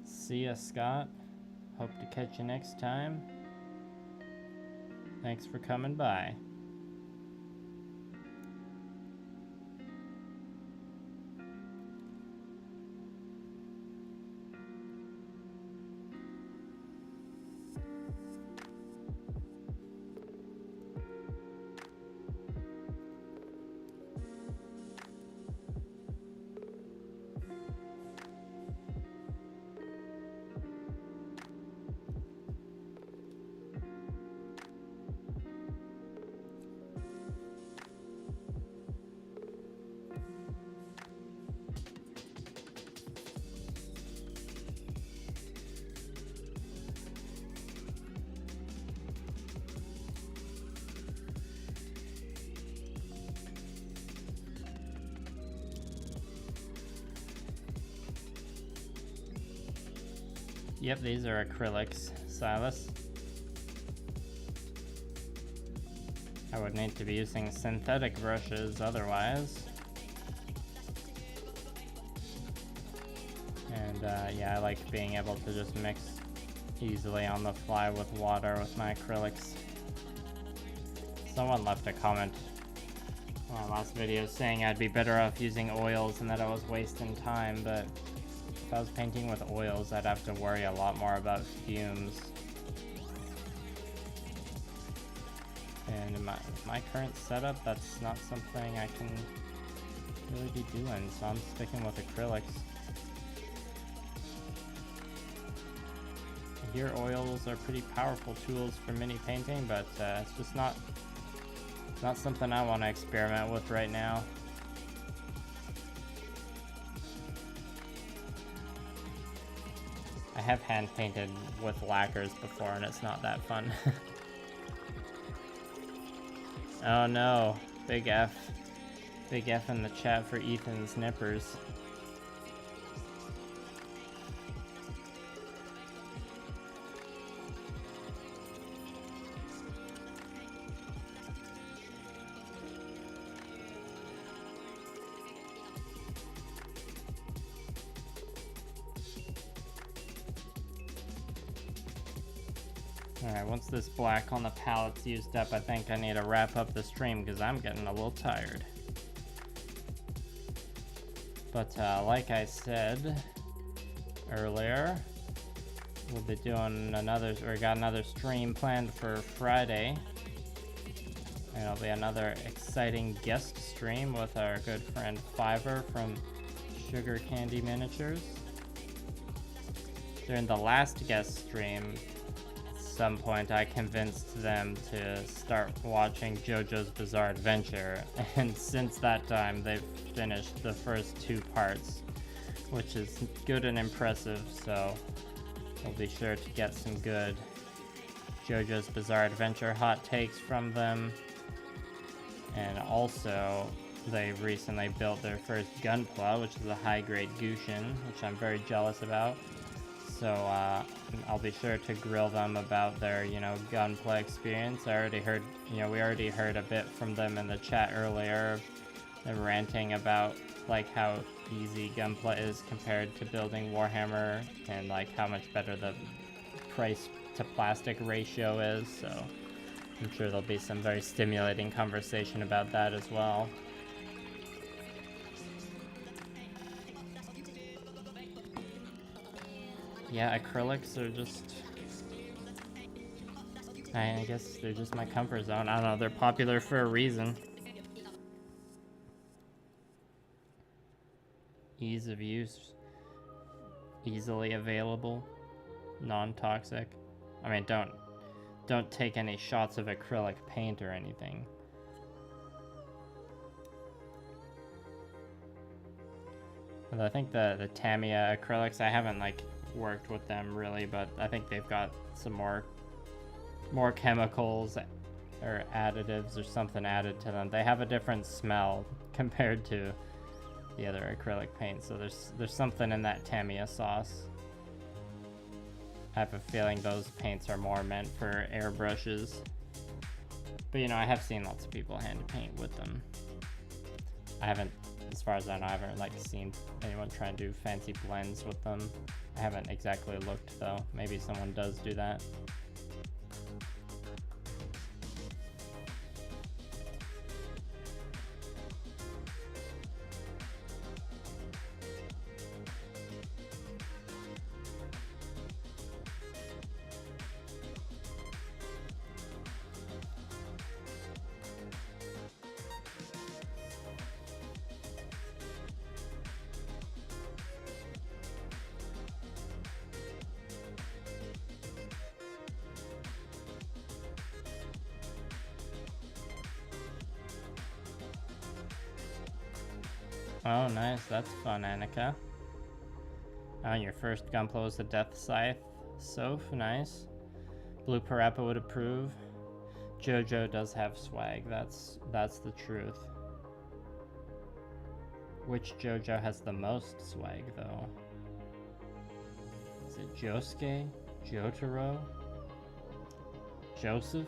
See ya, Scott. Hope to catch you next time. Thanks for coming by. Yep, these are acrylics, Silas. I would need to be using synthetic brushes otherwise. And yeah, I like being able to just mix easily on the fly with water with my acrylics. Someone left a comment on my last video saying I'd be better off using oils and that I was wasting time, but if I was painting with oils, I'd have to worry a lot more about fumes. And in my current setup, that's not something I can really be doing, so I'm sticking with acrylics. I hear oils are pretty powerful tools for mini painting, but it's just not something I want to experiment with right now. I have hand painted with lacquers before and it's not that fun. Oh no, big F. Big F in the chat for Ethan's nippers. Alright, once this black on the palette's used up, I think I need to wrap up the stream because I'm getting a little tired. But like I said earlier, we'll be doing we got another stream planned for Friday. And it'll be another exciting guest stream with our good friend Fiverr from Sugar Candy Miniatures. During the last guest stream, some point I convinced them to start watching JoJo's Bizarre Adventure, and since that time they've finished the first 2 parts, which is good and impressive, so we'll be sure to get some good JoJo's Bizarre Adventure hot takes from them. And also, they recently built their first Gunpla, which is a high-grade Gushin, which I'm very jealous about. So I'll be sure to grill them about their, you know, Gunpla experience. I already heard, you know, we already heard a bit from them in the chat earlier, them ranting about like how easy Gunpla is compared to building Warhammer, and like how much better the price to plastic ratio is. So I'm sure there'll be some very stimulating conversation about that as well. Yeah, acrylics are just, I guess they're just my comfort zone. I don't know, they're popular for a reason. Ease of use, easily available, non-toxic. I mean, don't take any shots of acrylic paint or anything. But I think the Tamiya acrylics, I haven't like worked with them really, but I think they've got some more chemicals or additives or something added to them. They have a different smell compared to the other acrylic paint, so there's something in that Tamiya sauce. I have a feeling those paints are more meant for airbrushes, but you know, I have seen lots of people hand paint with them. I haven't, as far as I know, I haven't like seen anyone try and do fancy blends with them. I haven't exactly looked though. Maybe someone does do that. Oh, nice. That's fun, Annika. Oh, your first Gunpla was the Death Scythe. Soph, nice. Blue Parappa would approve. Jojo does have swag. That's the truth. Which Jojo has the most swag, though? Is it Josuke? Jotaro? Joseph?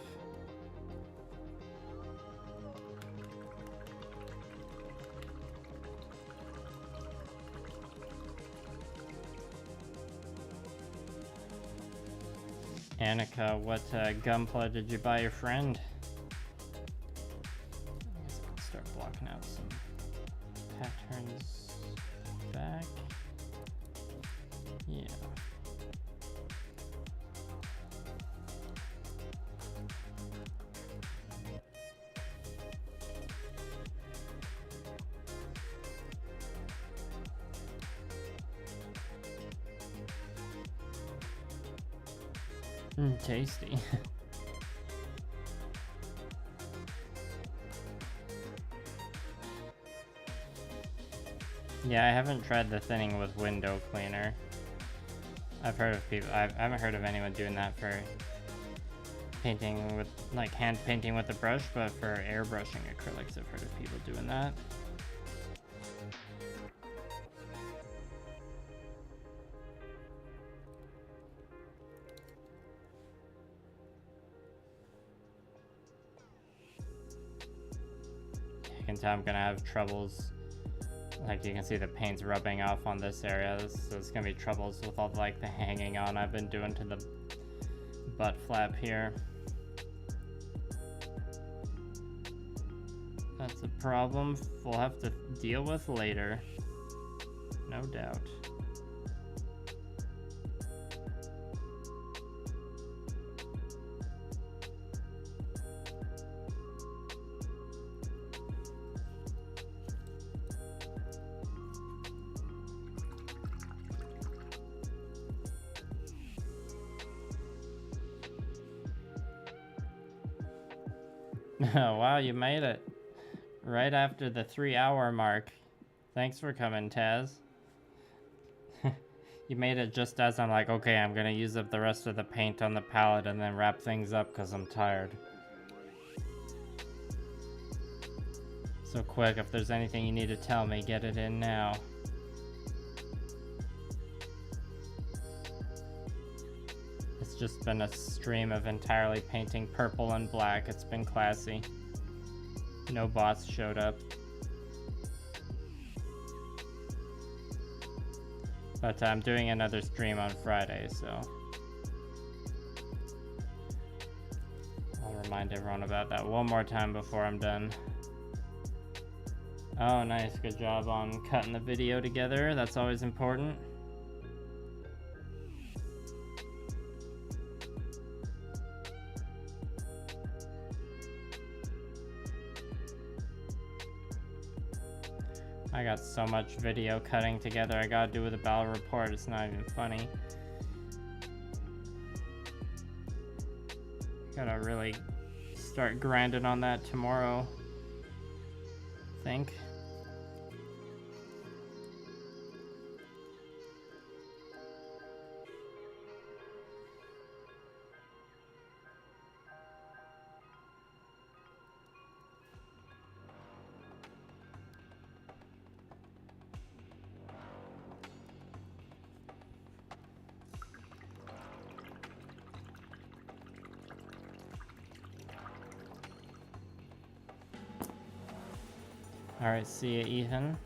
Annika, what Gunpla did you buy your friend? I guess I can start blocking out some patterns back. Yeah. Tasty. Yeah, I haven't tried the thinning with window cleaner. I've heard of people, I haven't heard of anyone doing that for painting with, like hand painting with a brush, but for airbrushing acrylics, I've heard of people doing that. You can tell I'm gonna have troubles. Like you can see the paint's rubbing off on this area, so it's gonna be troubles with all like the hanging on I've been doing to the butt flap here. That's a problem we'll have to deal with later, no doubt. Oh, wow, you made it. Right after the 3-hour mark. Thanks for coming, Taz. You made it just as I'm like, okay, I'm gonna use up the rest of the paint on the palette and then wrap things up because I'm tired. So quick, if there's anything you need to tell me, get it in now. just been a stream of entirely painting purple and black. It's been classy. No bots showed up. But I'm doing another stream on Friday, so I'll remind everyone about that one more time before I'm done. Oh, nice. Good job on cutting the video together. That's always important. I got so much video cutting together I gotta do with a battle report, it's not even funny. Gotta really start grinding on that tomorrow, I think. Alright, see ya, Ethan.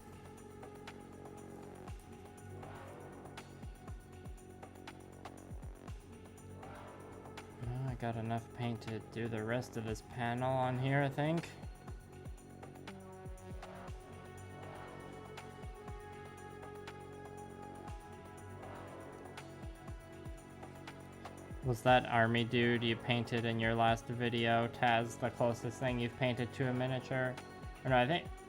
I got enough paint to do the rest of this panel on here, I think. Was that army dude you painted in your last video, Taz, the closest thing you've painted to a miniature? Or no,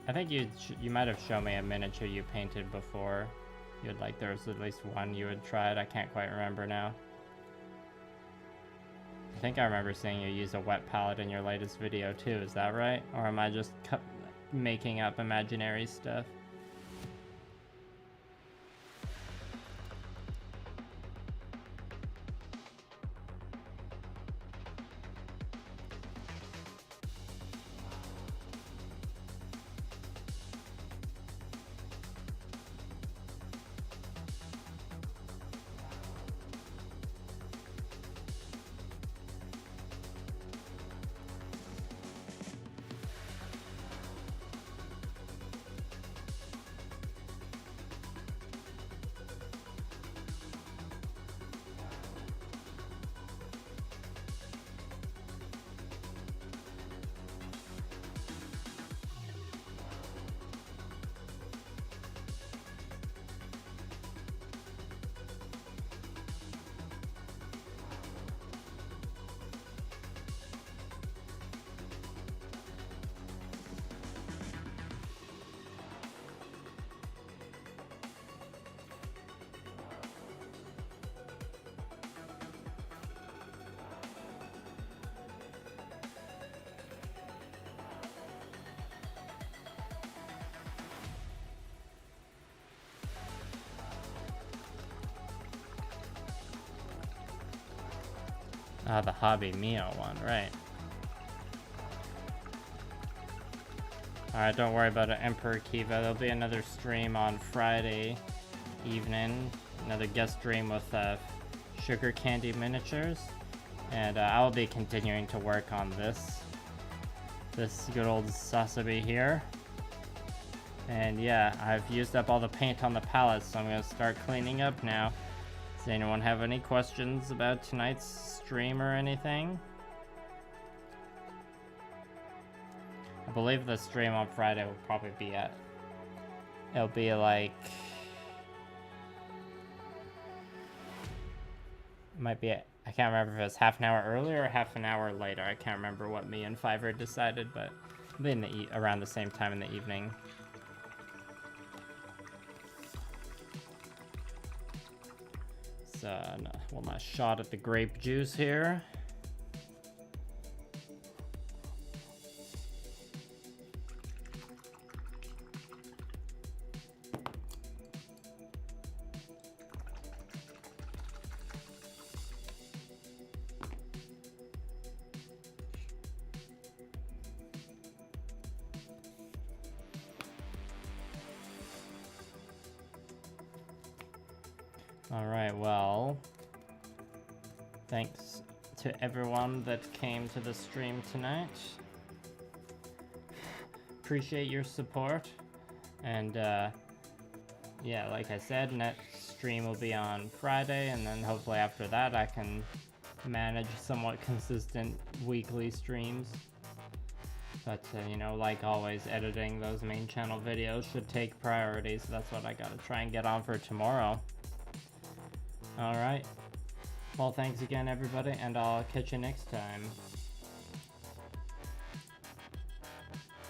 I think you might have shown me a miniature you painted before. You had there was at least one you had tried. I can't quite remember now. I think I remember seeing you use a wet palette in your latest video too. Is that right? Or am I just making up imaginary stuff? Ah, the Hobby Mio one, right. Alright, don't worry about it, Emperor Kiva. There'll be another stream on Friday evening. Another guest stream with Sugar Candy Miniatures. And I'll be continuing to work on this good old Sazabi here. And yeah, I've used up all the paint on the palette, so I'm going to start cleaning up now. Does anyone have any questions about tonight's stream or anything? I believe the stream on Friday will probably be it'll be it might be, I can't remember if it's half an hour earlier or half an hour later. I can't remember what me and Fiverr decided, but it'll be around the same time in the evening. One last shot at the grape juice here. All right, well, Thanks to everyone that came to the stream tonight. Appreciate your support. And yeah, like I said, next stream will be on Friday, and then hopefully after that I can manage somewhat consistent weekly streams. But you know, like always, editing those main channel videos should take priority, so that's what I gotta try and get on for tomorrow. Alright, well thanks again everybody, and I'll catch you next time.